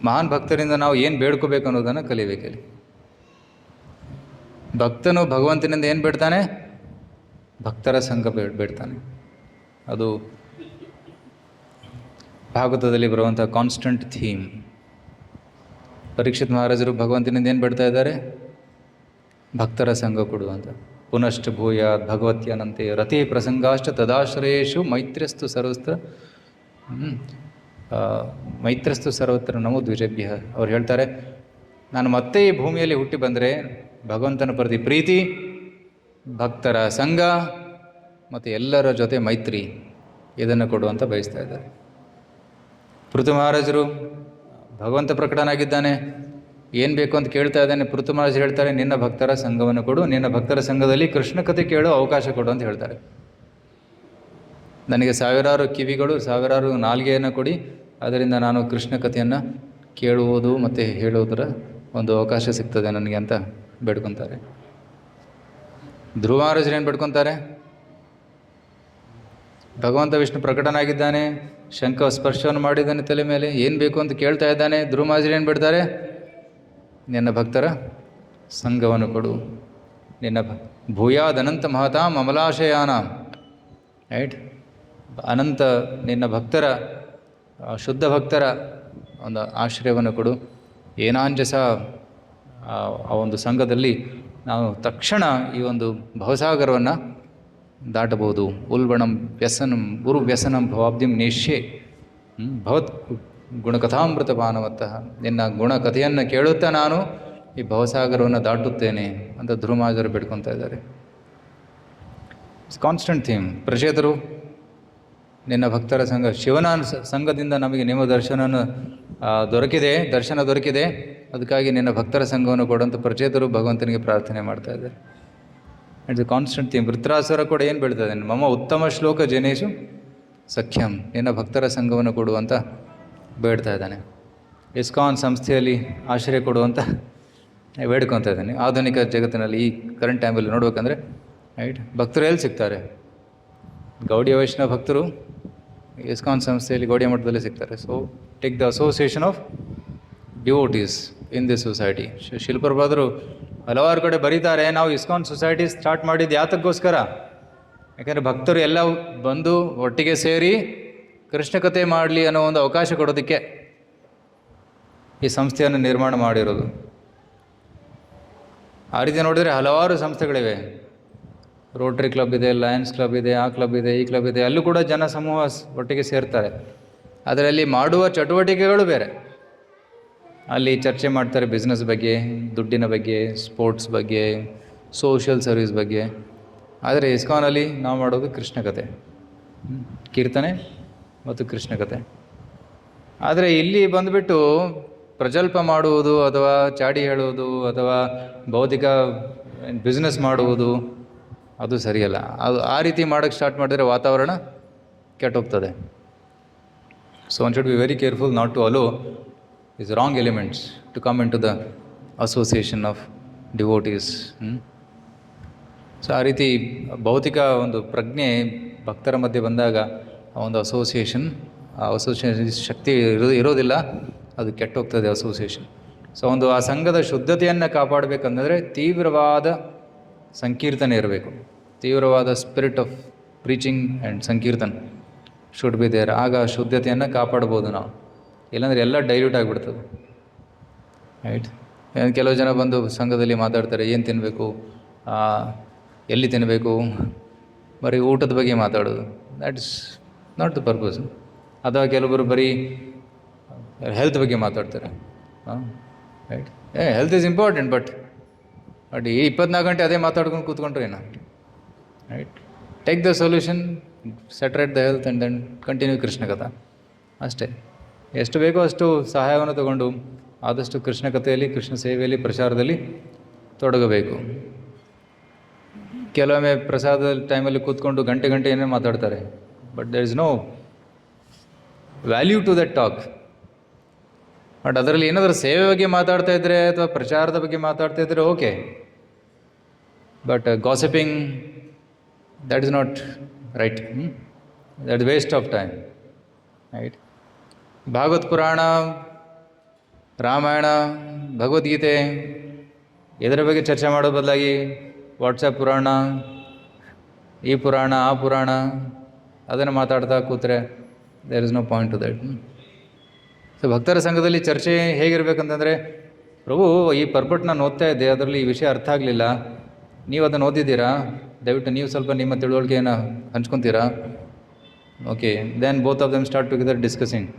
ಮಹಾನ್ ಭಕ್ತರಿಂದ ನಾವು ಏನು ಬೇಡ್ಕೋಬೇಕು ಅನ್ನೋದನ್ನು ಕಲಿಬೇಕಿಲ್ಲಿ. ಭಕ್ತನು ಭಗವಂತನಿಂದ ಏನು ಬೇಡ್ತಾನೆ? ಭಕ್ತರ ಸಂಘ ಬೇಡ್ತಾನೆ. ಅದು ಭಾಗವತದಲ್ಲಿ ಬರುವಂಥ ಕಾನ್ಸ್ಟೆಂಟ್ ಥೀಮ್. ಪರೀಕ್ಷಿತ್ ಮಹಾರಾಜರು ಭಗವಂತನಿಂದ ಏನು ಬೇಡ್ತಾ ಇದ್ದಾರೆ? ಭಕ್ತರ ಸಂಘ ಕೊಡುವಂಥ. ಪುನಶ್ಚ ಭೂಯಾತ್ ಭಗವತ್ಯಾನಂತೆ ರತಿ ಪ್ರಸಂಗಾಶ್ಚ ತದಾಶ್ರಯೇಶು ಮೈತ್ರ್ಯಸ್ತು ಸರ್ವತ್ರ ಮೈತ್ರ್ಯಸ್ತು ಸರ್ವತ್ರ ನಮೋ ದ್ವಿಜಭ್ಯ. ಅವ್ರು ಹೇಳ್ತಾರೆ, ನಾನು ಮತ್ತೆ ಈ ಭೂಮಿಯಲ್ಲಿ ಹುಟ್ಟಿ ಬಂದರೆ ಭಗವಂತನ ಪ್ರತಿ ಪ್ರೀತಿ, ಭಕ್ತರ ಸಂಘ ಮತ್ತು ಎಲ್ಲರ ಜೊತೆ ಮೈತ್ರಿ, ಇದನ್ನು ಕೊಡುವಂತ ಬಯಸ್ತಾ ಇದ್ದಾರೆ. ಪೃಥು ಮಹಾರಾಜರು ಭಗವಂತ ಪ್ರಕಟನಾಗಿದ್ದಾನೆ, ಏನು ಬೇಕು ಅಂತ ಕೇಳ್ತಾ ಇದ್ದಾನೆ. ಪೃಥು ಮಹಾರಾಜರು ಹೇಳ್ತಾರೆ, ನಿನ್ನ ಭಕ್ತರ ಸಂಘವನ್ನು ಕೊಡು, ನಿನ್ನ ಭಕ್ತರ ಸಂಘದಲ್ಲಿ ಕೃಷ್ಣ ಕಥೆ ಕೇಳೋ ಅವಕಾಶ ಕೊಡು ಅಂತ ಹೇಳ್ತಾರೆ. ನನಗೆ ಸಾವಿರಾರು ಕಿವಿಗಳು, ಸಾವಿರಾರು ನಾಲಿಗೆಯನ್ನು ಕೊಡಿ, ಅದರಿಂದ ನಾನು ಕೃಷ್ಣ ಕಥೆಯನ್ನು ಕೇಳುವುದು ಮತ್ತು ಹೇಳುವುದರ ಒಂದು ಅವಕಾಶ ಸಿಗ್ತದೆ ನನಗೆ ಅಂತ ಬೇಡ್ಕೊತಾರೆ. ಧ್ರುವ ಮಹಾರಾಜರು ಏನು ಬೇಡ್ಕೊತಾರೆ? ಭಗವಂತ ವಿಷ್ಣು ಪ್ರಕಟನಾಗಿದ್ದಾನೆ, ಶಂಖ ಸ್ಪರ್ಶವನ್ನು ಮಾಡಿದ್ದಾನೆ ತಲೆ ಮೇಲೆ, ಏನು ಬೇಕು ಅಂತ ಕೇಳ್ತಾ ಇದ್ದಾನೆ. ಧ್ರುವ ಮಹಾರಾಜರು ಏನು ಬೇಡ್ತಾರೆ? ನಿನ್ನ ಭಕ್ತರ ಸಂಘವನ್ನು ಕೊಡು, ನಿನ್ನ ಭೂಯಾದ್ ಅನಂತ ಮಹತಾಂ ಅಮಲಾಶಯಾನಾಂ. ರೈಟ್. ಅನಂತ ನಿನ್ನ ಭಕ್ತರ, ಶುದ್ಧ ಭಕ್ತರ ಒಂದು ಆಶ್ರಯವನ್ನು ಕೊಡು. ಏನಾಂಜಸ ಆ ಒಂದು ಸಂಘದಲ್ಲಿ ನಾವು ತಕ್ಷಣ ಈ ಒಂದು ಭವಸಾಗರವನ್ನು ದಾಟಬಹುದು. ಉಲ್ಬಣಂ ವ್ಯಸನಂ ಗುರು ವ್ಯಸನಂ ಭವಾಬ್ದಿಂ ನೇಷ್ಯೆ ಭವತ್ ಗುಣಕಥಾಮೃತ ಪಾನವತ್ತಃ. ನಿನ್ನ ಗುಣಕಥೆಯನ್ನು ಕೇಳುತ್ತಾ ನಾನು ಈ ಭವಸಾಗರವನ್ನು ದಾಟುತ್ತೇನೆ ಅಂತ ಧ್ರುವ ಮಹಾರಾಜರು ಬೇಡ್ಕೊತಾ ಇದ್ದಾರೆ. Constant theme. ಪ್ರಚೇತರು ನಿನ್ನ ಭಕ್ತರ ಸಂಘ, ಶಿವನ ಸಂಘದಿಂದ ನಮಗೆ ನಿಮ್ಮ ದರ್ಶನ ದೊರಕಿದೆ, ಅದಕ್ಕಾಗಿ ನಿನ್ನ ಭಕ್ತರ ಸಂಘವನ್ನು ಕೊಡುವಂಥ ಪ್ರಚೇತರು ಭಗವಂತನಿಗೆ ಪ್ರಾರ್ಥನೆ ಮಾಡ್ತಾ ಇದ್ದಾರೆ. It's A constant theme. Vritrasura ಕೂಡ ಏನು ಬೇಡ್ತಾ ಇದ್ದಾನೆ? ಮಮ ಉತ್ತಮ ಶ್ಲೋಕ ಜನೇಶು ಸಖ್ಯಂ, ನಿನ್ನ ಭಕ್ತರ ಸಂಘವನ್ನು ಕೊಡುವಂತ ಬೇಡ್ತಾ ಇದ್ದಾನೆ. ಇಸ್ಕಾನ್ ಸಂಸ್ಥೆಯಲ್ಲಿ ಆಶ್ರಯ ಕೊಡುವಂತ ಬೇಡ್ಕೊತಾ ಇದ್ದಾನೆ. ಆಧುನಿಕ ಜಗತ್ತಿನಲ್ಲಿ ಈ ಕರೆಂಟ್ ಟೈಮಲ್ಲಿ ನೋಡ್ಬೇಕಂದ್ರೆ ರೈಟ್, ಭಕ್ತರು ಎಲ್ಲಿ ಸಿಗ್ತಾರೆ? ಗೌಡಿಯ ವೈಷ್ಣವ ಭಕ್ತರು ಇಸ್ಕಾನ್ ಸಂಸ್ಥೆಯಲ್ಲಿ ಗೌಡಿಯ ಮಠದಲ್ಲಿ ಸಿಗ್ತಾರೆ. So take the association of devotees in this society. ಶಿಲ್ಪರಬಾದರು ಹಲವಾರು ಕಡೆ ಬರೀತಾರೆ, ನಾವು ಇಸ್ಕಾನ್ ಸೊಸೈಟಿ ಸ್ಟಾರ್ಟ್ ಮಾಡಿದ್ದು ಯಾತಕ್ಕೋಸ್ಕರ? ಯಾಕಂದರೆ ಭಕ್ತರು ಎಲ್ಲ ಬಂದು ಒಟ್ಟಿಗೆ ಸೇರಿ ಕೃಷ್ಣ ಕಥೆ ಮಾಡಲಿ ಅನ್ನೋ ಒಂದು ಅವಕಾಶ ಕೊಡೋದಕ್ಕೆ ಈ ಸಂಸ್ಥೆಯನ್ನು ನಿರ್ಮಾಣ ಮಾಡಿರೋದು. ಆ ರೀತಿ ನೋಡಿದರೆ ಹಲವಾರು ಸಂಸ್ಥೆಗಳಿವೆ. ರೋಟ್ರಿ ಕ್ಲಬ್ ಇದೆ, ಲಯನ್ಸ್ ಕ್ಲಬ್ ಇದೆ, ಆ ಕ್ಲಬ್ ಇದೆ, ಈ ಕ್ಲಬ್ ಇದೆ. ಅಲ್ಲೂ ಕೂಡ ಜನ ಸಮೂಹ ಒಟ್ಟಿಗೆ ಸೇರ್ತಾರೆ. ಅದರಲ್ಲಿ ಮಾಡುವ ಚಟುವಟಿಕೆಗಳು ಬೇರೆ. ಅಲ್ಲಿ ಚರ್ಚೆ ಮಾಡ್ತಾರೆ ಬಿಸ್ನೆಸ್ ಬಗ್ಗೆ, ದುಡ್ಡಿನ ಬಗ್ಗೆ, ಸ್ಪೋರ್ಟ್ಸ್ ಬಗ್ಗೆ, ಸೋಷಿಯಲ್ ಸರ್ವಿಸ್ ಬಗ್ಗೆ. ಆದರೆ ಇಸ್ಕಾನಲ್ಲಿ ನಾವು ಮಾಡೋದು ಕೃಷ್ಣ ಕಥೆ, ಕೀರ್ತನೆ ಮತ್ತು ಕೃಷ್ಣ ಕಥೆ. ಆದರೆ ಇಲ್ಲಿ ಬಂದುಬಿಟ್ಟು ಪ್ರಜಲ್ಪ ಮಾಡುವುದು ಅಥವಾ ಚಾಡಿ ಹೇಳುವುದು ಅಥವಾ ಭೌತಿಕ ಬಿಸ್ನೆಸ್ ಮಾಡುವುದು ಅದು ಸರಿಯಲ್ಲ. ಅದು ಆ ರೀತಿ ಮಾಡೋಕ್ಕೆ ಸ್ಟಾರ್ಟ್ ಮಾಡಿದರೆ ವಾತಾವರಣ ಕೆಟ್ಟೋಗ್ತದೆ. So one should be very careful not to allow his wrong elements to come into the association of devotees. So ಆ ರೀತಿ ಭೌತಿಕ ಒಂದು ಪ್ರಜ್ಞೆ ಭಕ್ತರ ಮಧ್ಯೆ ಬಂದಾಗ ಆ ಒಂದು ಅಸೋಸಿಯೇಷನ್ ಶಕ್ತಿ ಇರೋದಿಲ್ಲ, ಅದು ಕೆಟ್ಟೋಗ್ತದೆ ಅಸೋಸಿಯೇಷನ್. ಸೊ ಒಂದು ಆ ಸಂಘದ ಶುದ್ಧತೆಯನ್ನು ಕಾಪಾಡಬೇಕಂದ್ರೆ ತೀವ್ರವಾದ ಸಂಕೀರ್ತನೆ ಇರಬೇಕು. ತೀವ್ರವಾದ spirit of preaching and sankirtan should be there. ಆಗ ಶುದ್ಧತೆಯನ್ನು ಕಾಪಾಡ್ಬೋದು ನಾವು. ಇಲ್ಲಾಂದರೆ ಎಲ್ಲ ಡೈಲ್ಯೂಟ್ ಆಗಿಬಿಡ್ತದೆ. ರೈಟ್. ಕೆಲವು ಜನ ಬಂದು ಸಂಘದಲ್ಲಿ ಮಾತಾಡ್ತಾರೆ, ಏನು ತಿನ್ನಬೇಕು, ಎಲ್ಲಿ ತಿನ್ನಬೇಕು, ಬರೀ ಊಟದ ಬಗ್ಗೆ ಮಾತಾಡೋದು. That is not the purpose. ಅಥವಾ ಕೆಲವರು ಬರೀ ಹೆಲ್ತ್ ಬಗ್ಗೆ ಮಾತಾಡ್ತಾರೆ. Right. Health is important, but ಈ 24 ಗಂಟೆ ಅದೇ ಮಾತಾಡ್ಕೊಂಡು ಕೂತ್ಕೊಂಡ್ರೆ ಏನೋ. Right. Take the solution, set right the health and then continue Krishna katha. ಅಷ್ಟೇ. ಎಷ್ಟು ಬೇಕೋ ಅಷ್ಟು ಸಹಾಯವನ್ನು ತಗೊಂಡು ಆದಷ್ಟು ಕೃಷ್ಣ ಕಥೆಯಲ್ಲಿ, ಕೃಷ್ಣ ಸೇವೆಯಲ್ಲಿ, ಪ್ರಚಾರದಲ್ಲಿ ತೊಡಗಬೇಕು. ಕೆಲವೊಮ್ಮೆ ಪ್ರಸಾದದ ಟೈಮಲ್ಲಿ ಕೂತ್ಕೊಂಡು ಗಂಟೆ ಏನೇನು ಮಾತಾಡ್ತಾರೆ, but there is no value to that talk. But ಅದರಲ್ಲಿ ಏನಾದರೂ ಸೇವೆ ಬಗ್ಗೆ ಮಾತಾಡ್ತಾ ಇದ್ದರೆ ಅಥವಾ ಪ್ರಚಾರದ ಬಗ್ಗೆ ಮಾತಾಡ್ತಾ ಇದ್ದರೆ okay, but gossiping that is not right. That is waste of time. Right. Bhagwat ಪುರಾಣ, ರಾಮಾಯಣ, ಭಗವದ್ಗೀತೆ ಇದರ ಬಗ್ಗೆ ಚರ್ಚೆ ಮಾಡೋ ಬದಲಾಗಿ ವಾಟ್ಸಪ್ ಪುರಾಣ, ಈ ಪುರಾಣ, ಆ ಪುರಾಣ ಅದನ್ನು ಮಾತಾಡ್ತಾ ಕೂತ್ರೆ there is no point to that. So ಭಕ್ತರ ಸಂಘದಲ್ಲಿ ಚರ್ಚೆ ಹೇಗಿರ್ಬೇಕಂತಂದರೆ, ಪ್ರಭು ಈ ಪರ್ಪಟ್ ನಾನು ಓದ್ತಾ ಇದ್ದೆ, ಅದರಲ್ಲಿ ಈ ವಿಷಯ ಅರ್ಥ ಆಗಲಿಲ್ಲ, ನೀವು ಅದನ್ನು ಓದಿದ್ದೀರಾ, ದಯವಿಟ್ಟು ನೀವು ಸ್ವಲ್ಪ ನಿಮ್ಮ ತಿಳುವಳಿಕೆಯನ್ನು ಹಂಚ್ಕೊತೀರಾ. Okay, then both of them start together discussing.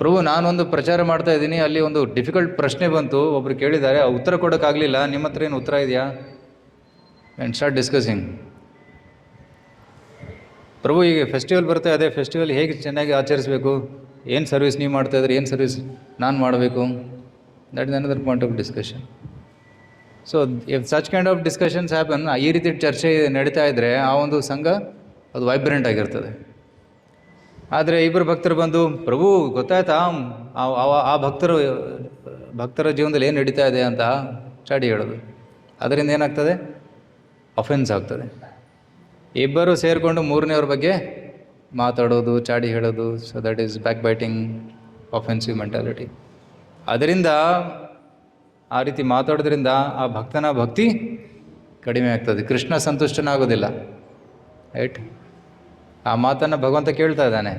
ಪ್ರಭು ನಾನೊಂದು ಪ್ರಚಾರ ಮಾಡ್ತಾ ಇದ್ದೀನಿ, ಅಲ್ಲಿ ಒಂದು ಡಿಫಿಕಲ್ಟ್ ಪ್ರಶ್ನೆ ಬಂತು, ಒಬ್ರು ಕೇಳಿದ್ದಾರೆ, ಆ ಉತ್ತರ ಕೊಡೋಕ್ಕಾಗಲಿಲ್ಲ, ನಿಮ್ಮ ಹತ್ರ ಏನು ಉತ್ತರ ಇದೆಯಾ? And start discussing. ಪ್ರಭು ಈಗ ಫೆಸ್ಟಿವಲ್ ಬರುತ್ತೆ, ಅದೇ ಫೆಸ್ಟಿವಲ್ ಹೇಗೆ ಚೆನ್ನಾಗಿ ಆಚರಿಸಬೇಕು, ಏನು ಸರ್ವಿಸ್ ನೀವು ಮಾಡ್ತಾಯಿದ್ರೆ, ಏನು ಸರ್ವಿಸ್ ನಾನು ಮಾಡಬೇಕು, that is another point of discussion. So if such kind of discussions happen, ಈ ರೀತಿ ಚರ್ಚೆ ನಡೀತಾ ಇದ್ದರೆ ಆ ಒಂದು ಸಂಘ ಅದು ವೈಬ್ರೆಂಟ್ ಆಗಿರ್ತದೆ. ಆದರೆ ಇಬ್ಬರು ಭಕ್ತರು ಬಂದು, ಪ್ರಭು ಗೊತ್ತಾಯ್ತಾ ಆ ಭಕ್ತರ ಜೀವನದಲ್ಲಿ ಏನು ನಡೀತಾ ಇದೆ ಅಂತ ಚಾಡಿ ಹೇಳೋದು, ಅದರಿಂದ ಏನಾಗ್ತದೆ, ಅಫೆನ್ಸ್ ಆಗ್ತದೆ. ಇಬ್ಬರು ಸೇರಿಕೊಂಡು ಮೂರನೇವ್ರ ಬಗ್ಗೆ ಮಾತಾಡೋದು, ಚಾಡಿ ಹೇಳೋದು. So that is back biting, offensive mentality. ಅದರಿಂದ ಆ ರೀತಿ ಮಾತಾಡೋದ್ರಿಂದ ಆ ಭಕ್ತನ ಭಕ್ತಿ ಕಡಿಮೆ ಆಗ್ತದೆ, ಕೃಷ್ಣ ಸಂತುಷ್ಟನಾಗೋದಿಲ್ಲ. ರೈಟ್. ಆ ಮಾತನ್ನು ಭಗವಂತ ಕೇಳ್ತಾ ಇದ್ದಾನೆ,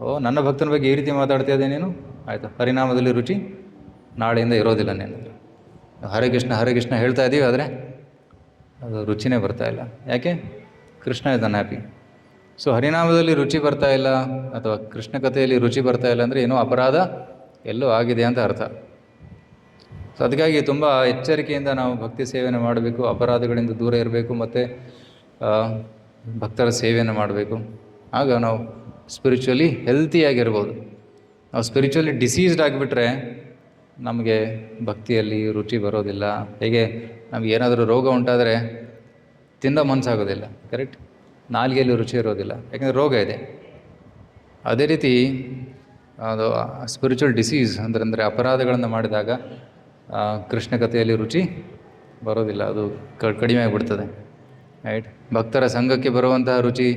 ಓ ನನ್ನ ಭಕ್ತನ ಬಗ್ಗೆ ಈ ರೀತಿ ಮಾತಾಡ್ತಾ ಇದ್ದೆ ನೀನು, ಆಯಿತು, ಪರಿಣಾಮದಲ್ಲಿ ರುಚಿ ನಾಳೆಯಿಂದ ಇರೋದಿಲ್ಲ. ನೀನು ಹರೇ ಕೃಷ್ಣ ಹೇಳ್ತಾ ಇದ್ದೀವಿ, ಆದರೆ ಅದು ರುಚಿನೇ ಬರ್ತಾ ಇಲ್ಲ. ಯಾಕೆ? Krishna is unhappy. ಸೊ ಹರಿನಾಮದಲ್ಲಿ ರುಚಿ ಬರ್ತಾ ಇಲ್ಲ ಅಥವಾ ಕೃಷ್ಣ ಕಥೆಯಲ್ಲಿ ರುಚಿ ಬರ್ತಾ ಇಲ್ಲ ಅಂದರೆ ಏನೋ ಅಪರಾಧ ಎಲ್ಲೋ ಆಗಿದೆ ಅಂತ ಅರ್ಥ. ಸೊ ಅದಕ್ಕಾಗಿ ತುಂಬ ಎಚ್ಚರಿಕೆಯಿಂದ ನಾವು ಭಕ್ತಿ ಸೇವೆಯನ್ನು ಮಾಡಬೇಕು, ಅಪರಾಧಗಳಿಂದ ದೂರ ಇರಬೇಕು, ಮತ್ತು ಭಕ್ತರ ಸೇವೆಯನ್ನು ಮಾಡಬೇಕು. ಆಗ ನಾವು ಸ್ಪಿರಿಚುವಲಿ ಹೆಲ್ತಿಯಾಗಿರ್ಬೋದು. ನಾವು ಸ್ಪಿರಿಚುವಲಿ ಡಿಸೀಸ್ಡ್ ಆಗಿಬಿಟ್ರೆ ನಮಗೆ ಭಕ್ತಿಯಲ್ಲಿ ರುಚಿ ಬರೋದಿಲ್ಲ. ಹೇಗೆ ನಮಗೆ ಏನಾದರೂ ರೋಗ ಉಂಟಾದರೆ ತಿನ್ನೋ ಮನಸ್ಸಾಗೋದಿಲ್ಲ, ಕರೆಕ್ಟ್? ನಾಲಿಗೆಯಲ್ಲಿ ರುಚಿ ಇರೋದಿಲ್ಲ, ಯಾಕೆಂದರೆ ರೋಗ ಇದೆ. ಅದೇ ರೀತಿ ಅದು ಸ್ಪಿರಿಚುವಲ್ ಡಿಸೀಸ್ ಅಂದರೆ ಅಪರಾಧಗಳನ್ನು ಮಾಡಿದಾಗ ಕೃಷ್ಣ ಕಥೆಯಲ್ಲಿ ರುಚಿ ಬರೋದಿಲ್ಲ, ಅದು ಕಡಿಮೆ ಆಗಿಬಿಡ್ತದೆ. ರೈಟ್. ಭಕ್ತರ ಸಂಘಕ್ಕೆ ಬರುವಂತಹ ರುಚಿ,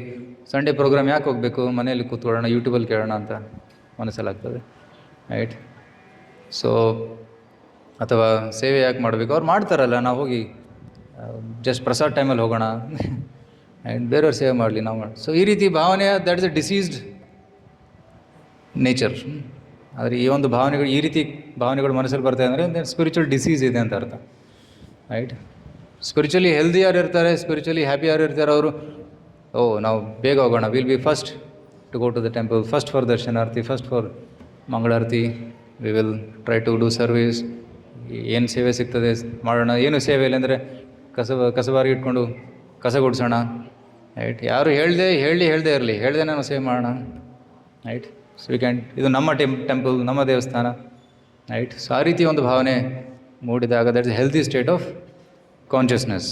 ಸಂಡೇ ಪ್ರೋಗ್ರಾಮ್ ಯಾಕೆ ಹೋಗಬೇಕು, ಮನೆಯಲ್ಲಿ ಕೂತ್ಕೊಳ್ಳೋಣ, ಯೂಟ್ಯೂಬಲ್ಲಿ ಕೇಳೋಣ ಅಂತ ಮನಸ್ಸಲ್ಲಾಗ್ತದೆ. ರೈಟ್. ಸೊ ಅಥವಾ ಸೇವೆ ಯಾಕೆ ಮಾಡಬೇಕು, ಅವ್ರು ಮಾಡ್ತಾರಲ್ಲ, ನಾವು ಹೋಗಿ ಜಸ್ಟ್ ಪ್ರಸಾದ್ ಟೈಮಲ್ಲಿ ಹೋಗೋಣ ಆ್ಯಂಡ್ ಬೇರೆಯವ್ರು ಸೇವೆ ಮಾಡಲಿ, ನಾವು ಮಾಡಿ. ಸೊ ಈ ರೀತಿ ಭಾವನೆ, that is a deceased nature. ಆದರೆ ಈ ಒಂದು ಭಾವನೆಗಳು, ಈ ರೀತಿ ಭಾವನೆಗಳು ಮನಸ್ಸಲ್ಲಿ ಬರ್ತಾಯಿದೆ ಅಂದರೆ ಸ್ಪಿರಿಚುವಲ್ ಡಿಸೀಸ್ ಇದೆ ಅಂತ ಅರ್ಥ. ರೈಟ್. ಸ್ಪಿರಿಚುವಲಿ ಹೆಲ್ದಿ ಯಾರು ಇರ್ತಾರೆ, ಸ್ಪಿರಿಚುವಲಿ ಹ್ಯಾಪಿ ಯಾರು ಇರ್ತಾರೆ, ಅವರು ನಾವು ಬೇಗ ಹೋಗೋಣ, will be first to go to the temple, first for ದರ್ಶನಾರ್ತಿ, first for mangalarati, we will try to do service. ಏನು ಸೇವೆ ಸಿಗ್ತದೆ ಮಾಡೋಣ. ಏನು ಸೇವೆ ಇಲ್ಲ ಅಂದರೆ ಕಸಬಾರಿ ಇಟ್ಕೊಂಡು ಕಸ ಗುಡಿಸೋಣ. ರೈಟ್. ಯಾರು ಹೇಳದೆ ಇರಲಿ, ಹೇಳ್ದೆ ನಾವು ಸೇವೆ ಮಾಡೋಣ. ರೈಟ್. ಸೊ ವಿ ಕ್ಯಾನ್, ಇದು ನಮ್ಮ ಟೆಂಪಲ್, ನಮ್ಮ ದೇವಸ್ಥಾನ, ರೈಟ್. ಸೊ ಆ ರೀತಿ ಒಂದು ಭಾವನೆ ಮೂಡಿದಾಗ that is healthy state of consciousness,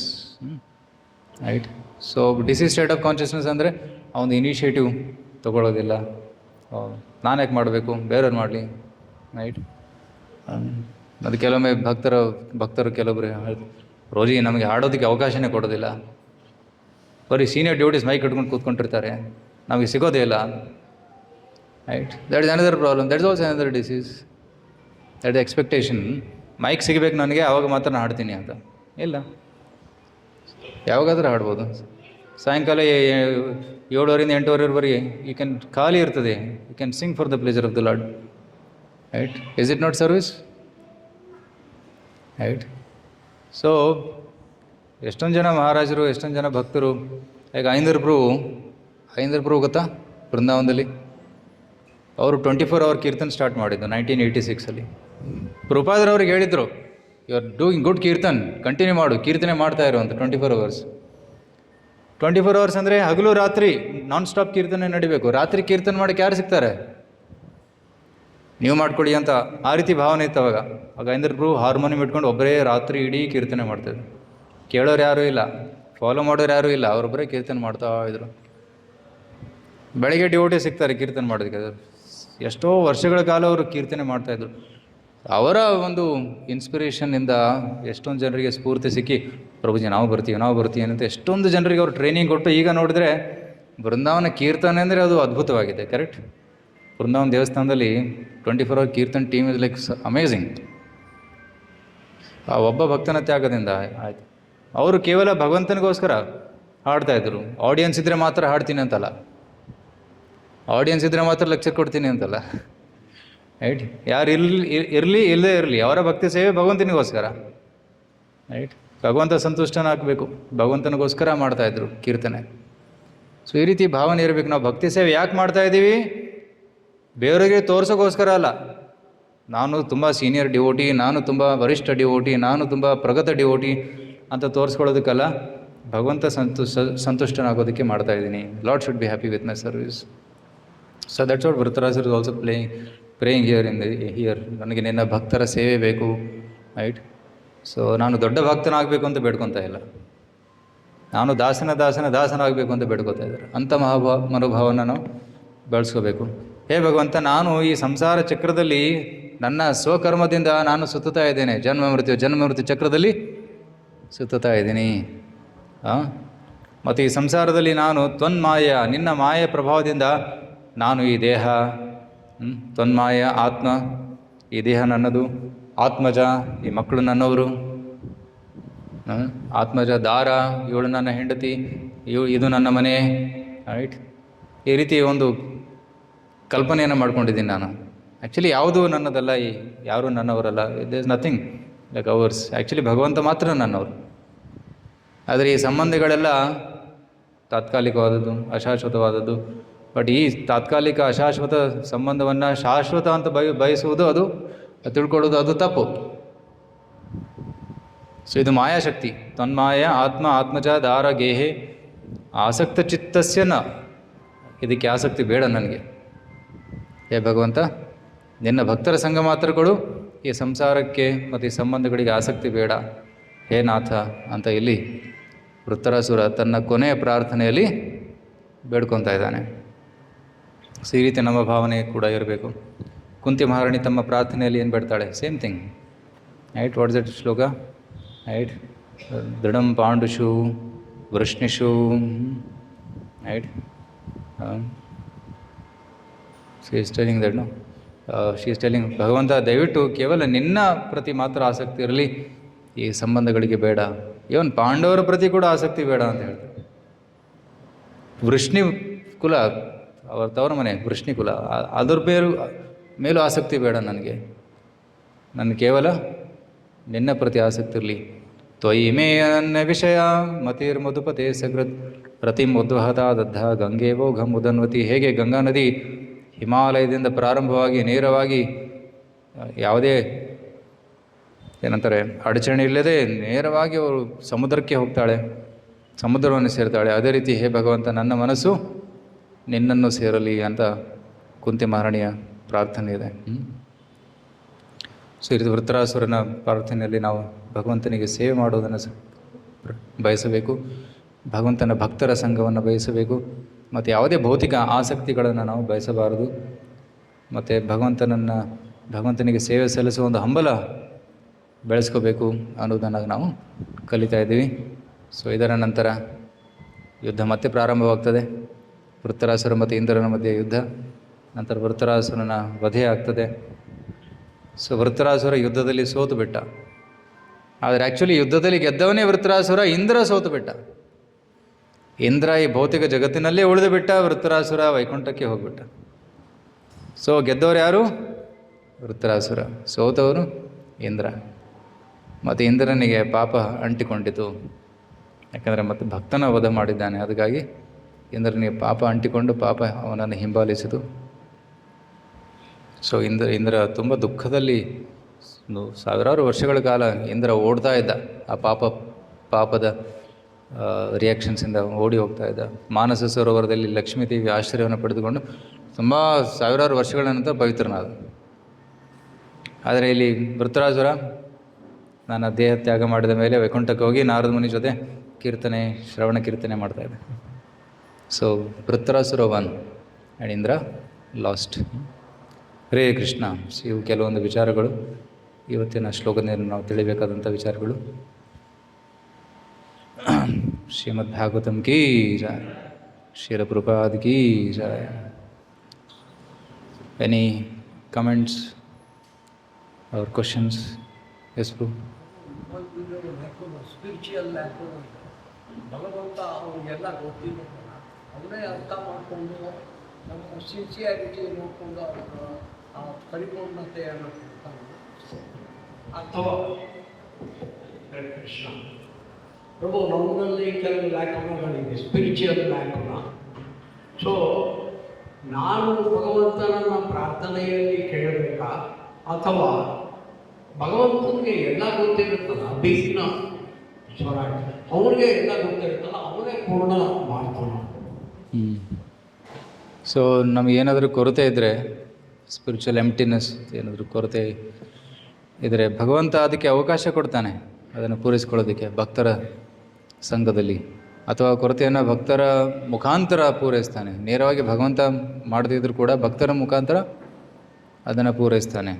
right. So disease state of consciousness ಅಂದರೆ ಆ ಒಂದು ಇನಿಷಿಯೇಟಿವ್ ತೊಗೊಳ್ಳೋದಿಲ್ಲ, ನಾನು ಯಾಕೆ ಮಾಡಬೇಕು, ಬೇರೆಯವ್ರು ಮಾಡಲಿ, ರೈಟ್. ಅದು ಕೆಲವೊಮ್ಮೆ ಭಕ್ತರು ಕೆಲವೊಬ್ಬರು ರೋಜಿ ನಮಗೆ ಹಾಡೋದಕ್ಕೆ ಅವಕಾಶನೇ ಕೊಡೋದಿಲ್ಲ, ಬರೀ ಸೀನಿಯರ್ ಡ್ಯೂಟೀಸ್ ಮೈಕ್ ಕಟ್ಕೊಂಡು ಕೂತ್ಕೊಂಡಿರ್ತಾರೆ, ನಮಗೆ ಸಿಗೋದೇ ಇಲ್ಲ, right. That is another problem, that is also another disease. That expectation, mike ಸಿಗಬೇಕು ನನಗೆ ಆವಾಗ ಮಾತ್ರ ನಾನು ಹಾಡ್ತೀನಿ ಅಂತ. ಇಲ್ಲ, ಯಾವಾಗಾದರೂ ಹಾಡ್ಬೋದು. ಸಾಯಂಕಾಲ 7:30 8:30ವರೆಗೆ ಯು ಕ್ಯಾನ್, ಖಾಲಿ ಇರ್ತದೆ, you can sing for the pleasure of the lord, right. Is it not service, right. So ಎಷ್ಟೊಂದು ಜನ ಮಹಾರಾಜರು, ಎಷ್ಟೊಂದು ಜನ ಭಕ್ತರು, ಈಗ ಐಂದ್ರ ಪ್ರಭು ಗೊತ್ತಾ, ಬೃಂದಾವನದಲ್ಲಿ ಅವರು 24 hour ಕೀರ್ತನ್ ಸ್ಟಾರ್ಟ್ ಮಾಡಿದ್ದು 1986. ಪ್ರಭುಪಾದರವ್ರಿಗೆ ಹೇಳಿದರು, you are doing good kirtan, continue ಮಾಡು, ಕೀರ್ತನೆ ಮಾಡ್ತಾ ಇರು ಅಂತ. 24 hours 24 hours ಅಂದರೆ ಹಗಲು ರಾತ್ರಿ ನಾನ್ ಸ್ಟಾಪ್ ಕೀರ್ತನೆ ನಡಿಬೇಕು. ರಾತ್ರಿ ಕೀರ್ತನೆ ಮಾಡೋಕ್ಕೆ ಯಾರು ಸಿಗ್ತಾರೆ, ನೀವು ಮಾಡ್ಕೊಳ್ಳಿ ಅಂತ. ಆ ರೀತಿ ಭಾವನೆ ಇತ್ತು ಅವಾಗ. ಐಂದ್ರ ಪ್ರಭು ಹಾರ್ಮೋನಿಯಂ ಇಟ್ಕೊಂಡು ಒಬ್ಬರೇ ರಾತ್ರಿ ಇಡೀ ಕೀರ್ತನೆ ಮಾಡ್ತಾಯಿದ್ರು. ಕೇಳೋರು ಯಾರೂ ಇಲ್ಲ, ಫಾಲೋ ಮಾಡೋರು ಯಾರೂ ಇಲ್ಲ, ಅವರೊಬ್ಬರೇ ಕೀರ್ತನೆ ಮಾಡ್ತಾ ಇದ್ರು. ಬೆಳಗ್ಗೆ ಡ್ಯೂಟಿ ಸಿಗ್ತಾರೆ ಕೀರ್ತನೆ ಮಾಡೋದಕ್ಕೆ. ಎಷ್ಟೋ ವರ್ಷಗಳ ಕಾಲ ಅವರು ಕೀರ್ತನೆ ಮಾಡ್ತಾಯಿದ್ರು. ಅವರ ಒಂದು ಇನ್ಸ್ಪಿರೇಷನ್ನಿಂದ ಎಷ್ಟೊಂದು ಜನರಿಗೆ ಸ್ಫೂರ್ತಿ ಸಿಕ್ಕಿ, ಪ್ರಭುಜಿ ನಾವು ಬರ್ತೀವಿ ಅಂತ ಎಷ್ಟೊಂದು ಜನರಿಗೆ ಅವರು ಟ್ರೈನಿಂಗ್ ಕೊಟ್ಟು, ಈಗ ನೋಡಿದ್ರೆ ಬೃಂದಾವನ ಕೀರ್ತನೆ ಅಂದರೆ ಅದು ಅದ್ಭುತವಾಗಿದೆ, ಕರೆಕ್ಟ್. ಬೃಂದಾವನ ದೇವಸ್ಥಾನದಲ್ಲಿ 24 hour Keerthan team is like amazing. ಆ ಒಬ್ಬ ಭಕ್ತನ ತ್ಯಾಗದಿಂದ ಆಯಿತು. ಅವರು ಕೇವಲ ಭಗವಂತನಿಗೋಸ್ಕರ ಹಾಡ್ತಾಯಿದ್ರು. ಆಡಿಯನ್ಸ್ ಇದ್ದರೆ ಮಾತ್ರ ಹಾಡ್ತೀನಿ ಅಂತಲ್ಲ, ಆಡಿಯನ್ಸ್ ಇದ್ದರೆ ಮಾತ್ರ ಲೆಕ್ಚರ್ ಕೊಡ್ತೀನಿ ಅಂತಲ್ಲ, ರೈಟ್. ಯಾರು ಇರಲಿ ಇಲ್ಲದೇ ಇರಲಿ, ಅವರ ಭಕ್ತಿ ಸೇವೆ ಭಗವಂತನಿಗೋಸ್ಕರ, ರೈಟ್. ಭಗವಂತ ಸಂತುಷ್ಟನಾಗಬೇಕು, ಭಗವಂತನಿಗೋಸ್ಕರ ಮಾಡ್ತಾಯಿದ್ರು ಕೀರ್ತನೆ. ಸೊ ಈ ರೀತಿ ಭಾವನೆ ಇರಬೇಕು. ನಾವು ಭಕ್ತಿ ಸೇವೆ ಯಾಕೆ ಮಾಡ್ತಾಯಿದ್ದೀವಿ, ಬೇರೆಯವರಿಗೆ ತೋರ್ಸೋಕ್ಕೋಸ್ಕರ ಅಲ್ಲ. ನಾನು ತುಂಬ ಸೀನಿಯರ್ ಡಿವೋಟಿ, ನಾನು ತುಂಬ ವರಿಷ್ಠ ಡಿವೋಟಿ, ನಾನು ತುಂಬ ಪ್ರಗತ ಡಿವೋಟಿ ಅಂತ ತೋರಿಸ್ಕೊಳ್ಳೋದಕ್ಕಲ್ಲ, ಭಗವಂತ ಸಂತುಷ್ಟನಾಗೋದಕ್ಕೆ ಮಾಡ್ತಾಯಿದ್ದೀನಿ. Lord should be happy with my service. So that's what Vritraraj is also praying here. ನನಗೆ ನಿನ್ನ ಭಕ್ತರ ಸೇವೆ ಬೇಕು, ರೈಟ್. ಸೊ ನಾನು ದೊಡ್ಡ ಭಕ್ತನಾಗಬೇಕು ಅಂತ ಬೇಡ್ಕೊತಾ ಇಲ್ಲ, ನಾನು ದಾಸನಾಗಬೇಕು ಅಂತ ಬೇಡ್ಕೊತಾ ಇದ್ದಾರೆ. ಅಂಥ ಮನೋಭಾವನ ನಾವು ಬೆಳೆಸ್ಕೋಬೇಕು. ಹೇ ಭಗವಂತ, ನಾನು ಈ ಸಂಸಾರ ಚಕ್ರದಲ್ಲಿ ನನ್ನ ಸ್ವಕರ್ಮದಿಂದ ನಾನು ಸುತ್ತುತ್ತಾ ಇದ್ದೇನೆ, ಜನ್ಮ ಮೃತ್ಯು ಚಕ್ರದಲ್ಲಿ ಸುತ್ತುತ್ತಾ ಇದ್ದೀನಿ. ಮತ್ತು ಈ ಸಂಸಾರದಲ್ಲಿ ನಾನು ತ್ವನ್ಮಾಯ, ನಿನ್ನ ಮಾಯ ಪ್ರಭಾವದಿಂದ ನಾನು ಈ ದೇಹ, ತ್ವನ್ಮಾಯ ಆತ್ಮ, ಈ ದೇಹ ನನ್ನದು, ಆತ್ಮಜ ಈ ಮಕ್ಕಳು ನನ್ನವರು, ಆತ್ಮಜ ದಾರ ಇವಳು ನನ್ನ ಹೆಂಡತಿ, ಇದು ನನ್ನ ಮನೆ, ರೈಟ್. ಈ ರೀತಿ ಒಂದು ಕಲ್ಪನೆಯನ್ನು ಮಾಡ್ಕೊಂಡಿದ್ದೀನಿ ನಾನು. ಆ್ಯಕ್ಚುಲಿ ಯಾವುದೂ ನನ್ನದಲ್ಲ, ಯಾರೂ ನನ್ನವರಲ್ಲ. There is nothing like ours. Actually ಭಗವಂತ ಮಾತ್ರ ನನ್ನವರು. ಆದರೆ ಈ ಸಂಬಂಧಗಳೆಲ್ಲ ತಾತ್ಕಾಲಿಕವಾದದ್ದು, ಅಶಾಶ್ವತವಾದದ್ದು. ಬಟ್ ಈ ತಾತ್ಕಾಲಿಕ ಅಶಾಶ್ವತ ಸಂಬಂಧವನ್ನು ಶಾಶ್ವತ ಅಂತ ಬಯಸುವುದು, ಅದು ತಿಳ್ಕೊಳ್ಳೋದು, ಅದು ತಪ್ಪು. ಸೊ ಇದು ಮಾಯಾಶಕ್ತಿ. ತನ್ಮಾಯ ಆತ್ಮಜ ದಾರ ಗೇಹೆ ಆಸಕ್ತ ಚಿತ್ತಸ್ಯನ. ಇದಕ್ಕೆ ಆಸಕ್ತಿ ಬೇಡ ನನಗೆ. ಹೇ ಭಗವಂತ, ನಿನ್ನ ಭಕ್ತರ ಸಂಘ ಮಾತ್ರ ಕೊಡು, ಈ ಸಂಸಾರಕ್ಕೆ ಮತ್ತು ಈ ಸಂಬಂಧಗಳಿಗೆ ಆಸಕ್ತಿ ಬೇಡ, ಹೇ ನಾಥ ಅಂತ ಇಲ್ಲಿ ವೃತ್ತರಾಸುರ ತನ್ನ ಕೊನೆಯ ಪ್ರಾರ್ಥನೆಯಲ್ಲಿ ಬೇಡ್ಕೊತಾ ಇದ್ದಾನೆ. ಸೊ ಈ ರೀತಿ ನಮ್ಮ ಭಾವನೆ ಕೂಡ ಇರಬೇಕು. ಕುಂತಿ ಮಹಾರಾಣಿ ತಮ್ಮ ಪ್ರಾರ್ಥನೆಯಲ್ಲಿ ಏನು ಬೇಡ್ತಾಳೆ, same thing, right. What is that shloka, right. ದೃಢಂ ಪಾಂಡುಷು ವೃಷ್ಣಿಷು, right. She is telling that, no, she is telling, ಭಗವಂತ ದಯವಿಟ್ಟು ಕೇವಲ ನಿನ್ನ ಪ್ರತಿ ಮಾತ್ರ ಆಸಕ್ತಿ ಇರಲಿ, ಈ ಸಂಬಂಧಗಳಿಗೆ ಬೇಡ. ಇವನ್ ಪಾಂಡವರ ಪ್ರತಿ ಕೂಡ ಆಸಕ್ತಿ ಬೇಡ ಅಂತ ಹೇಳ್ತಾರೆ. ವೃಷ್ಣಿ ಕುಲ, ಅವರ ತವರ ಮನೆ ವೃಷ್ಣಿ ಕುಲ, ಅದ್ರ ಮೇಲೂ ಆಸಕ್ತಿ ಬೇಡ ನನಗೆ. ನನ್ನ ಕೇವಲ ನಿನ್ನ ಪ್ರತಿ ಆಸಕ್ತಿ ಇರಲಿ. ತ್ವಯಿ ಮೇ ಅನನ್ಯ ವಿಷಯ ಮತಿರ್ ಮಧುಪತೆ ಸಕೃತ್ ಪ್ರತಿಂ ಉದ್ವಹತ ದದ್ಧ ಗಂಗೇವೋ ಘಂ ಉದನ್ವತಿ. ಹೇಗೆ ಗಂಗಾ ನದಿ ಹಿಮಾಲಯದಿಂದ ಪ್ರಾರಂಭವಾಗಿ ನೇರವಾಗಿ ಯಾವುದೇ ಏನಂತಾರೆ ಅಡಚಣೆ ಇಲ್ಲದೆ ನೇರವಾಗಿ ಅವರು ಸಮುದ್ರಕ್ಕೆ ಹೋಗ್ತಾಳೆ, ಸಮುದ್ರವನ್ನು ಸೇರ್ತಾಳೆ. ಅದೇ ರೀತಿ ಹೇ ಭಗವಂತ, ನನ್ನ ಮನಸ್ಸು ನಿನ್ನನ್ನು ಸೇರಲಿ ಅಂತ ಕುಂತಿ ಮಹಾರಾಣಿಯ ಪ್ರಾರ್ಥನೆ ಇದೆ. ಸೊ ಇದು ವೃತ್ರಾಸುರನ ಪ್ರಾರ್ಥನೆಯಲ್ಲಿ ನಾವು ಭಗವಂತನಿಗೆ ಸೇವೆ ಮಾಡುವುದನ್ನು ಬಯಸಬೇಕು, ಭಗವಂತನ ಭಕ್ತರ ಸಂಘವನ್ನು ಬಯಸಬೇಕು, ಮತ್ತು ಯಾವುದೇ ಭೌತಿಕ ಆಸಕ್ತಿಗಳನ್ನು ನಾವು ಬಯಸಬಾರದು, ಮತ್ತು ಭಗವಂತನಿಗೆ ಸೇವೆ ಸಲ್ಲಿಸುವ ಒಂದು ಹಂಬಲ ಬೆಳೆಸ್ಕೋಬೇಕು ಅನ್ನೋದನ್ನು ನಾವು ಕಲಿತಾ ಇದ್ದೀವಿ. ಸೊ ಇದರ ನಂತರ ಯುದ್ಧ ಮತ್ತೆ ಪ್ರಾರಂಭವಾಗ್ತದೆ. ವೃತ್ತರಾಸುರ ಮತ್ತು ಇಂದ್ರನ ಮಧ್ಯೆ ಯುದ್ಧ, ನಂತರ ವೃತ್ತರಾಸುರನ ವಧೆ ಆಗ್ತದೆ. ಸೊ ವೃತ್ತರಾಸುರ ಯುದ್ಧದಲ್ಲಿ ಸೋತು ಬಿಟ್ಟ. ಆದರೆ ಆ್ಯಕ್ಚುಲಿ ಯುದ್ಧದಲ್ಲಿ ಗೆದ್ದವನೇ ವೃತ್ತರಾಸುರ, ಇಂದ್ರ ಸೋತು ಬಿಟ್ಟ. ಇಂದ್ರ ಈ ಭೌತಿಕ ಜಗತ್ತಿನಲ್ಲೇ ಉಳಿದು ಬಿಟ್ಟ, ವೃತ್ತರಾಸುರ ವೈಕುಂಠಕ್ಕೆ ಹೋಗ್ಬಿಟ್ಟ. ಸೊ ಗೆದ್ದವರು ಯಾರು? ವೃತ್ತರಾಸುರ. ಸೋತವರು ಇಂದ್ರ. ಮತ್ತು ಇಂದ್ರನಿಗೆ ಪಾಪ ಅಂಟಿಕೊಂಡಿತು, ಯಾಕಂದರೆ ಮತ್ತೆ ಭಕ್ತನ ವಧ ಮಾಡಿದ್ದಾನೆ. ಅದಕ್ಕಾಗಿ ಇಂದ್ರನಿಗೆ ಪಾಪ ಅಂಟಿಕೊಂಡು ಪಾಪ ಅವನನ್ನು ಹಿಂಬಾಲಿಸಿತು. ಸೊ ಇಂದ್ರ ತುಂಬ ದುಃಖದಲ್ಲಿ ಸಾವಿರಾರು ವರ್ಷಗಳ ಕಾಲ ಇಂದ್ರ ಓಡ್ತಾ ಇದ್ದ. ಆ ಪಾಪದ ರಿಯಾಕ್ಷನ್ಸಿಂದ ಓಡಿ ಹೋಗ್ತಾ ಇದ್ದ. ಮಾನಸ ಸರೋವರದಲ್ಲಿ ಲಕ್ಷ್ಮೀ ದೇವಿ ಆಶ್ರಯವನ್ನು ಪಡೆದುಕೊಂಡು ತುಂಬ ಸಾವಿರಾರು ವರ್ಷಗಳ ನಂತರ ಪವಿತ್ರನಾದ. ಆದರೆ ಇಲ್ಲಿ ವೃತ್ತರಾಸುರ ನನ್ನ ದೇಹ ತ್ಯಾಗ ಮಾಡಿದ ಮೇಲೆ ವೈಕುಂಠಕ್ಕೆ ಹೋಗಿ ನಾರದ ಮುನಿ ಜೊತೆ ಶ್ರವಣ ಕೀರ್ತನೆ ಮಾಡ್ತಾಯಿದ್ದೆ. So Vritrasura won and Indra lost. Hare Krishna. ಇವು ಕೆಲವೊಂದು ವಿಚಾರಗಳು, ಇವತ್ತಿನ ಶ್ಲೋಕದಿಂದ ನಾವು ತಿಳಿಬೇಕಾದಂಥ ವಿಚಾರಗಳು. ಶ್ರೀಮದ್ ಭಾಗವತಂ ಕೀ ಜಯ, ಶ್ರೀಲ ಪ್ರಭುಪಾದ್ ಕೀ ಜಯ. Any comments or questions? Yes, bro. Spiritual ಭಗವಂತ ಅವ್ರಿಗೆಲ್ಲ ಗೊತ್ತಿಲ್ಲ, ಅವರೇ ಅರ್ಥ ಮಾಡಿಕೊಂಡು ನಮ್ಮ ಸಿನ್ಸಿಯಾರಿಟಿ ನೋಡಿಕೊಂಡು ಅವರ ಆ ಪರಿಪೂರ್ಣತೆಯನ್ನು ಕೊಡ್ತಾನೆ. ಅಥವಾ ಕೃಷ್ಣ ಪ್ರಭು ನಮ್ಮಲ್ಲಿ ಕೆಲವು ಲ್ಯಾಕುನಗಳಿವೆ, ಸ್ಪಿರಿಚುವಲ್ ಲ್ಯಾಕುನ. ಸೊ ನಾನು ಭಗವಂತನನ್ನು ಪ್ರಾರ್ಥನೆಯಲ್ಲಿ ಕೇಳಬೇಕಾ, ಅಥವಾ ಭಗವಂತನಿಗೆ ಎಲ್ಲ ಗೊತ್ತಿರುತ್ತಲ್ಲ, ಅಭಿಜ್ಞ ಸ್ವರ, ಅವನಿಗೆ ಎಲ್ಲ ಗೊತ್ತಿರುತ್ತಲ್ಲ, ಅವನೇ ಪೂರ್ಣ ಮಾಡ್ತಾನೆ. ಸೊ ನಮಗೇನಾದರೂ ಕೊರತೆ ಇದ್ದರೆ, ಸ್ಪಿರಿಚುವಲ್ ಎಂಪ್ಟಿನೆಸ್ ಏನಾದರೂ ಕೊರತೆ ಇದ್ದರೆ, ಭಗವಂತ ಅದಕ್ಕೆ ಅವಕಾಶ ಕೊಡ್ತಾನೆ ಅದನ್ನು ಪೂರೈಸ್ಕೊಳ್ಳೋದಕ್ಕೆ ಭಕ್ತರ ಸಂಘದಲ್ಲಿ, ಅಥವಾ ಕೊರತೆಯನ್ನು ಭಕ್ತರ ಮುಖಾಂತರ ಪೂರೈಸ್ತಾನೆ. ನೇರವಾಗಿ ಭಗವಂತ ಮಾಡದಿದ್ದರೂ ಕೂಡ ಭಕ್ತರ ಮುಖಾಂತರ ಅದನ್ನು ಪೂರೈಸ್ತಾನೆ.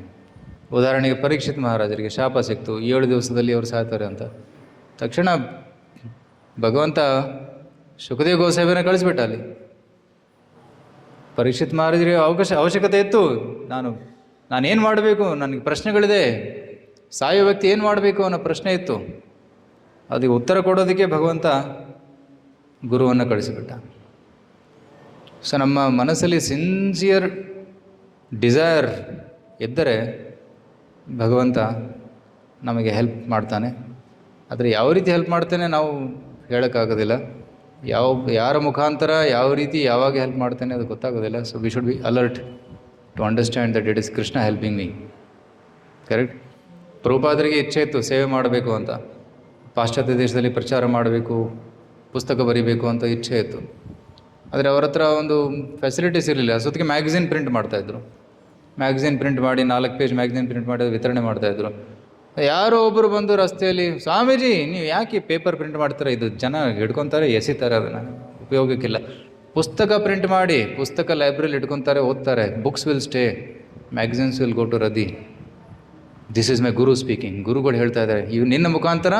ಉದಾಹರಣೆಗೆ ಪರೀಕ್ಷಿತ್ ಮಹಾರಾಜರಿಗೆ ಶಾಪ ಸಿಕ್ತು, 7 ದಿವಸದಲ್ಲಿ ಅವರು ಸಾಯ್ತಾರೆ ಅಂತ. ತಕ್ಷಣ ಭಗವಂತ ಶುಕದೇವ್ ಗೋಸಾವಿನ ಕಳಿಸ್ಬಿಟ್ಟ ಅಲ್ಲಿ. ಪರೀಕ್ಷಿತ್ ಮಹಾರಾಜರಿಗೆ ಅವಶ್ಯಕತೆ ಇತ್ತು, ನಾನೇನು ಮಾಡಬೇಕು, ನನಗೆ ಪ್ರಶ್ನೆಗಳಿದೆ, ಸಾಯೋ ವ್ಯಕ್ತಿ ಏನು ಮಾಡಬೇಕು ಅನ್ನೋ ಪ್ರಶ್ನೆ ಇತ್ತು. ಅದಕ್ಕೆ ಉತ್ತರ ಕೊಡೋದಕ್ಕೆ ಭಗವಂತ ಗುರುವನ್ನು ಕಳಿಸಿಬಿಟ್ಟ. ಸೊ ನಮ್ಮ ಮನಸ್ಸಲ್ಲಿ ಸಿನ್ಸಿಯರ್ ಡಿಸೈರ್ ಇದ್ದರೆ ಭಗವಂತ ನಮಗೆ ಹೆಲ್ಪ್ ಮಾಡ್ತಾನೆ. ಆದರೆ ಯಾವ ರೀತಿ ಹೆಲ್ಪ್ ಮಾಡ್ತಾನೆ ನಾವು ಹೇಳೋಕ್ಕಾಗೋದಿಲ್ಲ. ಯಾರ ಮುಖಾಂತರ ಯಾವ ರೀತಿ ಯಾವಾಗ ಹೆಲ್ಪ್ ಮಾಡ್ತಾನೆ ಅದು ಗೊತ್ತಾಗೋದಿಲ್ಲ. So we should be alert to understand that it is Krishna helping me. Correct. ಪ್ರಭುಪಾದರಿಗೆ ಇಚ್ಛೆ ಇತ್ತು ಸೇವೆ ಮಾಡಬೇಕು ಅಂತ, ಪಾಶ್ಚಾತ್ಯ ದೇಶದಲ್ಲಿ ಪ್ರಚಾರ ಮಾಡಬೇಕು, ಪುಸ್ತಕ ಬರೀಬೇಕು ಅಂತ ಇಚ್ಛೆ ಇತ್ತು. ಆದರೆ ಅವರ ಹತ್ರ ಒಂದು ಫೆಸಿಲಿಟೀಸ್ ಇರಲಿಲ್ಲ. ಅಷ್ಟೊತ್ತಿಗೆ ಮ್ಯಾಗಝಿನ್ ಪ್ರಿಂಟ್ ಮಾಡ್ತಾಯಿದ್ರು. ಮ್ಯಾಗಝಿನ್ ಪ್ರಿಂಟ್ ಮಾಡಿ 4 ಪೇಜ್ ಮ್ಯಾಗಝಿನ್ ಪ್ರಿಂಟ್ ಮಾಡಿ ವಿತರಣೆ ಮಾಡ್ತಾಯಿದ್ರು. ಯಾರೋ ಒಬ್ಬರು ಬಂದು ರಸ್ತೆಯಲ್ಲಿ, ಸ್ವಾಮೀಜಿ ನೀವು ಯಾಕೆ ಪೇಪರ್ ಪ್ರಿಂಟ್ ಮಾಡ್ತಾರೆ, ಇದು ಜನ ಹಿಡ್ಕೊತಾರೆ, ಎಸಿತಾರೆ, ಅದನ್ನು ಉಪಯೋಗಕ್ಕಿಲ್ಲ. ಪುಸ್ತಕ ಪ್ರಿಂಟ್ ಮಾಡಿ, ಪುಸ್ತಕ ಲೈಬ್ರರಿಲಿ ಇಟ್ಕೊತಾರೆ, ಓದ್ತಾರೆ. Books will stay, magazines will go to ರದಿ. This is my guru speaking. ಗುರುಗಳು ಹೇಳ್ತಾ ಇದ್ದಾರೆ, ಇವು ನಿನ್ನ ಮುಖಾಂತರ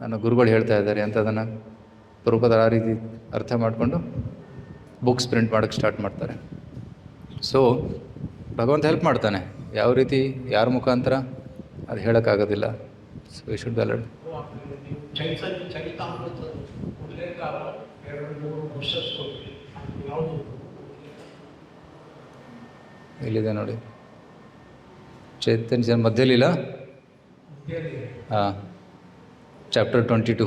ನನ್ನ ಗುರುಗಳು ಹೇಳ್ತಾ ಇದ್ದಾರೆ ಅಂತ ಅದನ್ನು ಪ್ರಭುಪಾದರು ಆ ರೀತಿ ಅರ್ಥ ಮಾಡಿಕೊಂಡು ಬುಕ್ಸ್ ಪ್ರಿಂಟ್ ಮಾಡೋಕ್ಕೆ ಸ್ಟಾರ್ಟ್ ಮಾಡ್ತಾರೆ. ಸೊ ಭಗವಂತ ಹೆಲ್ಪ್ ಮಾಡ್ತಾನೆ. ಯಾವ ರೀತಿ ಯಾರ ಮುಖಾಂತರ ಅದು ಹೇಳೋಕ್ಕಾಗೋದಿಲ್ಲ. So we should be alert. ಇಲ್ಲಿದೆ ನೋಡಿ, ಚೈತನ್ಯ ಮಧ್ಯಲಿಲ್ಲ. ಹಾಂ, ಚಾಪ್ಟರ್ 22,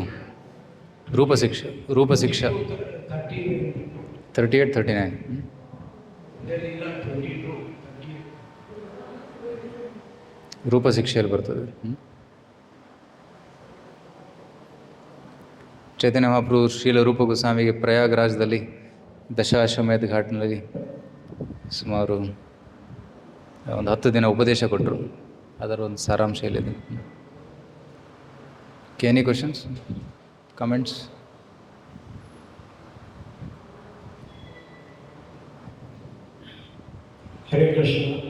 ರೂಪಶಿಕ್ಷಾ 38-39. ರೂಪಶಿಕ್ಷೆಯಲ್ಲಿ ಬರ್ತದೆ. ಚೈತನ್ಯ ಮಹಾಪ್ರಭು ಶ್ರೀಲ ರೂಪ ಗೋಸ್ವಾಮಿಗೆ ಪ್ರಯಾಗರಾಜದಲ್ಲಿ ದಶಾಶ್ವಮೇಧ ಘಾಟ್ನಲ್ಲಿ ಸುಮಾರು ಒಂದು 10 ದಿನ ಉಪದೇಶ ಕೊಟ್ಟರು. ಅದರ ಒಂದು ಸಾರಾಂಶ ಇಲ್ಲಿದೆ. Any questions, comments? Hare Krishna.